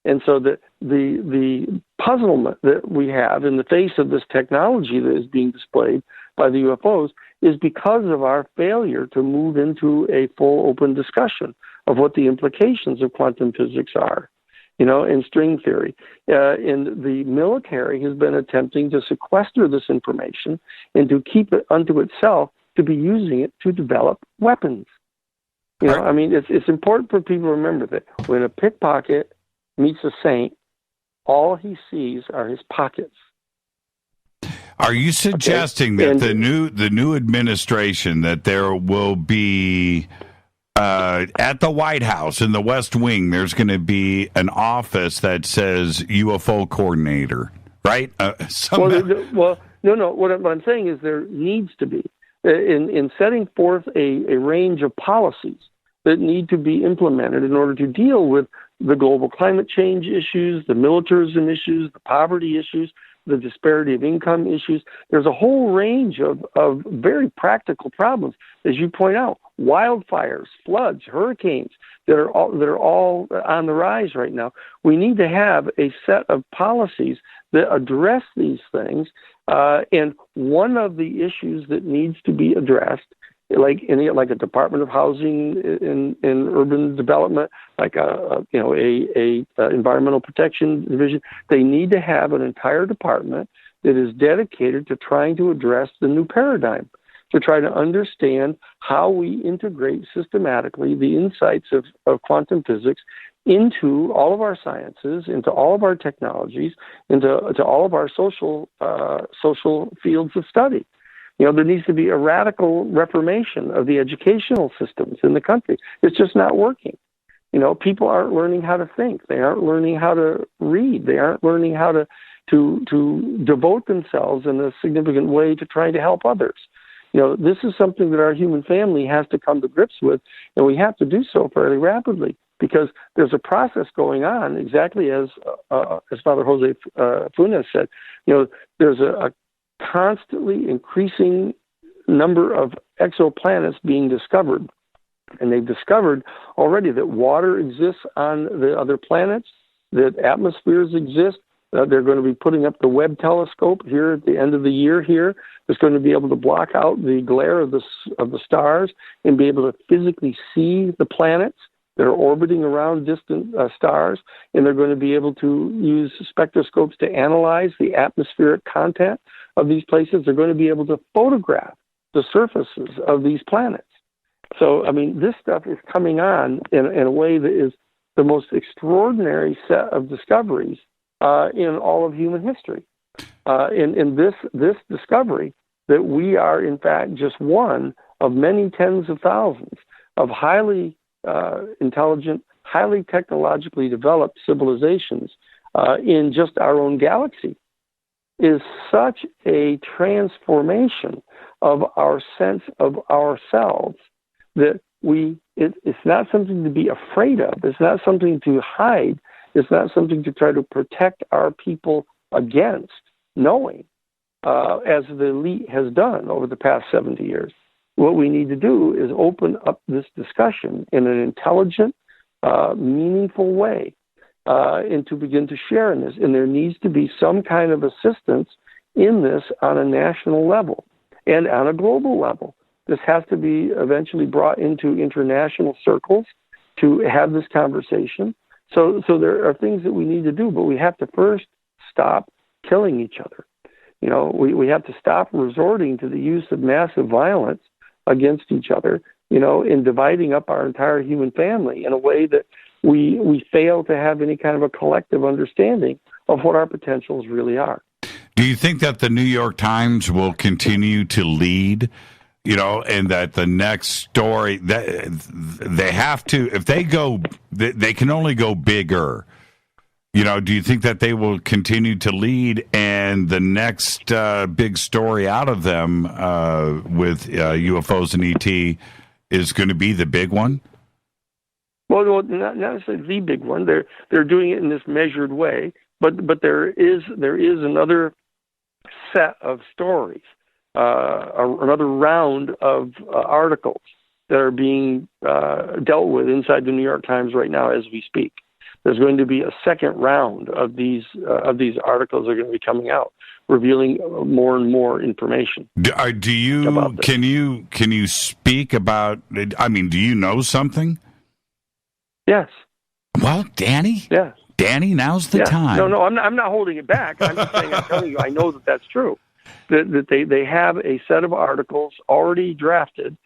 And so the puzzlement that we have in the face of this technology that is being displayed by the UFOs is because of our failure to move into a full open discussion of what the implications of quantum physics are, and string theory. And the military has been attempting to sequester this information and to keep it unto itself, to be using it to develop weapons. It's important for people to remember that when a pickpocket meets a saint, all he sees are his pockets. Are you suggesting that the new administration, that there will be at the White House in the West Wing, there's going to be an office that says UFO coordinator, right? No. What I'm saying is there needs to be in setting forth a range of policies that need to be implemented in order to deal with the global climate change issues, the militarism issues, the poverty issues, the disparity of income issues. There's a whole range of very practical problems, as you point out: wildfires, floods, hurricanes that are all on the rise right now. We need to have a set of policies that address these things. And one of the issues that needs to be addressed, like a Department of Housing and Urban Development, like a Environmental Protection Division, they need to have an entire department that is dedicated to trying to address the new paradigm, to try to understand how we integrate systematically the insights of quantum physics into all of our sciences, into all of our technologies, into all of our social fields of study. There needs to be a radical reformation of the educational systems in the country. It's just not working. People aren't learning how to think. They aren't learning how to read. They aren't learning how to devote themselves in a significant way to trying to help others. This is something that our human family has to come to grips with, and we have to do so fairly rapidly, because there's a process going on, exactly as Father Jose Funes said. There's a constantly increasing number of exoplanets being discovered. And they've discovered already that water exists on the other planets, that atmospheres exist. They're going to be putting up the Webb telescope here at the end of the year here. It's going to be able to block out the glare of the stars and be able to physically see the planets that are orbiting around distant stars. And they're going to be able to use spectroscopes to analyze the atmospheric content of these places. They're going to be able to photograph the surfaces of these planets. So, this stuff is coming on in a way that is the most extraordinary set of discoveries in all of human history. In this discovery, that we are, in fact, just one of many tens of thousands of highly intelligent, highly technologically developed civilizations in just our own galaxy, is such a transformation of our sense of ourselves that it's not something to be afraid of. It's not something to hide. It's not something to try to protect our people against, knowing, as the elite has done over the past 70 years. What we need to do is open up this discussion in an intelligent, meaningful way, and to begin to share in this. And there needs to be some kind of assistance in this on a national level and on a global level. This has to be eventually brought into international circles to have this conversation. So there are things that we need to do, but we have to first stop killing each other. We have to stop resorting to the use of massive violence against each other, in dividing up our entire human family in a way that we fail to have any kind of a collective understanding of what our potentials really are. Do you think that the New York Times will continue to lead, and that the next story, that they have to, if they go, they can only go bigger? Do you think that they will continue to lead, and the next big story out of them with UFOs and ET is going to be the big one? Well, not necessarily the big one. They're doing it in this measured way, but there is another set of stories, another round of articles that are being dealt with inside the New York Times right now as we speak. there's going to be a second round of these articles that are going to be coming out, revealing more and more information. Do you can you speak about? I mean, do you know something? Yes. Well, Danny. Yeah. Danny, now's the time. No, I'm not holding it back. I'm just saying, I'm telling you, I know that that's true. That they have a set of articles already drafted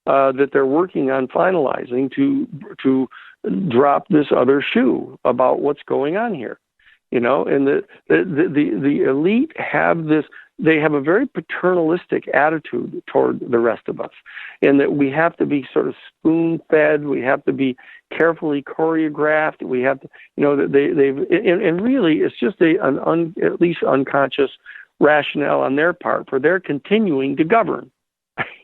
that they're working on finalizing to drop this other shoe about what's going on here. And the elite have this. They have a very paternalistic attitude toward the rest of us, in that we have to be sort of spoon-fed. We have to be carefully choreographed. We have to, and really, it's just at least unconscious rationale on their part for their continuing to govern,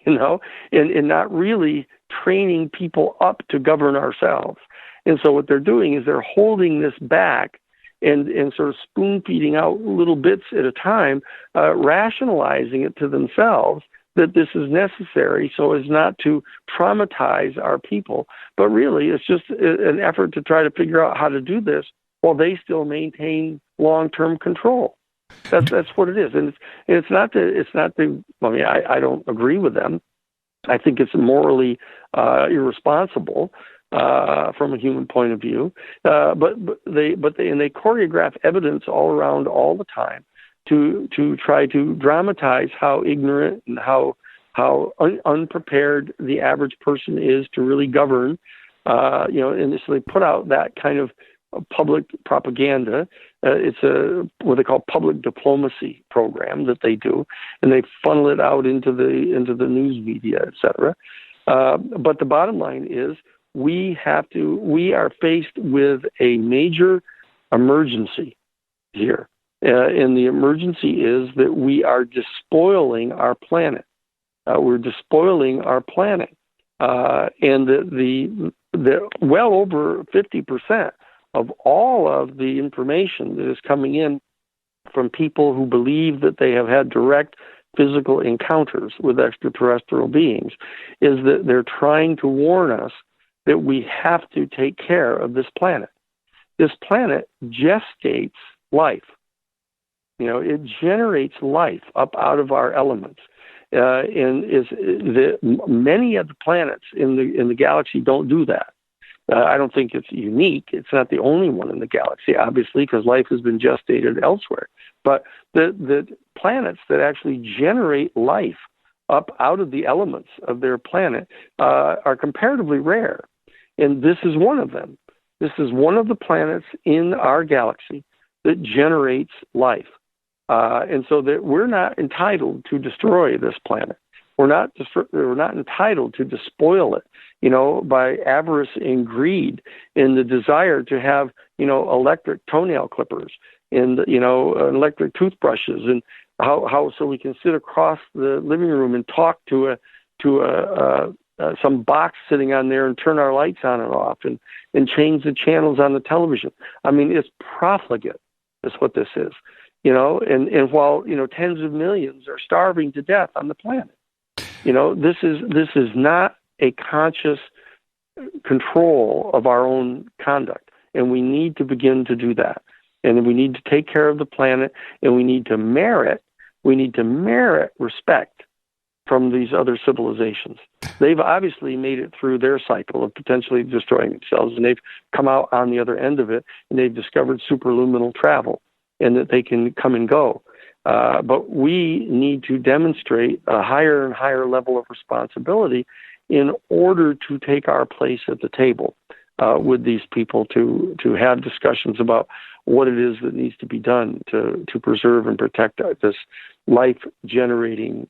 and not really training people up to govern ourselves. And so what they're doing is they're holding this back and sort of spoon-feeding out little bits at a time, rationalizing it to themselves that this is necessary so as not to traumatize our people. But really, it's just an effort to try to figure out how to do this while they still maintain long-term control. That's what it is. And it's not the. I mean, I don't agree with them. I think it's morally irresponsible from a human point of view. But they choreograph evidence all around all the time to try to dramatize how ignorant and how unprepared the average person is to really govern. And so they put out that kind of public propaganda. It's what they call public diplomacy program that they do, and they funnel it out into the news media, et cetera. But the bottom line is we are faced with a major emergency here. And the emergency is that we are despoiling our planet. We're despoiling our planet. And the well over 50% of all of the information that is coming in from people who believe that they have had direct physical encounters with extraterrestrial beings is that they're trying to warn us that we have to take care of this planet. This planet gestates life. It generates life up out of our elements. And many of the planets in the galaxy don't do that. I don't think it's unique. It's not the only one in the galaxy, obviously, because life has been gestated elsewhere. But the planets that actually generate life up out of the elements of their planet are comparatively rare. And this is one of them. This is one of the planets in our galaxy that generates life. And so that we're not entitled to destroy this planet. We're not entitled to despoil it, by avarice and greed and the desire to have, electric toenail clippers and, electric toothbrushes, and how so we can sit across the living room and talk to some box sitting on there and turn our lights on and off and change the channels on the television. I mean, it's profligate. That's what this is. And while, tens of millions are starving to death on the planet, this is not a conscious control of our own conduct. And we need to begin to do that. And we need to take care of the planet, and we need to merit respect from these other civilizations. They've obviously made it through their cycle of potentially destroying themselves, and they've come out on the other end of it, and they've discovered superluminal travel, and that they can come and go. But we need to demonstrate a higher and higher level of responsibility in order to take our place at the table with these people to have discussions about what it is that needs to be done to preserve and protect this life-generating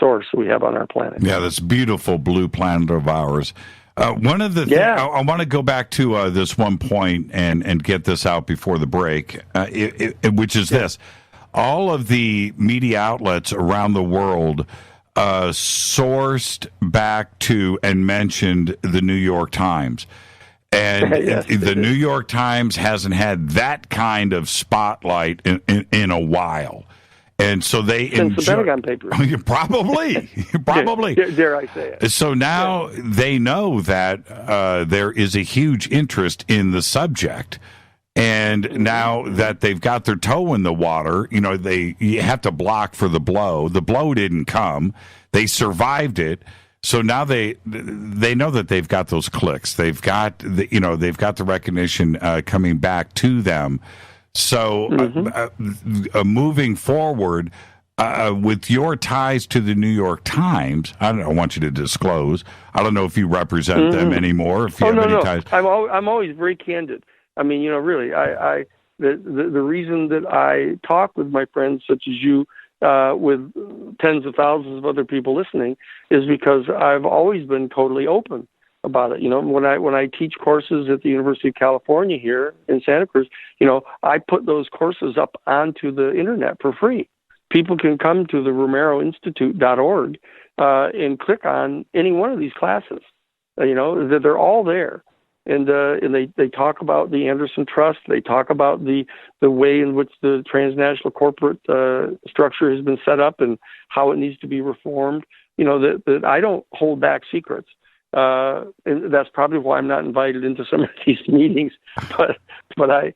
source we have on our planet. Yeah, this beautiful blue planet of ours. One of the things, I want to go back to this one point and get this out before the break, which is this. All of the media outlets around the world sourced back to and mentioned the New York Times. And the New York Times hasn't had that kind of spotlight in a while. And so they Since the Pentagon Papers. Probably. Dare I say it. So now they know that there is a huge interest in the subject. And now that they've got their toe in the water, you have to block for the blow. The blow didn't come. They survived it. So now they know that they've got those clicks. They've got they've got the recognition coming back to them. So moving forward, with your ties to the New York Times, I want you to disclose. I don't know if you represent them anymore. If you have any ties, I'm always very candid. I mean, really, the reason that I talk with my friends such as you, with tens of thousands of other people listening, is because I've always been totally open about it. When I teach courses at the University of California here in Santa Cruz, I put those courses up onto the internet for free. People can come to the RomeroInstitute.org and click on any one of these classes. That they're all there. And they talk about the Anderson Trust. They talk about the way in which the transnational corporate structure has been set up and how it needs to be reformed. That I don't hold back secrets. And that's probably why I'm not invited into some of these meetings. But I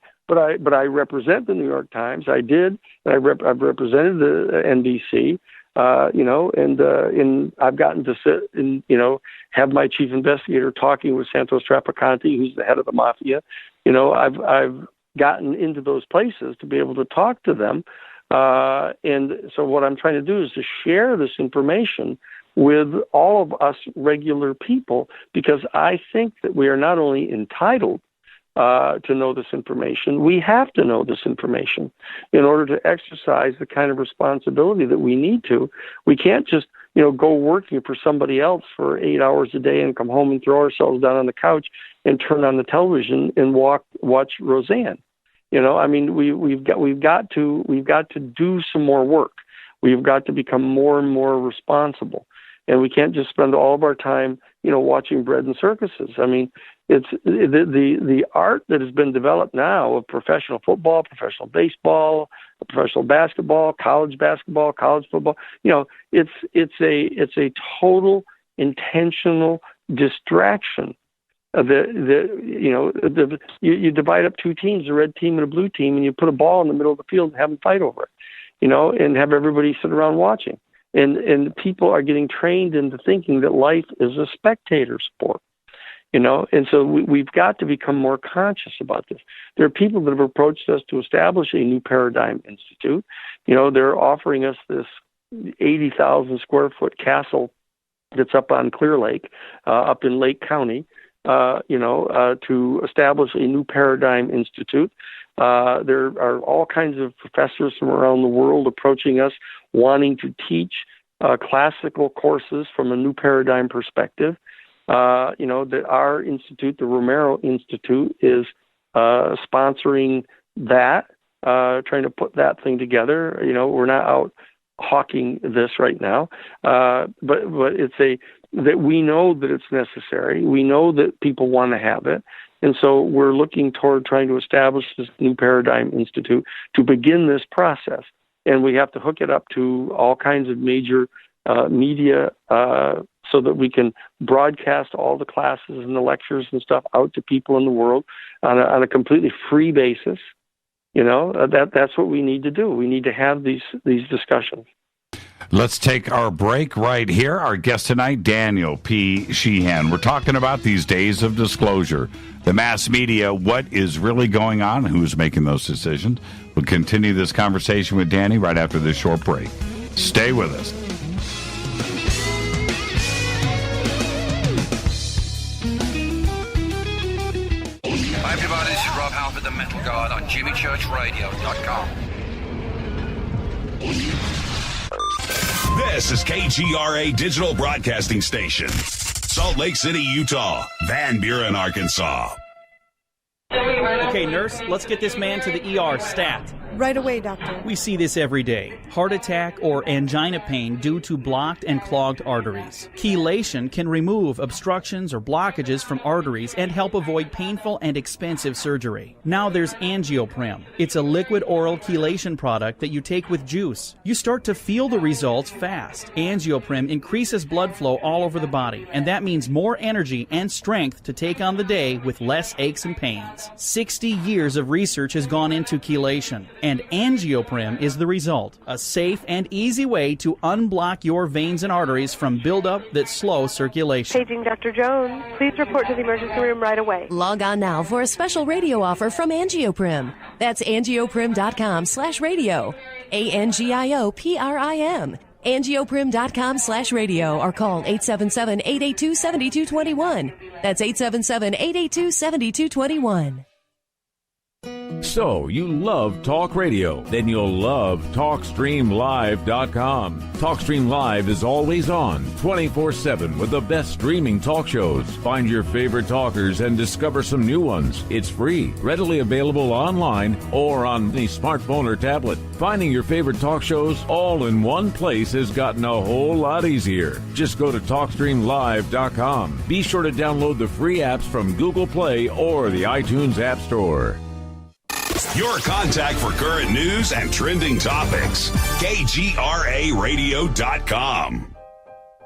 represent the New York Times. I did. And I've represented the NBC. And I've gotten to sit and, have my chief investigator talking with Santos Traficante, who's the head of the mafia. I've gotten into those places to be able to talk to them. And so what I'm trying to do is to share this information with all of us regular people, because I think that we are not only entitled to know this information, we have to know this information in order to exercise the kind of responsibility that we need to. We can't just, go working for somebody else for 8 hours a day and come home and throw ourselves down on the couch and turn on the television and watch Roseanne. We've got to do some more work. We've got to become more and more responsible. And we can't just spend all of our time, watching bread and circuses. I mean, it's the art that has been developed now of professional football, professional baseball, professional basketball, college football. It's a total intentional distraction. You divide up two teams, a red team and a blue team, and you put a ball in the middle of the field and have them fight over it, and have everybody sit around watching. And people are getting trained into thinking that life is a spectator sport, and so we've got to become more conscious about this. There are people that have approached us to establish a new paradigm institute. They're offering us this 80,000 square foot castle that's up on Clear Lake, up in Lake County, to establish a new paradigm institute. There are all kinds of professors from around the world approaching us, wanting to teach classical courses from a new paradigm perspective. That our institute, the Romero Institute, is sponsoring that, trying to put that thing together. We're not out hawking this right now, but it's that we know that it's necessary. We know that people want to have it. And so we're looking toward trying to establish this new paradigm institute to begin this process. And we have to hook it up to all kinds of major media so that we can broadcast all the classes and the lectures and stuff out to people in the world on a completely free basis. That's what we need to do. We need to have these discussions. Let's take our break right here. Our guest tonight, Daniel P. Sheehan. We're talking about these days of disclosure. The mass media, what is really going on, who's making those decisions. We'll continue this conversation with Danny right after this short break. Stay with us. Hi everybody, this is Rob Halford, the Metal Guard on JimmyChurchRadio.com. This is KGRA Digital Broadcasting Station, Salt Lake City, Utah, Van Buren, Arkansas. Okay, nurse, let's get this man to the ER stat. Right away, doctor. We see this every day. Heart attack or angina pain due to blocked and clogged arteries. Chelation can remove obstructions or blockages from arteries and help avoid painful and expensive surgery. Now there's Angioprim. It's a liquid oral chelation product that you take with juice. You start to feel the results fast. Angioprim increases blood flow all over the body, and that means more energy and strength to take on the day with less aches and pains. 60 years of research has gone into chelation, and Angioprim is the result. A safe and easy way to unblock your veins and arteries from buildup that slow circulation. Paging Dr. Jones. Please report to the emergency room right away. Log on now for a special radio offer from Angioprim. That's angioprim.com/radio. ANGIOPRIM. Angioprim.com/radio or call 877-882-7221. That's 877-882-7221. So, you love talk radio? Then you'll love TalkStreamLive.com. TalkStream Live is always on, 24/7 with the best streaming talk shows. Find your favorite talkers and discover some new ones. It's free, readily available online or on the smartphone or tablet. Finding your favorite talk shows all in one place has gotten a whole lot easier. Just go to TalkStreamLive.com. Be sure to download the free apps from Google Play or the iTunes App Store. Your contact for current news and trending topics. KGRARadio.com.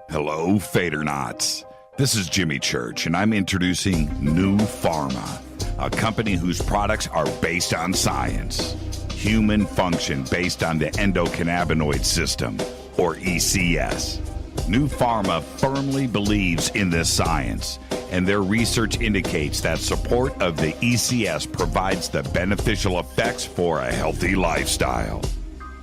Hello, Fadernauts. This is Jimmy Church, and I'm introducing New Pharma, a company whose products are based on science. Human function based on the endocannabinoid system, or ECS. New Pharma firmly believes in this science, and their research indicates that support of the ECS provides the beneficial effects for a healthy lifestyle.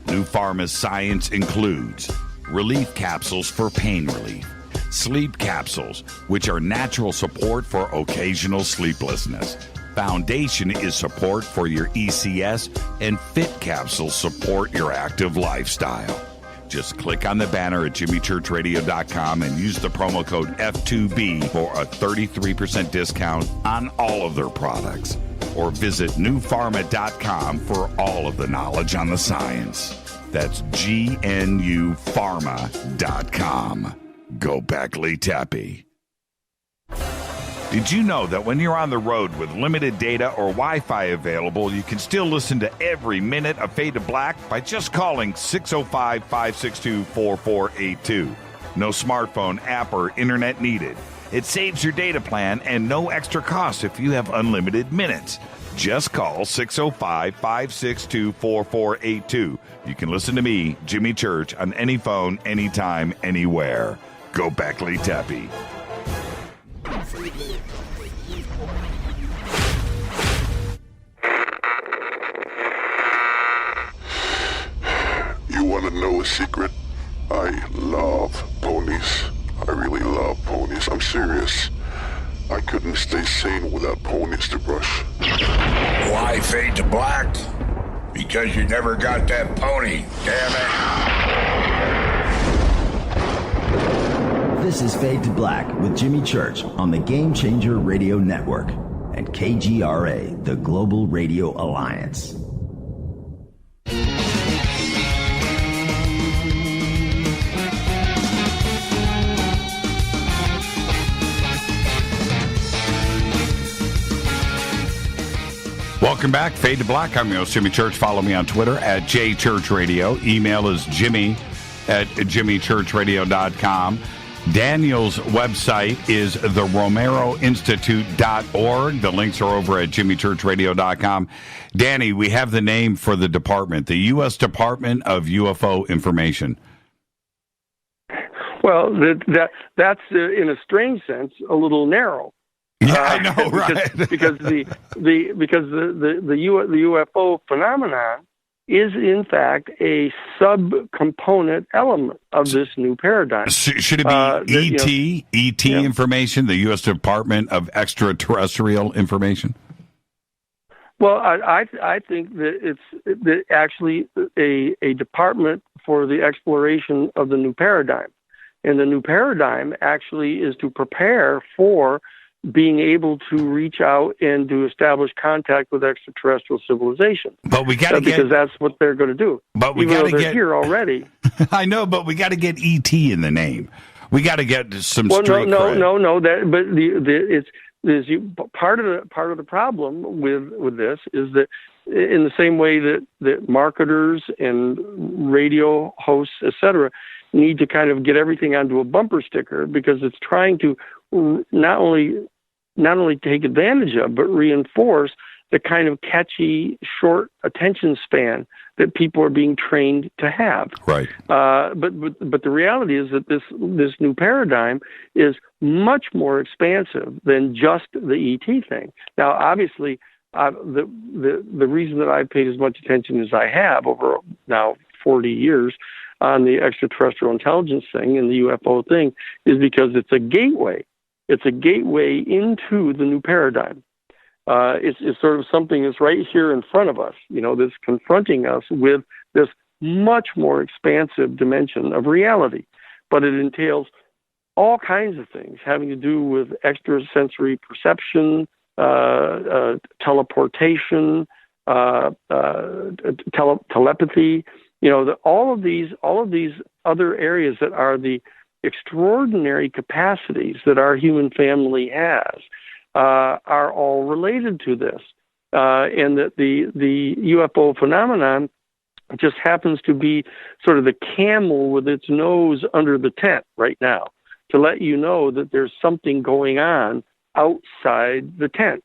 New Pharma's science includes relief capsules for pain relief, sleep capsules, which are natural support for occasional sleeplessness. Foundation is support for your ECS, and Fit capsules support your active lifestyle. Just click on the banner at jimmychurchradio.com and use the promo code F2B for a 33% discount on all of their products. Or visit newpharma.com for all of the knowledge on the science. That's GNUpharma.com. Go Beckley Tappy. Did you know that when you're on the road with limited data or Wi-Fi available, you can still listen to every minute of Fade to Black by just calling 605-562-4482. No smartphone, app, or internet needed. It saves your data plan and no extra cost if you have unlimited minutes. Just call 605-562-4482. You can listen to me, Jimmy Church, on any phone, anytime, anywhere. Go Beckley Tappy. You want to know a secret? I love ponies. I really love ponies. I'm serious. I couldn't stay sane without ponies to brush. Why Fade to Black? Because you never got that pony, damn it. This is Fade to Black with Jimmy Church on the Game Changer Radio Network and KGRA, the Global Radio Alliance. Welcome back, Fade to Black. I'm your host, Jimmy Church. Follow me on Twitter at JChurchRadio. Email is jimmy@jimmychurchradio.com. Daniel's website is theromeroinstitute.org. The links are over at jimmychurchradio.com. Danny, we have the name for the department, the U.S. Department of UFO Information. Well, that's in a strange sense, a little narrow. Yeah, I know, right? because the UFO phenomenon is in fact a subcomponent element of this new paradigm. Should it be ET information, the U.S. Department of Extraterrestrial Information? Well, I think that it's actually a department for the exploration of the new paradigm, and the new paradigm actually is to prepare for being able to reach out and to establish contact with extraterrestrial civilization. But we got to get, because that's what they're going to do. But we got to get here already. I know, but we got to get ET in the name. We got to get some street cred. No. Part of the problem with this is that in the same way that marketers and radio hosts, etc., need to kind of get everything onto a bumper sticker because it's trying to not only take advantage of, but reinforce the kind of catchy, short attention span that people are being trained to have. Right. But the reality is that this new paradigm is much more expansive than just the ET thing. Now, obviously, the reason that I've paid as much attention as I have over now 40 years on the extraterrestrial intelligence thing and the UFO thing is because it's a gateway. It's a gateway into the new paradigm. It's sort of something that's right here in front of us, that's confronting us with this much more expansive dimension of reality. But it entails all kinds of things having to do with extrasensory perception, teleportation, telepathy, all of these other areas that are the extraordinary capacities that our human family has are all related to this, and that the UFO phenomenon just happens to be sort of the camel with its nose under the tent right now to let you know that there's something going on outside the tent.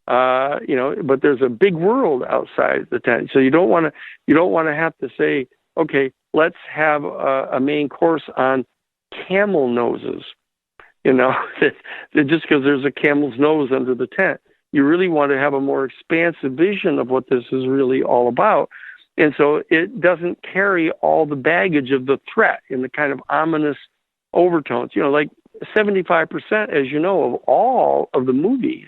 But there's a big world outside the tent, so you don't want to have to say, okay, let's have a main course on camel noses. Just because there's a camel's nose under the tent, you really want to have a more expansive vision of what this is really all about. And so it doesn't carry all the baggage of the threat and the kind of ominous overtones. Like 75%, as you know, of all of the movies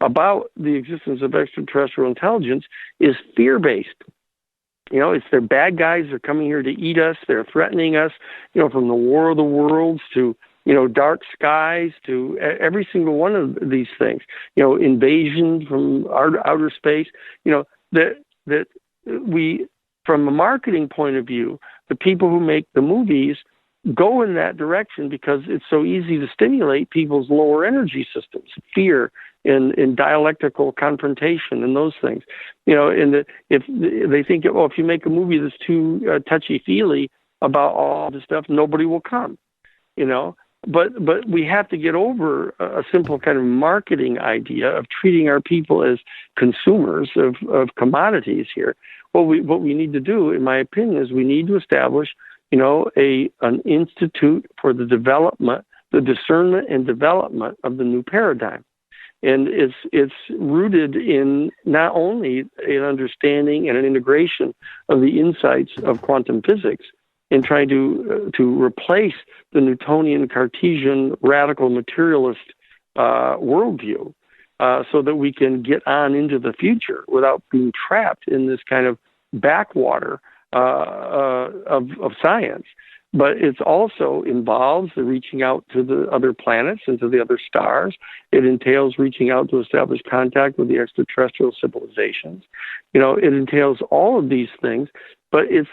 about the existence of extraterrestrial intelligence is fear-based. It's their bad guys. They're coming here to eat us. They're threatening us, from the War of the Worlds to, dark skies to every single one of these things, invasion from outer space, that we, from a marketing point of view, the people who make the movies go in that direction because it's so easy to stimulate people's lower energy systems, fear and dialectical confrontation and those things. And if they think, if you make a movie that's too touchy-feely about all this stuff, nobody will come, But we have to get over a simple kind of marketing idea of treating our people as consumers of commodities here. What we need to do, in my opinion, is we need to establish, an institute for the development, the discernment and development of the new paradigm. And it's rooted in not only an understanding and an integration of the insights of quantum physics in trying to replace the Newtonian Cartesian radical materialist worldview, so that we can get on into the future without being trapped in this kind of backwater of science. But it also involves the reaching out to the other planets and to the other stars. It entails reaching out to establish contact with the extraterrestrial civilizations. It entails all of these things, but it's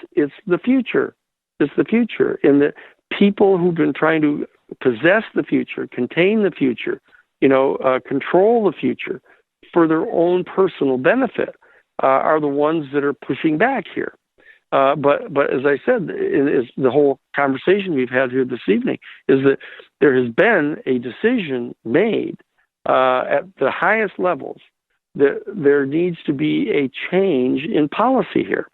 the future. It's the future. And the people who've been trying to possess the future, contain the future, control the future for their own personal benefit are the ones that are pushing back here. But as I said, is the whole conversation we've had here this evening is that there has been a decision made at the highest levels that there needs to be a change in policy here.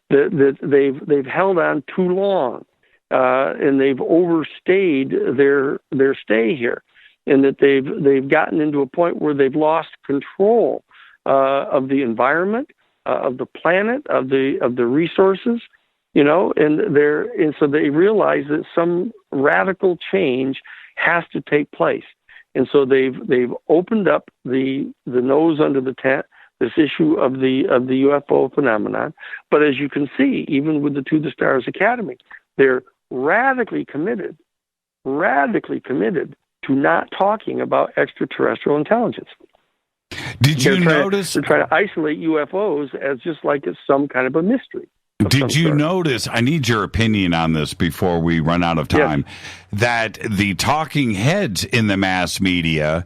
That they've held on too long, and they've overstayed their stay here, and that they've gotten into a point where they've lost control of the environment, of the planet, of the resources, and so they realize that some radical change has to take place, and so they've opened up the nose under the tent, this issue of the UFO phenomenon. But as you can see, even with the To the Stars Academy, they're radically committed to not talking about extraterrestrial intelligence. Did you notice? They're trying to isolate UFOs as just like it's some kind of a mystery. Did you notice, I need your opinion on this before we run out of time, that the talking heads in the mass media,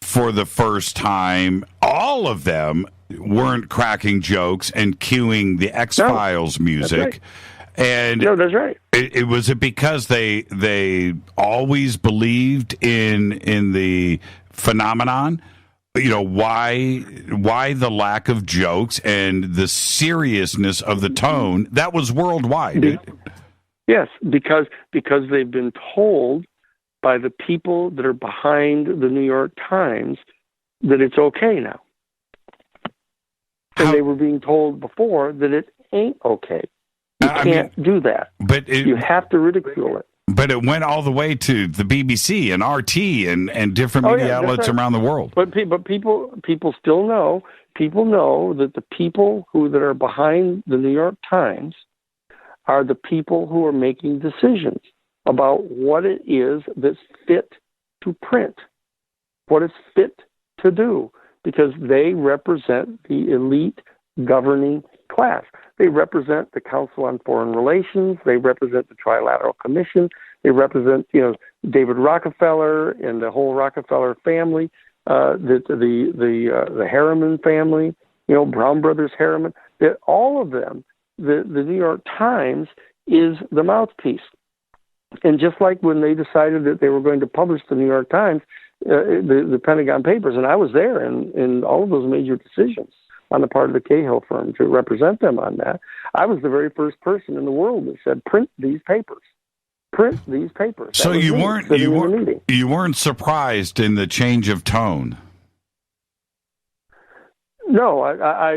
for the first time, all of them weren't cracking jokes and cueing the X-Files music. Right. And no, that's right. Was it because they always believed in the phenomenon? You know, why the lack of jokes and the seriousness of the tone that was worldwide? Yes, because they've been told by the people that are behind the New York Times that it's okay now. And they were being told before that it ain't okay. You can't do that. But you have to ridicule it. But it went all the way to the BBC and RT and different media outlets around the world. But people still know. People know that the people that are behind the New York Times are the people who are making decisions about what it is that's fit to print, what it's fit to do, because they represent the elite governing class. They represent the Council on Foreign Relations. They represent the Trilateral Commission. They represent, David Rockefeller and the whole Rockefeller family, the Harriman family, Brown Brothers Harriman. That all of them, the New York Times is the mouthpiece. And just like when they decided that they were going to publish the New York Times, the Pentagon Papers, and I was there in all of those major decisions on the part of the Cahill firm to represent them on that. I was the very first person in the world that said, print these papers. Print these papers. So you weren't surprised in the change of tone? No,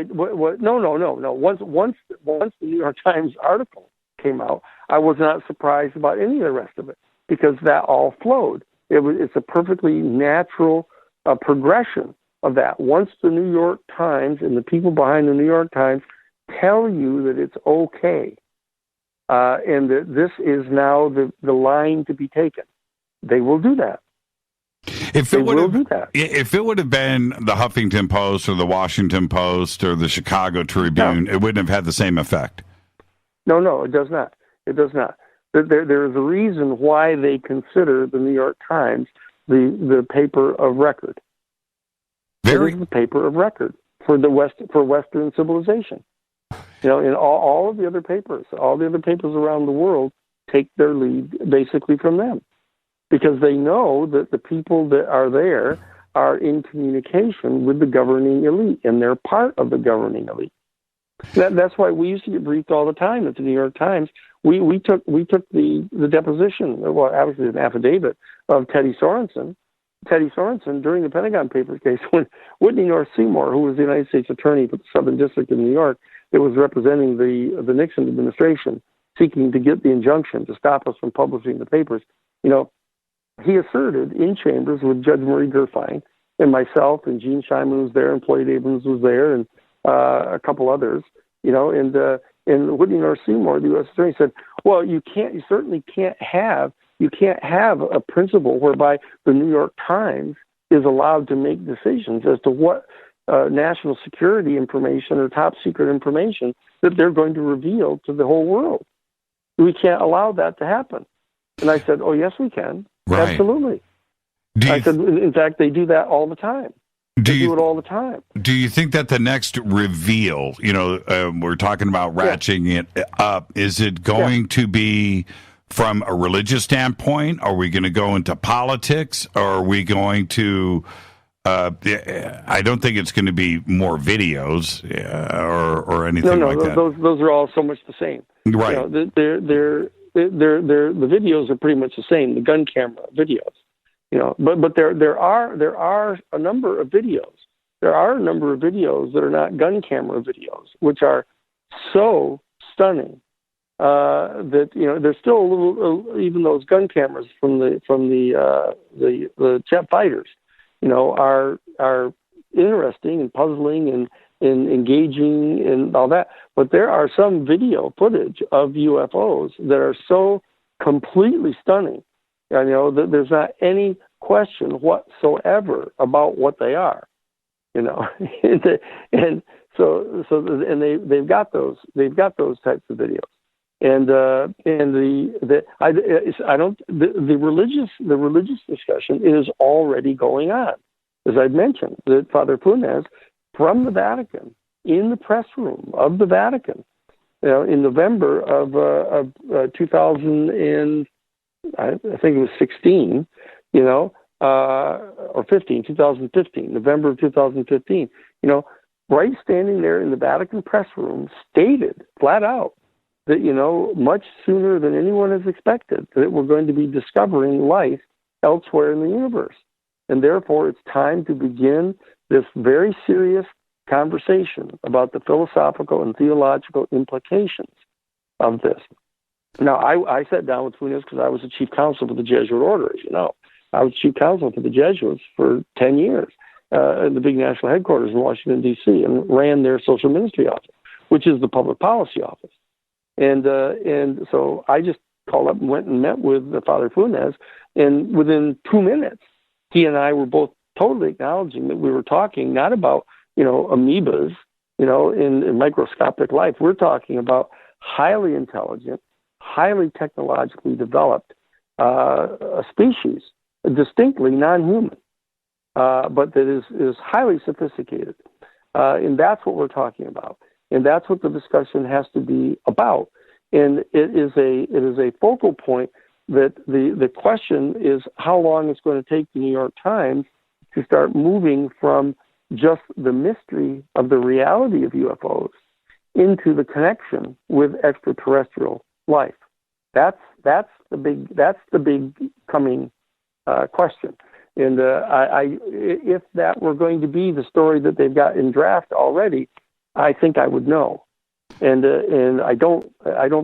no. Once the New York Times article came out, I was not surprised about any of the rest of it, because that all flowed. It's a perfectly natural progression of that. Once the New York Times and the people behind the New York Times tell you that it's okay, and that this is now the line to be taken, they will do that. If it would have been the Huffington Post or the Washington Post or the Chicago Tribune, it wouldn't have had the same effect. No, it does not. It does not. There is a reason why they consider the New York Times the paper of record. It is the paper of record for Western civilization. In all of the other papers, all the other papers around the world take their lead basically from them, because they know that the people that are there are in communication with the governing elite, and they're part of the governing elite. That's why we used to get briefed all the time at the New York Times. We took the deposition, well, obviously an affidavit of Teddy Sorensen. Teddy Sorensen, during the Pentagon Papers case, when Whitney North Seymour, who was the United States Attorney for the Southern District of New York, that was representing the Nixon administration, seeking to get the injunction to stop us from publishing the papers, he asserted in chambers with Judge Murray Gerfine and myself, and Gene Scheinman was there, and Floyd Abrams was there, and a couple others, and Whitney North Seymour, the U.S. Attorney, said, well, you certainly can't have a principle whereby the New York Times is allowed to make decisions as to what national security information or top secret information that they're going to reveal to the whole world. We can't allow that to happen. And I said, oh, yes, we can. Right. Absolutely. I said, in fact, they do that all the time. They do it all the time. Do you think that the next reveal, we're talking about ratcheting it up, is it going to be from a religious standpoint? Are we going to go into politics? Or are we going to, I don't think it's going to be more videos or anything like that. Those are all so much the same. Right. The videos are pretty much the same, the gun camera videos. But there are a number of videos. There are a number of videos that are not gun camera videos, which are so stunning that there's still a little, even those gun cameras from the jet fighters, are interesting and puzzling and engaging and all that. But there are some video footage of UFOs that are so completely stunning. There's not any question whatsoever about what they are, and they've got those types of videos, the religious discussion is already going on, as I've mentioned. That Father Funes from the Vatican, in the press room of the Vatican, in November of 2000 and I think it was 16, or 2015, November of 2015, right standing there in the Vatican press room, stated flat out that, much sooner than anyone has expected, that we're going to be discovering life elsewhere in the universe. And therefore, it's time to begin this very serious conversation about the philosophical and theological implications of this. Now, I sat down with Funes because I was the chief counsel for the Jesuit order, as you know. I was chief counsel for the Jesuits for 10 years at the big national headquarters in Washington, D.C., and ran their social ministry office, which is the public policy office. And so I just called up and went and met with Father Funes, and within 2 minutes, he and I were both totally acknowledging that we were talking not about, amoebas, in microscopic life. We're talking about highly intelligent, highly technologically developed a species, distinctly non-human, but that is highly sophisticated. And that's what we're talking about. And that's what the discussion has to be about. And it is a focal point that the question is how long it's going to take the New York Times to start moving from just the mystery of the reality of UFOs into the connection with extraterrestrial life. That's the big coming question. And if that were going to be the story that they've got in draft already, I think I would know. And I don't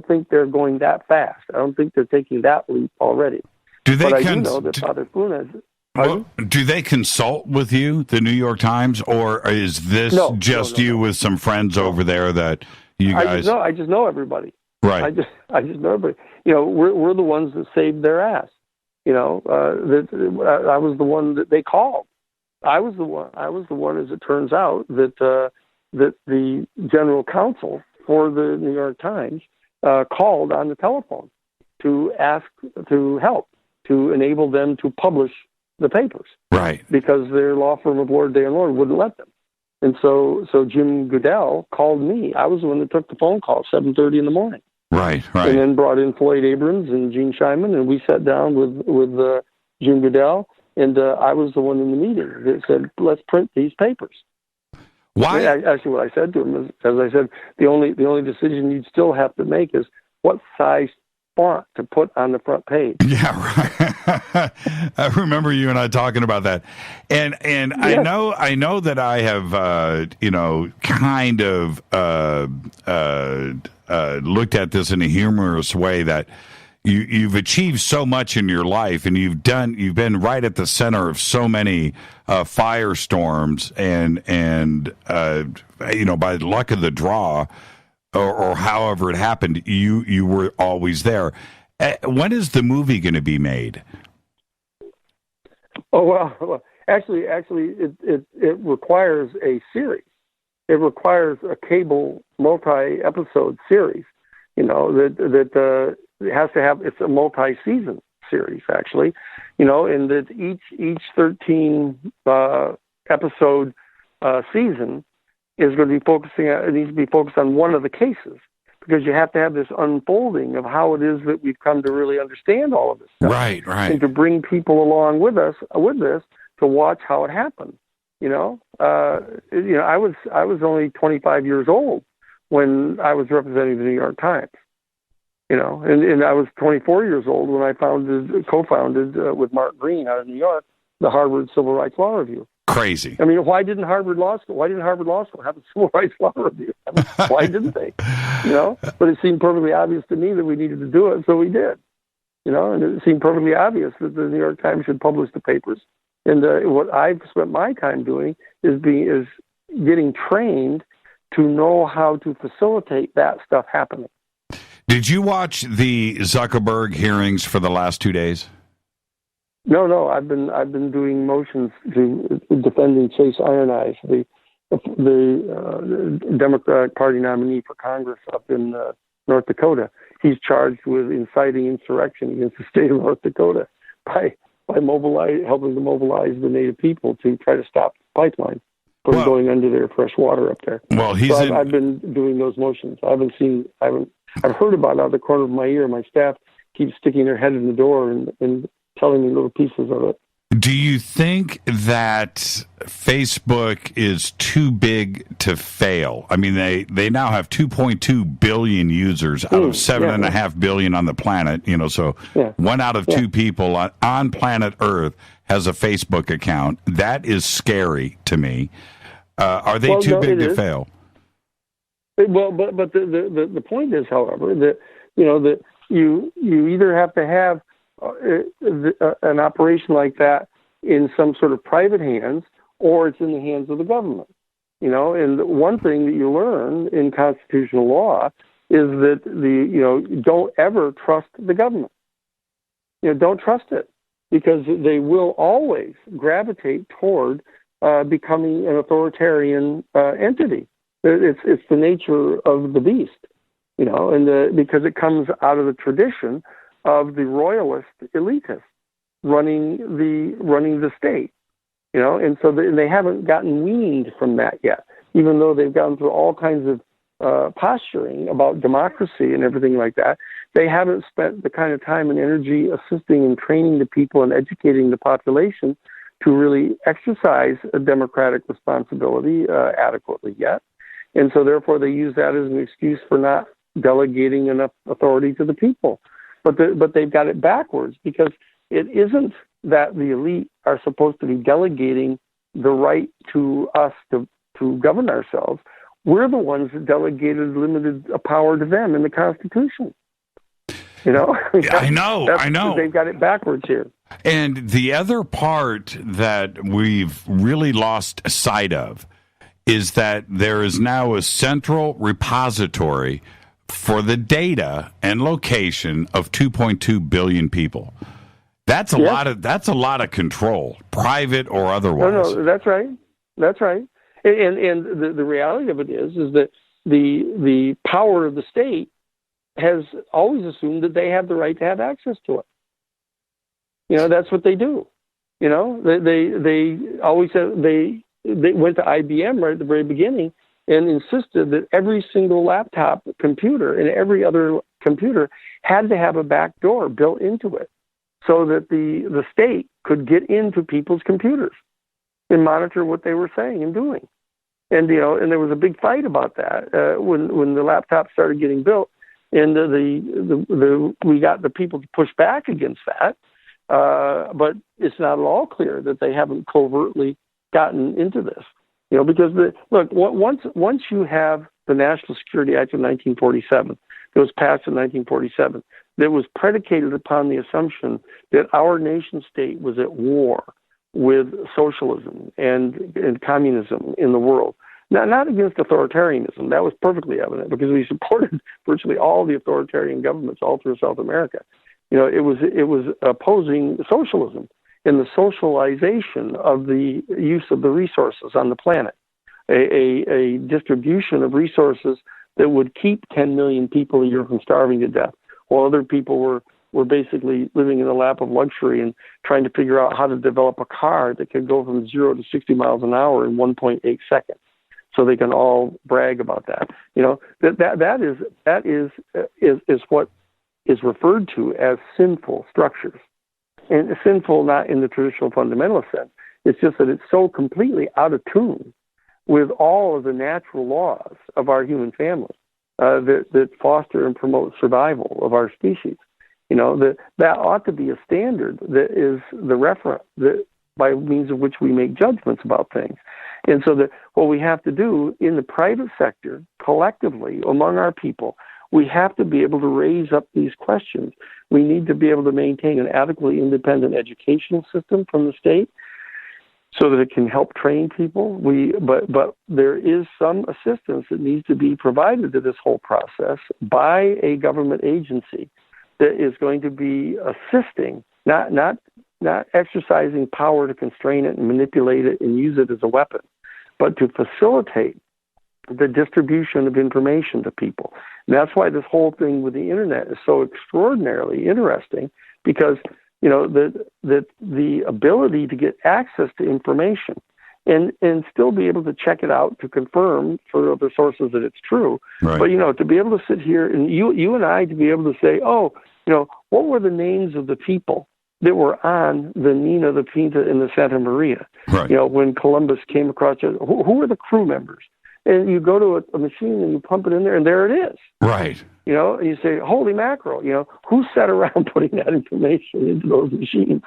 think they're going that fast. I don't think they're taking that leap already. Do they? But I do know that Father Funes. Do they consult with you, the New York Times, or is this just you with some friends over there that you guys? I just know everybody. Right. I just know everybody. We're the ones that saved their ass. I was the one that they called. I was the one, as it turns out, that the General Counsel for the New York Times called on the telephone to ask to help, to enable them to publish the papers. Right. Because their law firm of Lord, Day and Lord wouldn't let them. And so Jim Goodell called me. I was the one that took the phone call at 7:30 in the morning. Right. And then brought in Floyd Abrams and Gene Scheinman, and we sat down with Jim Goodell, and I was the one in the meeting that said, let's print these papers. Why? Actually, what I said to him is, as I said, the only decision you'd still have to make is what size font to put on the front page. Yeah, right. I remember you and I talking about that, and yes. I know that I have kind of looked at this in a humorous way, that you've achieved so much in your life, and you've been right at the center of so many firestorms, and by the luck of the draw, or however it happened, you were always there. When is the movie going to be made? Oh, well, actually, it requires a series. It requires a cable multi-episode series. That it has to have. It's a multi-season series, actually. And that each 13 episode season is going to be it needs to be focused on one of the cases, because you have to have this unfolding of how it is that we've come to really understand all of this stuff. Right. And to bring people along with us with this to watch how it happened. I was only 25 years old when I was representing the New York Times. And I was 24 years old when I co-founded with Mark Green out of New York, the Harvard Civil Rights Law Review. Crazy. I mean, why didn't Harvard Law School have a Civil Rights Law Review? Why didn't they? But it seemed perfectly obvious to me that we needed to do it, so we did. And it seemed perfectly obvious that the New York Times should publish the papers. And what I've spent my time doing is getting trained to know how to facilitate that stuff happening. Did you watch the Zuckerberg hearings for the last 2 days? No. I've been doing motions to defending Chase Iron-Eyes, the Democratic Party nominee for Congress up in North Dakota. He's charged with inciting insurrection against the state of North Dakota by helping to mobilize the native people to try to stop the pipeline from going under their fresh water up there. Well, I've been doing those motions. I've heard about it out of the corner of my ear. My staff keeps sticking their head in the door and telling me little pieces of it. Do you think that Facebook is too big to fail? I mean, they now have 2.2 billion users out of 7.5 billion on the planet. So 1 out of 2 people on planet Earth has a Facebook account. That is scary to me. Are they too big to fail? Well, but the point is, however, that that you either have to have an operation like that in some sort of private hands, or it's in the hands of the government. And one thing that you learn in constitutional law is that don't ever trust the government. Don't trust it, because they will always gravitate toward becoming an authoritarian entity. It's the nature of the beast, and because it comes out of the tradition of the royalist elitists running the state, and so they haven't gotten weaned from that yet, even though they've gone through all kinds of posturing about democracy and everything like that. They haven't spent the kind of time and energy assisting and training the people and educating the population to really exercise a democratic responsibility adequately yet. And so therefore they use that as an excuse for not delegating enough authority to the people. But they've got it backwards, because it isn't that the elite are supposed to be delegating the right to us to govern ourselves. We're the ones that delegated limited power to them in the Constitution. I know. They've got it backwards here. And the other part that we've really lost sight of is that there is now a central repository for the data and location of 2.2 billion people. That's a lot of control, private or otherwise. No, that's right. And the reality of it is that the power of the state has always assumed that they have the right to have access to it. That's what they do. They always said they went to IBM right at the very beginning and insisted that every single laptop computer and every other computer had to have a back door built into it, so that the state could get into people's computers and monitor what they were saying and doing. And and there was a big fight about that when the laptops started getting built, and we got the people to push back against that. But it's not at all clear that they haven't covertly gotten into this. Because once you have the National Security Act of 1947, that was passed in 1947, that was predicated upon the assumption that our nation state was at war with socialism and communism in the world. Not against authoritarianism. That was perfectly evident, because we supported virtually all the authoritarian governments all through South America. It was opposing socialism and the socialization of the use of the resources on the planet, a distribution of resources that would keep 10 million people a year from starving to death, while other people were basically living in the lap of luxury and trying to figure out how to develop a car that could go from 0 to 60 miles an hour in 1.8 seconds. So they can all brag about that. That is what is referred to as sinful structures. And sinful not in the traditional fundamentalist sense. It's just that it's so completely out of tune with all of the natural laws of our human family that foster and promote survival of our species. That ought to be a standard that is the referent that by means of which we make judgments about things. And so that what we have to do in the private sector, collectively, among our people, we have to be able to raise up these questions. We need to be able to maintain an adequately independent educational system from the state so that it can help train people. But there is some assistance that needs to be provided to this whole process by a government agency that is going to be assisting, not exercising power to constrain it and manipulate it and use it as a weapon, but to facilitate the distribution of information to people. And that's why this whole thing with the internet is so extraordinarily interesting, because the ability to get access to information and still be able to check it out to confirm for other sources that it's true. Right. But to be able to sit here and you and I to be able to say, what were the names of the people that were on the Nina, the Pinta, and the Santa Maria? Right. When Columbus came across it, who were the crew members? And you go to a machine and you pump it in there, and there it is. Right. And you say, holy mackerel, who sat around putting that information into those machines?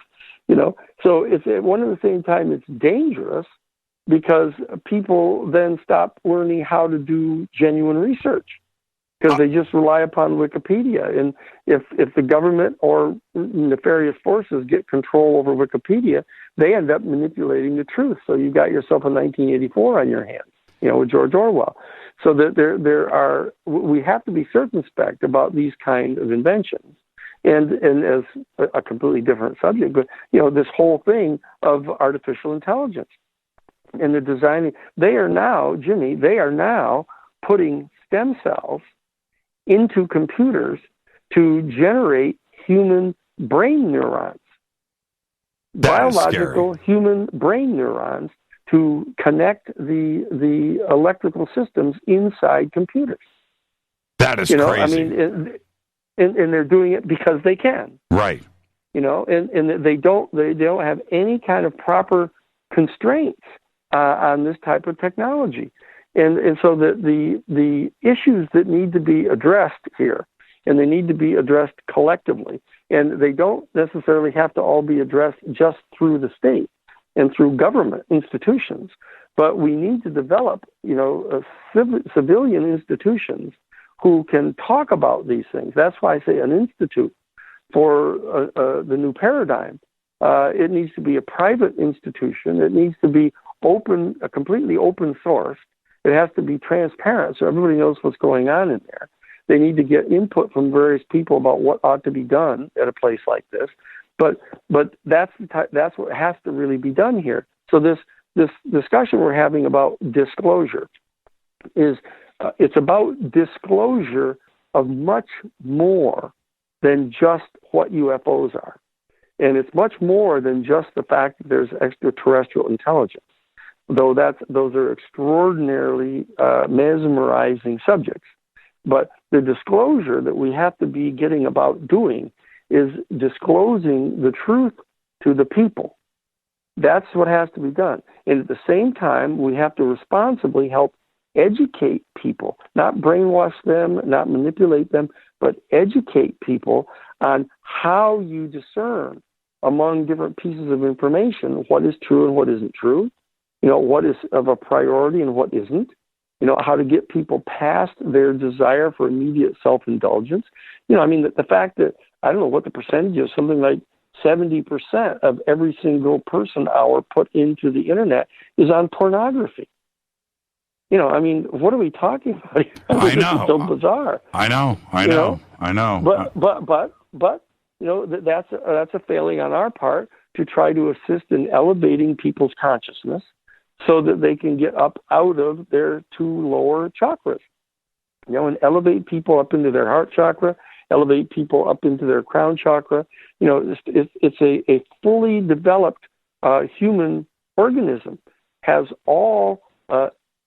So it's at one and the same time, it's dangerous because people then stop learning how to do genuine research because they just rely upon Wikipedia. And if the government or nefarious forces get control over Wikipedia, they end up manipulating the truth. So you've got yourself a 1984 on your hands, with George Orwell. So that we have to be circumspect about these kind of inventions. And as a completely different subject, but, this whole thing of artificial intelligence and the designing, they are now putting stem cells into computers to generate human brain neurons, biological human brain neurons to connect the electrical systems inside computers. That is crazy. And they're doing it because they can. Right. And they don't have any kind of proper constraints on this type of technology. And so the issues that need to be addressed here, and they need to be addressed collectively, and they don't necessarily have to all be addressed just through the state and through government institutions, but we need to develop, civilian institutions who can talk about these things. That's why I say an institute for the new paradigm. It needs to be a private institution. It needs to be open, a completely open source. It has to be transparent so everybody knows what's going on in there. They need to get input from various people about what ought to be done at a place like this. But that's what has to really be done here. So this discussion we're having about disclosure is it's about disclosure of much more than just what UFOs are. And it's much more than just the fact that there's extraterrestrial intelligence, though those are extraordinarily mesmerizing subjects. But the disclosure that we have to be getting about doing is disclosing the truth to the people. That's what has to be done. And at the same time, we have to responsibly help educate people, not brainwash them, not manipulate them, but educate people on how you discern among different pieces of information what is true and what isn't true, what is of a priority and what isn't, how to get people past their desire for immediate self-indulgence. The fact that, I don't know what the percentage is, something like 70% of every single person hour put into the internet is on pornography. What are we talking about? I know. It's so bizarre. I know. But that's a failing on our part to try to assist in elevating people's consciousness so that they can get up out of their two lower chakras, and elevate people up into their heart chakra, elevate people up into their crown chakra. It's a fully developed human organism, has all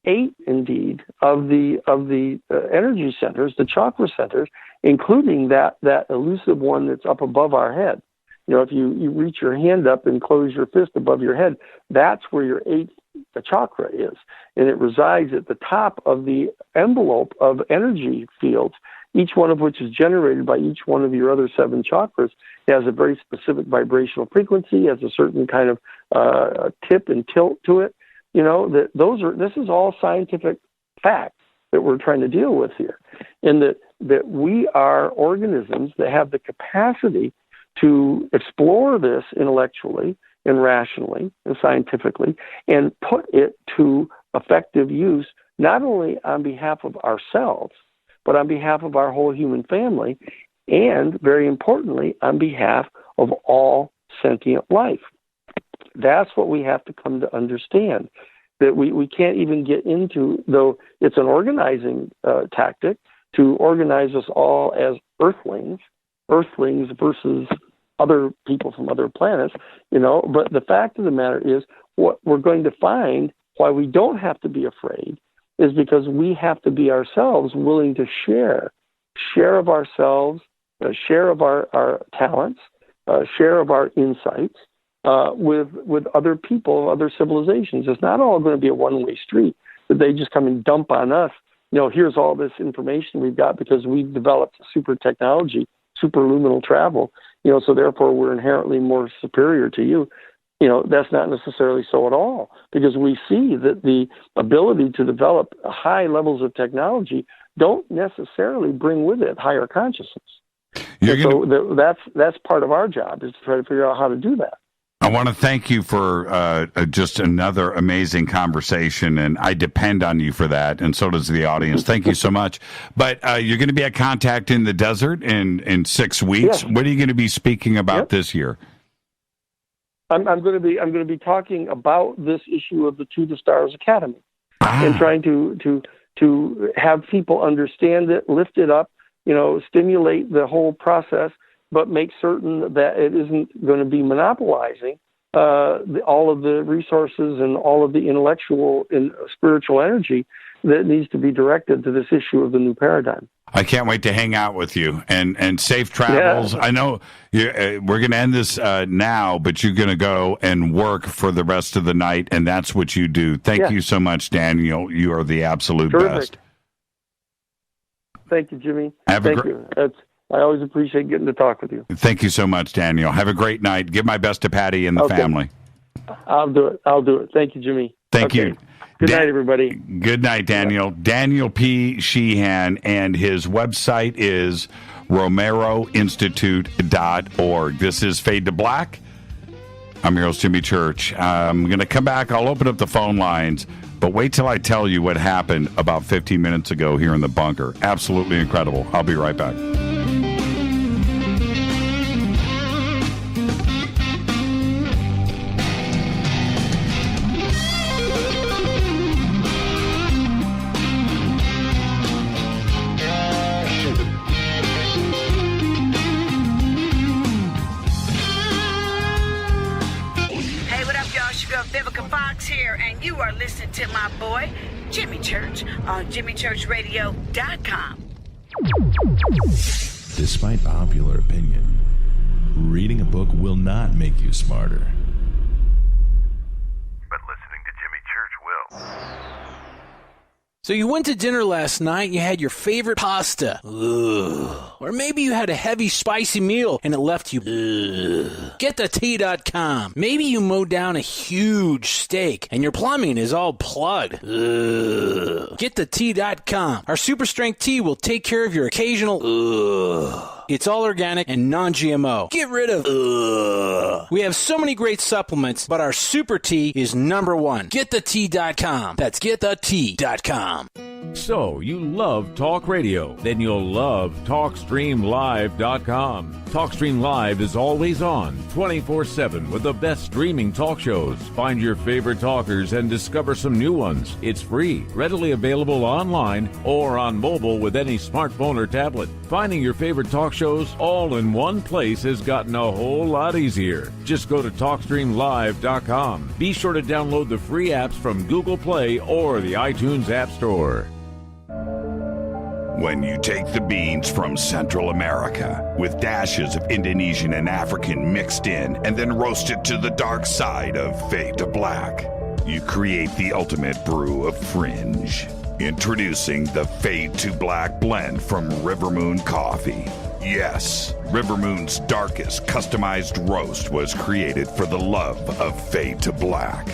8 indeed of the energy centers, the chakra centers, including that elusive one that's up above our head. If you reach your hand up and close your fist above your head, that's where your 8th chakra is, and it resides at the top of the envelope of energy fields, each one of which is generated by each one of your other 7 chakras. It has a very specific vibrational frequency, has a certain kind of tip and tilt to it. This is all scientific facts that we're trying to deal with here, and that we are organisms that have the capacity to explore this intellectually and rationally and scientifically and put it to effective use, not only on behalf of ourselves, but on behalf of our whole human family, and very importantly, on behalf of all sentient life. That's what we have to come to understand, that we can't even get into, though it's an organizing tactic to organize us all as earthlings versus other people from other planets, but the fact of the matter is what we're going to find, why we don't have to be afraid, is because we have to be ourselves willing to share of ourselves, share of our talents, share of our insights with other people, other civilizations. It's not all going to be a one-way street that they just come and dump on us. Here's all this information we've got because we've developed super technology, superluminal travel, so therefore we're inherently more superior to you. That's not necessarily so at all, because we see that the ability to develop high levels of technology don't necessarily bring with it higher consciousness. So that's part of our job, is to try to figure out how to do that. I want to thank you for just another amazing conversation, and I depend on you for that, and so does the audience. Thank you so much. But you're going to be at Contact in the Desert in 6 weeks. Yes. What are you going to be speaking about this year? I'm going to be talking about this issue of the To the Stars Academy and trying to have people understand it, lift it up, stimulate the whole process, but make certain that it isn't going to be monopolizing all of the resources and all of the intellectual and spiritual energy that needs to be directed to this issue of the new paradigm. I can't wait to hang out with you, and safe travels. Yeah. I know we're going to end this now, but you're going to go and work for the rest of the night, and that's what you do. Thank you so much, Daniel. You are the absolute best. Thank you, Jimmy. Thank you. I always appreciate getting to talk with you. Thank you so much, Daniel. Have a great night. Give my best to Patty and the family. I'll do it. Thank you, Jimmy. Thank you. Good night, everybody. Good night, Daniel. Daniel P. Sheehan, and his website is romeroinstitute.org. This is Fade to Black. I'm your host, Jimmy Church. I'm going to come back. I'll open up the phone lines, but wait till I tell you what happened about 15 minutes ago here in the bunker. Absolutely incredible. I'll be right back. To my boy, Jimmy Church, on JimmyChurchRadio.com. Despite popular opinion, reading a book will not make you smarter. But listening to Jimmy Church will. So you went to dinner last night and you had your favorite pasta. Ugh. Or maybe you had a heavy, spicy meal and it left you. Ugh. GetTheT.com. Maybe you mowed down a huge steak and your plumbing is all plugged. Ugh. GetTheT.com. Our super strength tea will take care of your occasional. Ugh. It's all organic and non-GMO. Get rid of ugh. We have so many great supplements, but our super tea is number one. GetTheT.com. That's GetTheT.com. So, you love talk radio? Then you'll love TalkStreamLive.com. TalkStream Live is always on, 24/7 with the best streaming talk shows. Find your favorite talkers and discover some new ones. It's free, readily available online or on mobile with any smartphone or tablet. Finding your favorite talk shows all in one place has gotten a whole lot easier. Just go to TalkStreamLive.com. Be sure to download the free apps from Google Play or the iTunes App Store. When you take the beans from Central America with dashes of Indonesian and African mixed in and then roast it to the dark side of fade to black, you create the ultimate brew of fringe. Introducing the Fade to Black blend from River Moon Coffee. Yes, River Moon's darkest customized roast was created for the love of Fade to Black.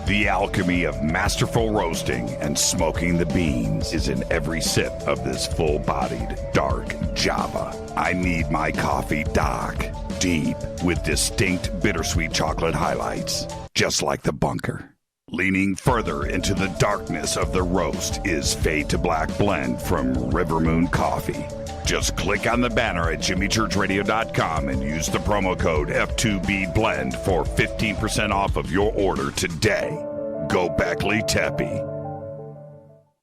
The alchemy of masterful roasting and smoking the beans is in every sip of this full-bodied, dark Java. I need my coffee dark, deep, with distinct bittersweet chocolate highlights, just like the bunker. Leaning further into the darkness of the roast is Fade to Black blend from River Moon Coffee. Just click on the banner at jimmychurchradio.com and use the promo code F2BBLEND for 15% off of your order today. Go Beckley Teppy.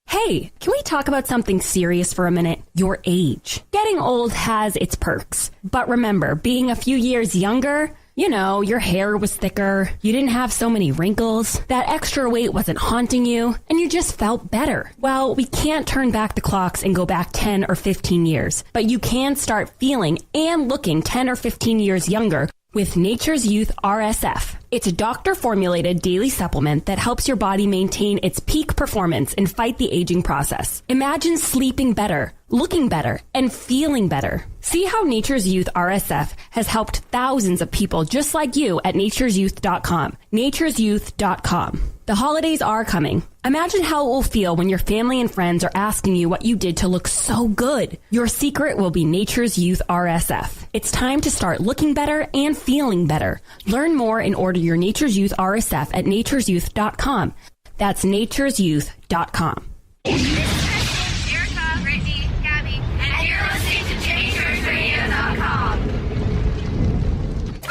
Hey, can we talk about something serious for a minute? Your age. Getting old has its perks. But remember, being a few years younger, you know, your hair was thicker, you didn't have so many wrinkles, that extra weight wasn't haunting you, and you just felt better. Well, we can't turn back the clocks and go back 10 or 15 years, but you can start feeling and looking 10 or 15 years younger with Nature's Youth RSF. It's a doctor-formulated daily supplement that helps your body maintain its peak performance and fight the aging process. Imagine sleeping better, looking better, and feeling better. See how Nature's Youth RSF has helped thousands of people just like you at nature'syouth.com. nature'syouth.com. The holidays are coming. Imagine how it will feel when your family and friends are asking you what you did to look so good. Your secret will be Nature's Youth RSF. It's time to start looking better and feeling better. Learn more and order your Nature's Youth RSF at nature'syouth.com. That's nature'syouth.com. Erica, Brittany, Gabby, and you're listening to JChurchRadio.com.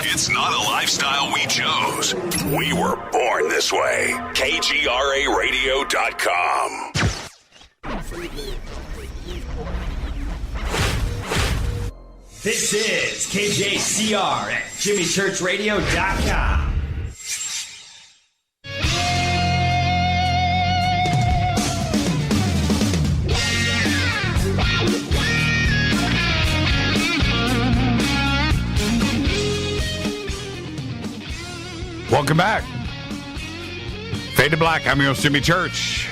It's not a lifestyle we chose. We were born this way. KGRARadio.com. This is KJCR at JimmyChurchRadio.com. Welcome back. Fade to Black. I'm your host, Jimmy Church.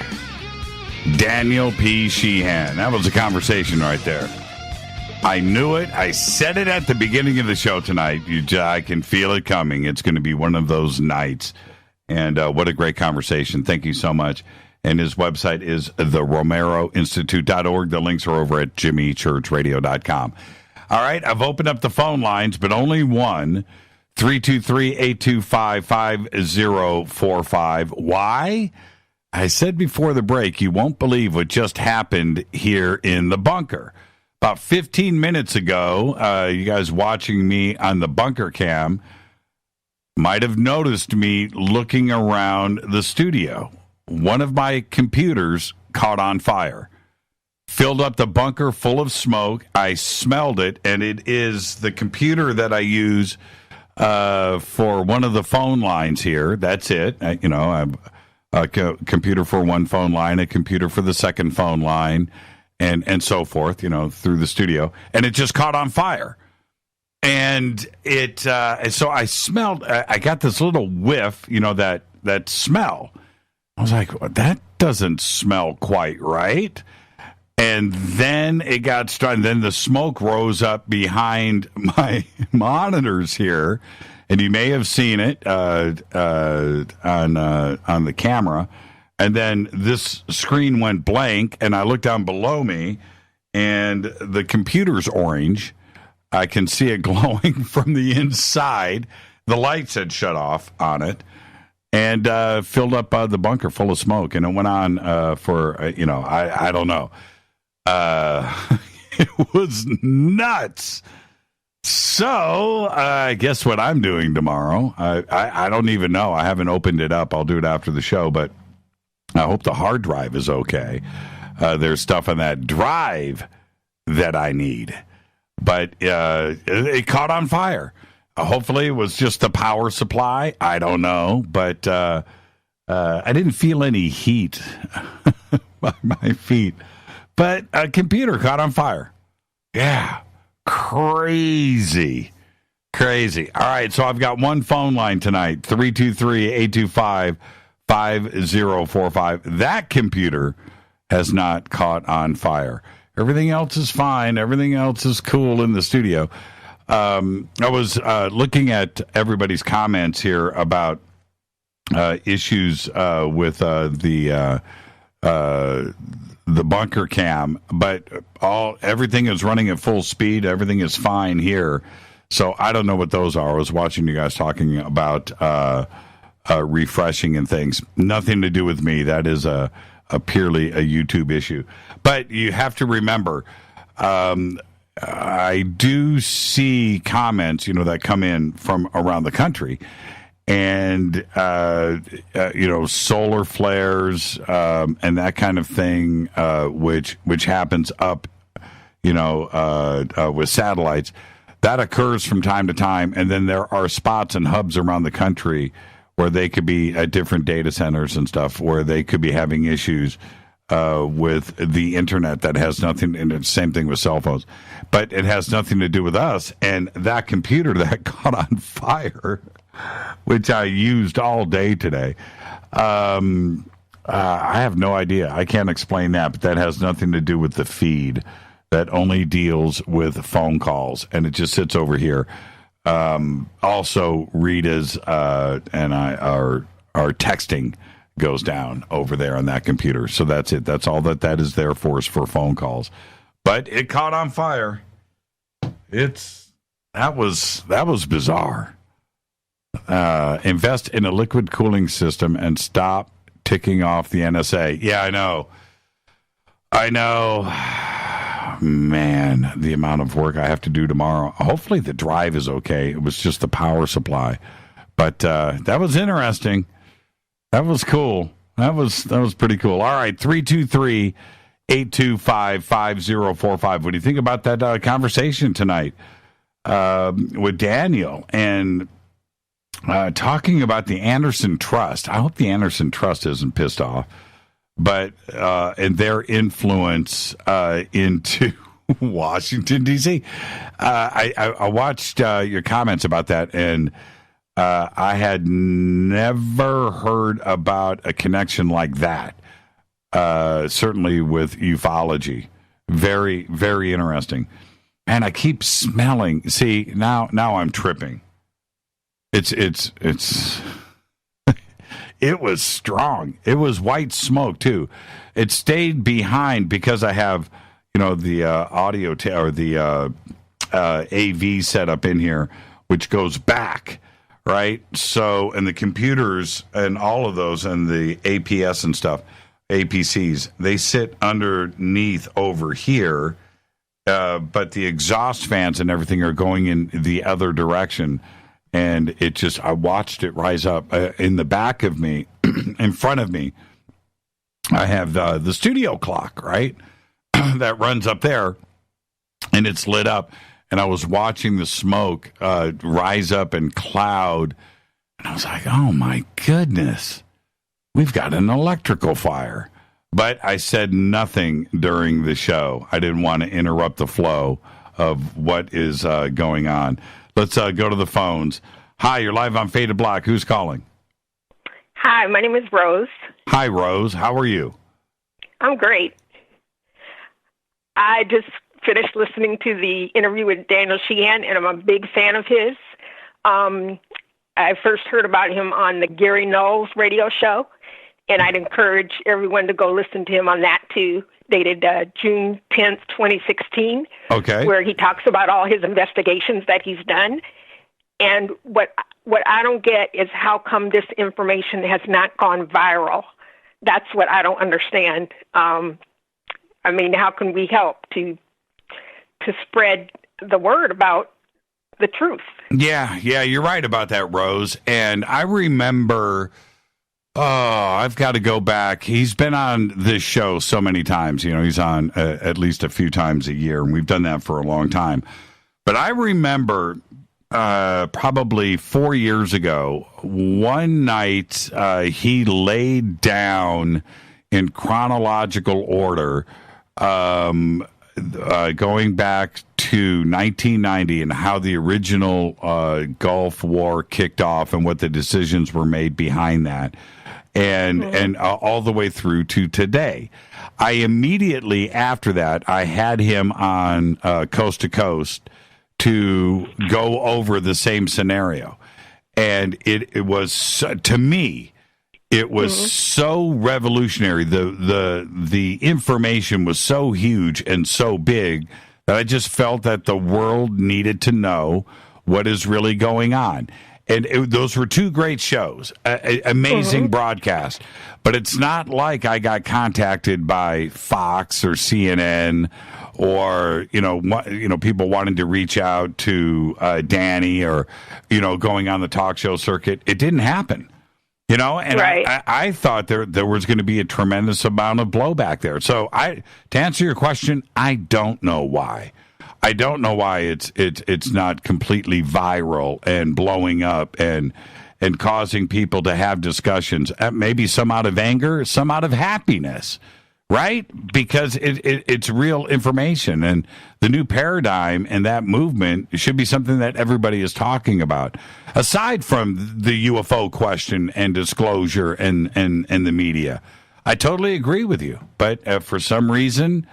Daniel P. Sheehan. That was a conversation right there. I knew it. I said it at the beginning of the show tonight. I can feel it coming. It's going to be one of those nights. And what a great conversation. Thank you so much. And his website is theromeroinstitute.org. The links are over at jimmychurchradio.com. All right. I've opened up the phone lines, but only one. 323-825-5045. Why? I said before the break, you won't believe what just happened here in the bunker. About 15 minutes ago, you guys watching me on the bunker cam might have noticed me looking around the studio. One of my computers caught on fire. Filled up the bunker full of smoke. I smelled it, and it is the computer that I use for one of the phone lines here. That's it. I have a computer for one phone line, a computer for the second phone line, and so forth, through the studio. And it just caught on fire. And so I smelled, I got this little whiff, that smell. I was like, well, that doesn't smell quite right. And then it got started. Then the smoke rose up behind my monitors here, and you may have seen it on the camera. And then this screen went blank, and I looked down below me, and the computer's orange. I can see it glowing from the inside. The lights had shut off on it, and filled up the bunker full of smoke. And it went on for I don't know. It was nuts. So, guess what I'm doing tomorrow? I don't even know. I haven't opened it up. I'll do it after the show, but I hope the hard drive is okay. There's stuff on that drive that I need. But it caught on fire. Hopefully it was just the power supply. I don't know. But I didn't feel any heat by my feet. But a computer caught on fire. Yeah. Crazy. All right, so I've got one phone line tonight, 323-825-5045. That computer has not caught on fire. Everything else is fine. Everything else is cool in the studio. I was looking at everybody's comments here about issues with the bunker cam, but everything is running at full speed. Everything is fine here. So I don't know what those are. I was watching you guys talking about refreshing and things. Nothing to do with me. That is purely a YouTube issue. But you have to remember, I do see comments, that come in from around the country, and solar flares and that kind of thing, which happens up, with satellites. That occurs from time to time, and then there are spots and hubs around the country where they could be at different data centers and stuff, where they could be having issues with the internet that has nothing, and it's the same thing with cell phones, but it has nothing to do with us. And that computer that caught on fire, which I used all day today, I have no idea. I can't explain that, but that has nothing to do with the feed. That only deals with phone calls, and it just sits over here. Also, Rita's and our texting goes down over there on that computer. So that's it. That's all that is there for us for phone calls. But it caught on fire. That was bizarre. Invest in a liquid cooling system and stop ticking off the NSA. Yeah, I know. Man, the amount of work I have to do tomorrow. Hopefully the drive is okay. It was just the power supply. But that was interesting. That was cool. That was pretty cool. All right, 323-825-5045. What do you think about that conversation tonight with Daniel and talking about the Anderson Trust? I hope the Anderson Trust isn't pissed off. But and their influence into Washington, D.C. I watched your comments about that, and I had never heard about a connection like that, certainly with ufology. Very, very interesting. And I keep smelling. See, now I'm tripping. It's It was strong. It was white smoke, too. It stayed behind because I have, the audio or the AV set up in here, which goes back, right? So, and the computers and all of those and the APS and stuff, APCs, they sit underneath over here, but the exhaust fans and everything are going in the other direction. And I watched it rise up in the back of me, in front of me. I have the studio clock, right? That runs up there, and it's lit up. And I was watching the smoke rise up and cloud. And I was like, oh, my goodness, we've got an electrical fire. But I said nothing during the show. I didn't want to interrupt the flow of what is going on. Let's go to the phones. Hi, you're live on Faded Black. Who's calling? Hi, my name is Rose. Hi, Rose. How are you? I'm great. I just finished listening to the interview with Daniel Sheehan, and I'm a big fan of his. I first heard about him on the Gary Knowles radio show, and I'd encourage everyone to go listen to him on that, too. Dated June 10th, 2016, where he talks about all his investigations that he's done. And what I don't get is how come this information has not gone viral. That's what I don't understand. How can we help to spread the word about the truth? Yeah, you're right about that, Rose. And I remember... Oh, I've got to go back. He's been on this show so many times. He's on at least a few times a year, and we've done that for a long time. But I remember probably 4 years ago, one night he laid down in chronological order, going back to 1990 and how the original Gulf War kicked off and what the decisions were made behind that. And all the way through to today. I immediately after that, I had him on Coast to Coast to go over the same scenario. And it was, to me, it was so revolutionary. The information was so huge and so big that I just felt that the world needed to know what is really going on. And those were two great shows, amazing broadcast. But it's not like I got contacted by Fox or CNN or people wanting to reach out to Danny, or going on the talk show circuit. It didn't happen. And right. I thought there was going to be a tremendous amount of blowback there. So to answer your question, I don't know why. I don't know why it's not completely viral and blowing up and causing people to have discussions. Maybe some out of anger, some out of happiness, right? Because it's real information, and the new paradigm and that movement should be something that everybody is talking about. Aside from the UFO question and disclosure and the media, I totally agree with you. But for some reason,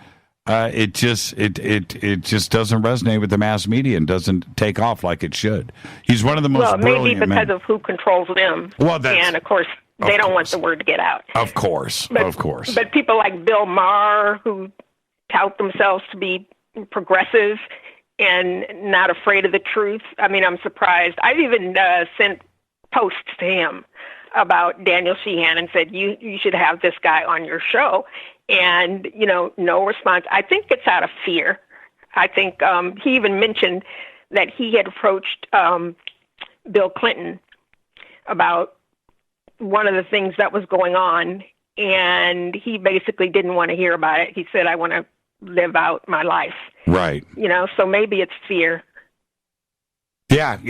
it just doesn't resonate with the mass media and doesn't take off like it should. He's one of the most brilliant maybe because men. of who controls them. Well, and of course they don't want the word to get out. Of course. But people like Bill Maher, who tout themselves to be progressive and not afraid of the truth. I mean, I'm surprised. I've even sent posts to him about Daniel Sheehan and said, you should have this guy on your show. And, no response. I think it's out of fear. I think he even mentioned that he had approached Bill Clinton about one of the things that was going on, and he basically didn't want to hear about it. He said, I want to live out my life. Right. So maybe it's fear. Yeah,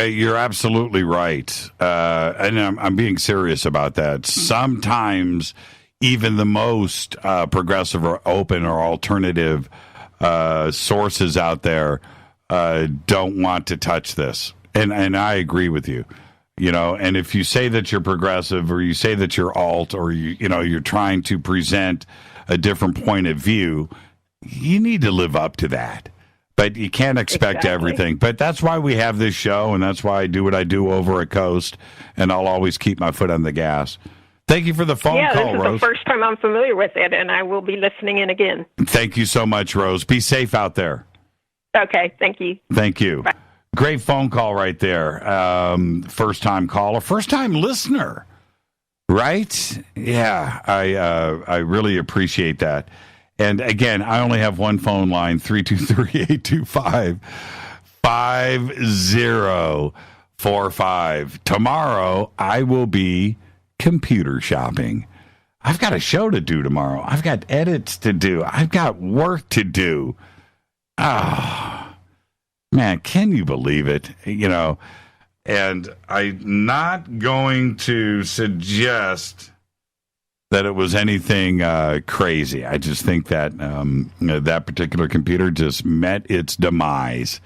you're absolutely right. And I'm being serious about that. Sometimes even the most progressive or open or alternative sources out there don't want to touch this. And I agree with you. And if you say that you're progressive, or you say that you're alt, or you're trying to present a different point of view, you need to live up to that. But you can't expect everything. But that's why we have this show, and that's why I do what I do over at Coast, and I'll always keep my foot on the gas. Thank you for the phone call, Rose. Yeah, this is the first time I'm familiar with it, and I will be listening in again. Thank you so much, Rose. Be safe out there. Okay, thank you. Thank you. Bye. Great phone call right there. First-time caller, first-time listener, right? Yeah, I really appreciate that. And again, I only have one phone line, 323-825-5045. Tomorrow, I will be computer shopping. I've got a show to do tomorrow. I've got edits to do. I've got work to do. Man, can you believe it? And I'm not going to suggest that it was anything crazy. I just think that that particular computer just met its demise.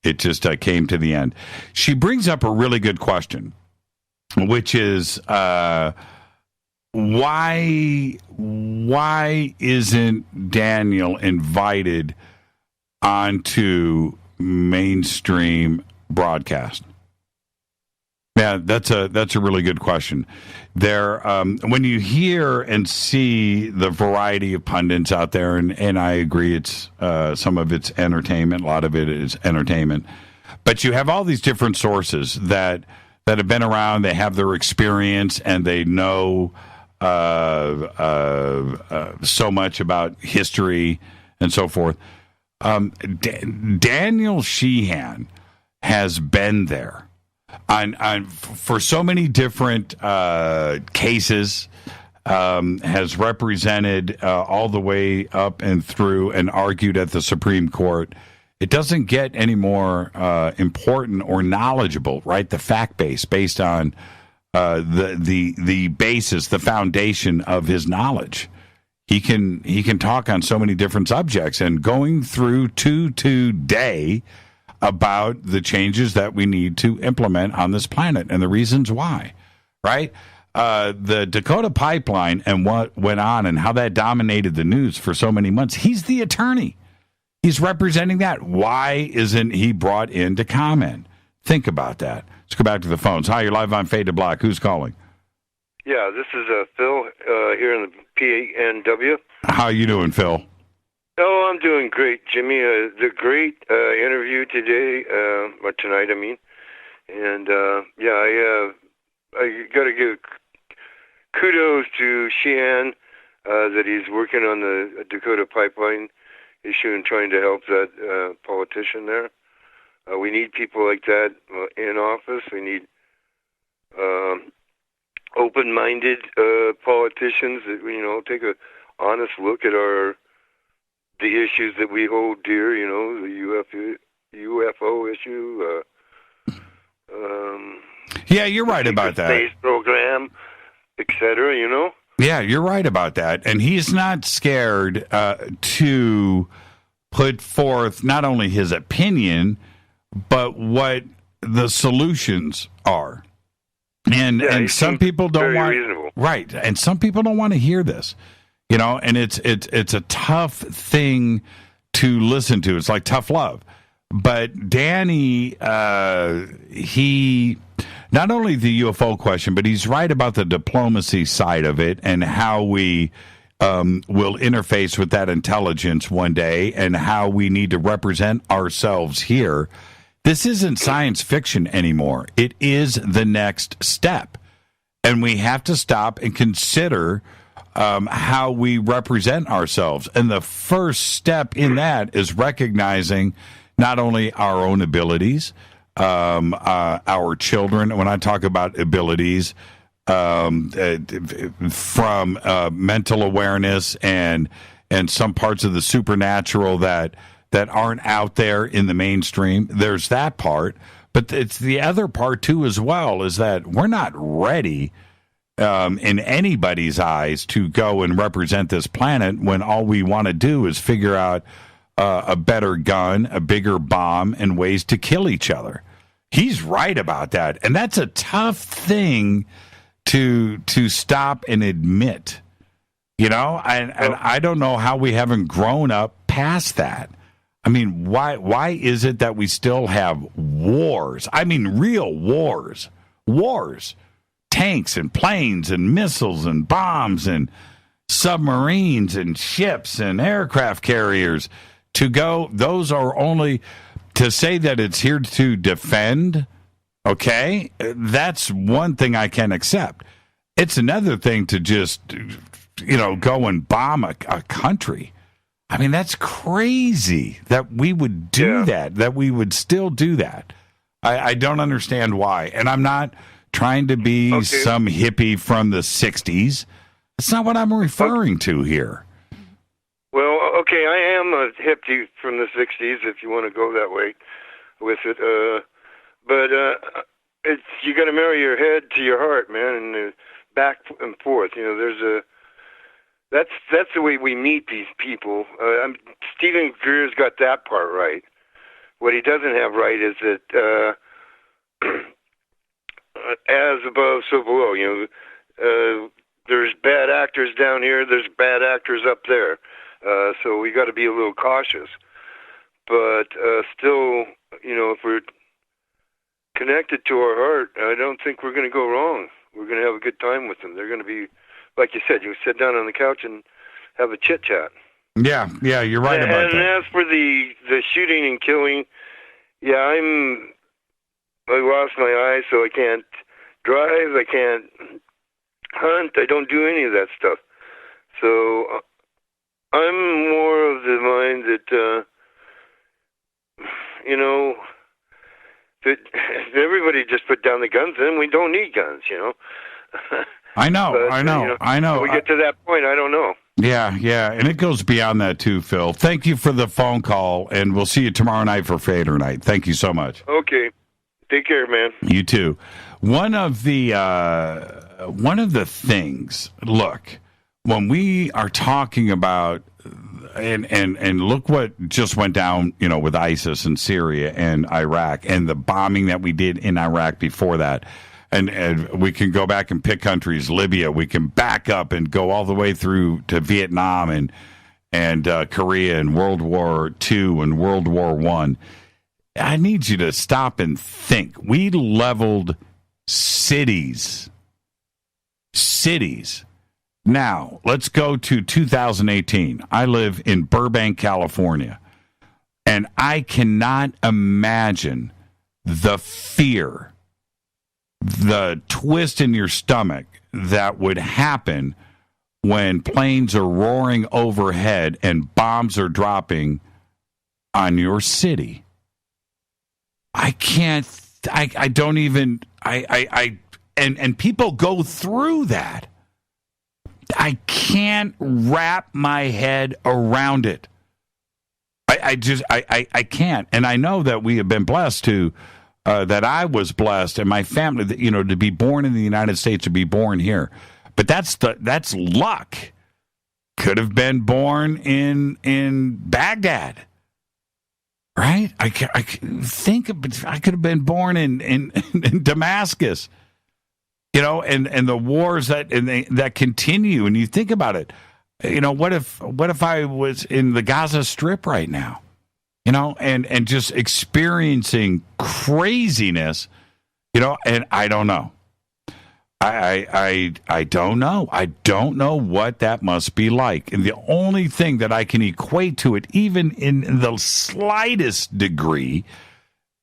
It just came to the end. She brings up a really good question, which is why isn't Daniel invited onto mainstream broadcast? Yeah, that's a really good question. There, when you hear and see the variety of pundits out there, and I agree, it's some of it's entertainment, a lot of it is entertainment, but you have all these different sources that have been around, they have their experience, and they know so much about history and so forth. Daniel Sheehan has been there for so many different cases, has represented all the way up and through and argued at the Supreme Court. It doesn't get any more important or knowledgeable, right? The fact base based on the basis, the foundation of his knowledge. He can talk on so many different subjects, and going through today about the changes that we need to implement on this planet and the reasons why, right? The Dakota Pipeline and what went on and how that dominated the news for so many months. He's the attorney. He's representing that. Why isn't he brought in to comment? Think about that. Let's go back to the phones. Hi, you're live on Fade to Black. Who's calling? Yeah, this is Phil here in the PNW. How you doing, Phil? Oh, I'm doing great, Jimmy. The great interview today, or tonight, I mean. And, I got to give kudos to Sheehan that he's working on the Dakota Pipeline. issue in trying to help that politician there. We need people like that in office. We need open-minded politicians that, you know, take a honest look at the issues that we hold dear, you know, the UFO issue. Yeah, you're right about that. Space program, etc., you know? Yeah, you're right about that. And he's not scared to put forth not only his opinion, but what the solutions are. And some people don't want reasonable. Right, and some people don't want to hear this. You know, and it's a tough thing to listen to. It's like tough love. But Danny, he not only the UFO question, but he's right about the diplomacy side of it and how we will interface with that intelligence one day and how we need to represent ourselves here. This isn't science fiction anymore. It is the next step. And we have to stop and consider how we represent ourselves. And the first step in that is recognizing not only our own abilities, our children. When I talk about abilities, from mental awareness and some parts of the supernatural that aren't out there in the mainstream, there's that part. But it's the other part, too, as well, is that we're not ready in anybody's eyes to go and represent this planet when all we want to do is figure out a better gun, a bigger bomb, and ways to kill each other. He's right about that. And that's a tough thing to stop and admit. You know, and I don't know how we haven't grown up past that. I mean, why is it that we still have wars? I mean, real wars. Wars. Tanks and planes and missiles and bombs and submarines and ships and aircraft carriers to go. Those are only to say that it's here to defend. Okay, that's one thing I can accept. It's another thing to just, you know, go and bomb a country. I mean, that's crazy that we would do that we would still do that. I don't understand why. And I'm not trying to be some hippie from the 60s. That's not what I'm referring to here. Well, okay, I am a hippie from the 60s, if you want to go that way with it. But it's you got to marry your head to your heart, man, and back and forth. You know, that's the way we meet these people. Stephen Greer's got that part right. What he doesn't have right is that as above, so below. You know, there's bad actors down here. There's bad actors up there. So we got to be a little cautious. But still, you know, if we're connected to our heart, I don't think we're going to go wrong. We're going to have a good time with them. They're going to be, like you said, you sit down on the couch and have a chit-chat. Yeah, you're right about that. And as for the shooting and killing, I lost my eyes, so I can't drive, I can't hunt, I don't do any of that stuff. So I'm more of the mind that, you know, that everybody just put down the guns, and we don't need guns, you know. I know. You know. When we get to that point, I don't know. Yeah, and it goes beyond that too, Phil. Thank you for the phone call, and we'll see you tomorrow night for Fader Night. Thank you so much. Okay, take care, man. You too. One of the things. Look, when we are talking about and look what just went down, you know, with ISIS in Syria and Iraq, and the bombing that we did in Iraq before that. And we can go back and pick countries, Libya. We can back up and go all the way through to Vietnam and Korea and World War II and World War I. I need you to stop and think. We leveled cities. Now, let's go to 2018. I live in Burbank, California, and I cannot imagine the fear, the twist in your stomach that would happen when planes are roaring overhead and bombs are dropping on your city. I can't, I don't even, and people go through that. I can't wrap my head around it. I can't. And I know that we have been blessed to, that I was blessed and my family, to be born in the United States, to be born here. But that's luck. Could have been born in Baghdad, right? I think I could have been born in Damascus, and the wars that continue. And you think about it, what if I was in the Gaza Strip right now, and just experiencing craziness, and I don't know. I don't know. I don't know what that must be like. And the only thing that I can equate to it, even in the slightest degree,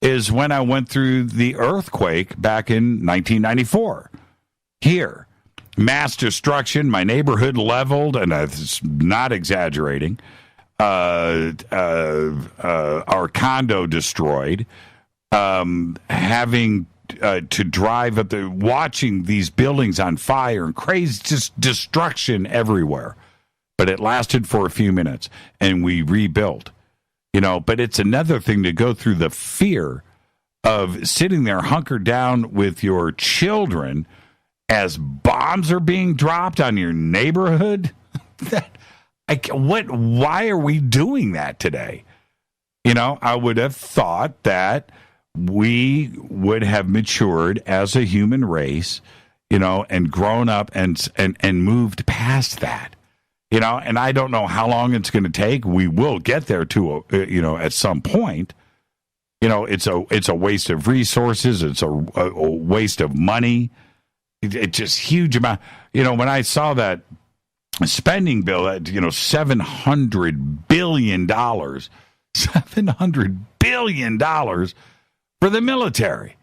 is when I went through the earthquake back in 1994. Here, mass destruction, my neighborhood leveled, and it's not exaggerating. Our condo destroyed. Having to drive up there, watching these buildings on fire and crazy, just destruction everywhere. But it lasted for a few minutes, and we rebuilt. But it's another thing to go through the fear of sitting there hunkered down with your children as bombs are being dropped on your neighborhood. Why are we doing that today? I would have thought that we would have matured as a human race, and grown up and moved past that, and I don't know how long it's going to take. We will get there to, at some point. It's a waste of resources. It's a waste of money. It's just huge amount. When I saw that spending bill at, $700 billion, $700 billion for the military.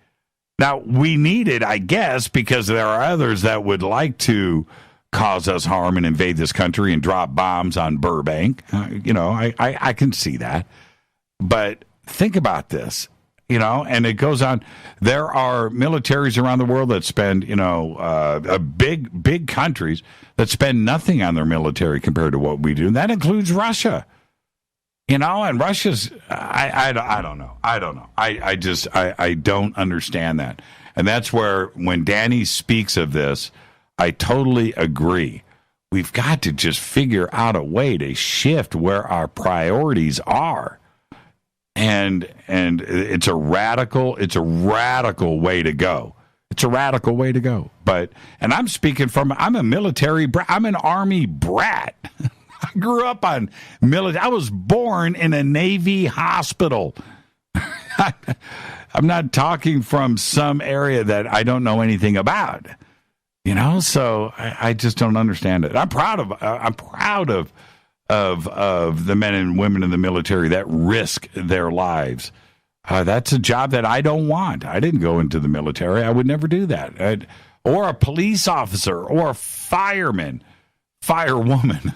Now, we need it, I guess, because there are others that would like to cause us harm and invade this country and drop bombs on Burbank. I can see that. But think about this, and it goes on. There are militaries around the world that spend, big countries that spend nothing on their military compared to what we do. And that includes Russia. And Russia's, I don't know. I don't understand that. And that's where, when Danny speaks of this, I totally agree. We've got to just figure out a way to shift where our priorities are. And it's a radical way to go. It's a radical way to go. And I'm speaking I'm a military brat. I'm an Army brat. I grew up on military. I was born in a Navy hospital. I'm not talking from some area that I don't know anything about, so I just don't understand it. I'm proud of the men and women in the military that risk their lives. That's a job that I don't want. I didn't go into the military. I would never do that. Or a police officer or a fireman, firewoman.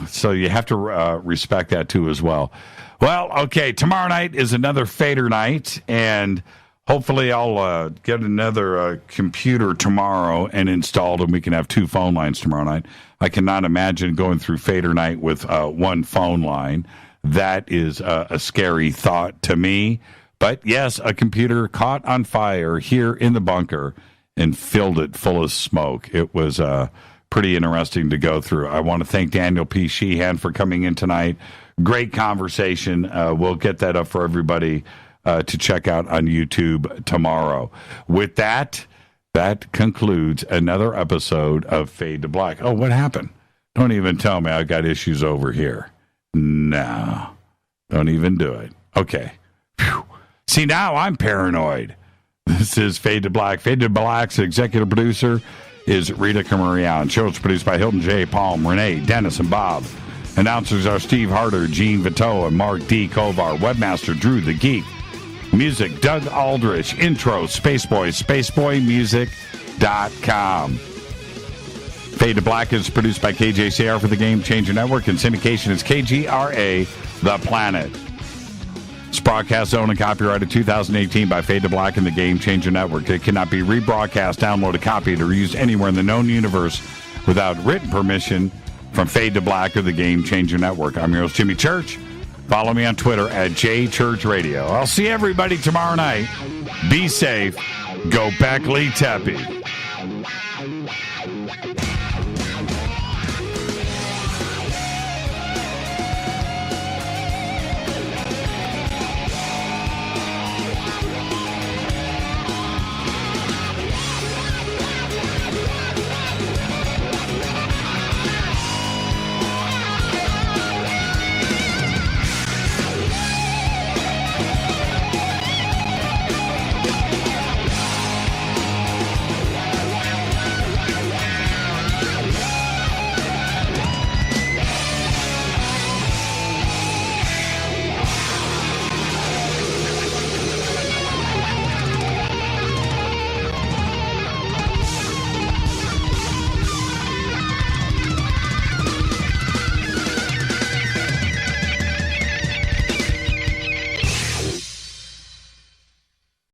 So you have to respect that too as well. Well, okay, tomorrow night is another Fader night, and hopefully I'll get another computer tomorrow and installed, and we can have 2 phone lines tomorrow night. I cannot imagine going through Fader night with 1 phone line. That is a scary thought to me. But yes, a computer caught on fire here in the bunker and filled it full of smoke. It was pretty interesting to go through. I want to thank Daniel P. Sheehan for coming in tonight. Great conversation. We'll get that up for everybody to check out on YouTube tomorrow. With that concludes another episode of Fade to Black. Oh, what happened? Don't even tell me I've got issues over here. No, don't even do it. Okay. Whew. See, now I'm paranoid. This is Fade to Black. Fade to Black's executive producer is Rita Camarion. Show is produced by Hilton J. Palm, Renee, Dennis, and Bob. Announcers are Steve Harder, Gene Vito, and Mark D. Kovar. Webmaster Drew the Geek. Music, Doug Aldrich. Intro, Spaceboy, spaceboymusic.com. Fade to Black is produced by KJCR for the Game Changer Network, and syndication is KGRA, The Planet. This broadcast owned and copyrighted 2018 by Fade to Black and the Game Changer Network. It cannot be rebroadcast, downloaded, copied, or used anywhere in the known universe without written permission from Fade to Black or the Game Changer Network. I'm your host, Jimmy Church. Follow me on Twitter at JChurchRadio. I'll see everybody tomorrow night. Be safe. Go Beckley Tepe.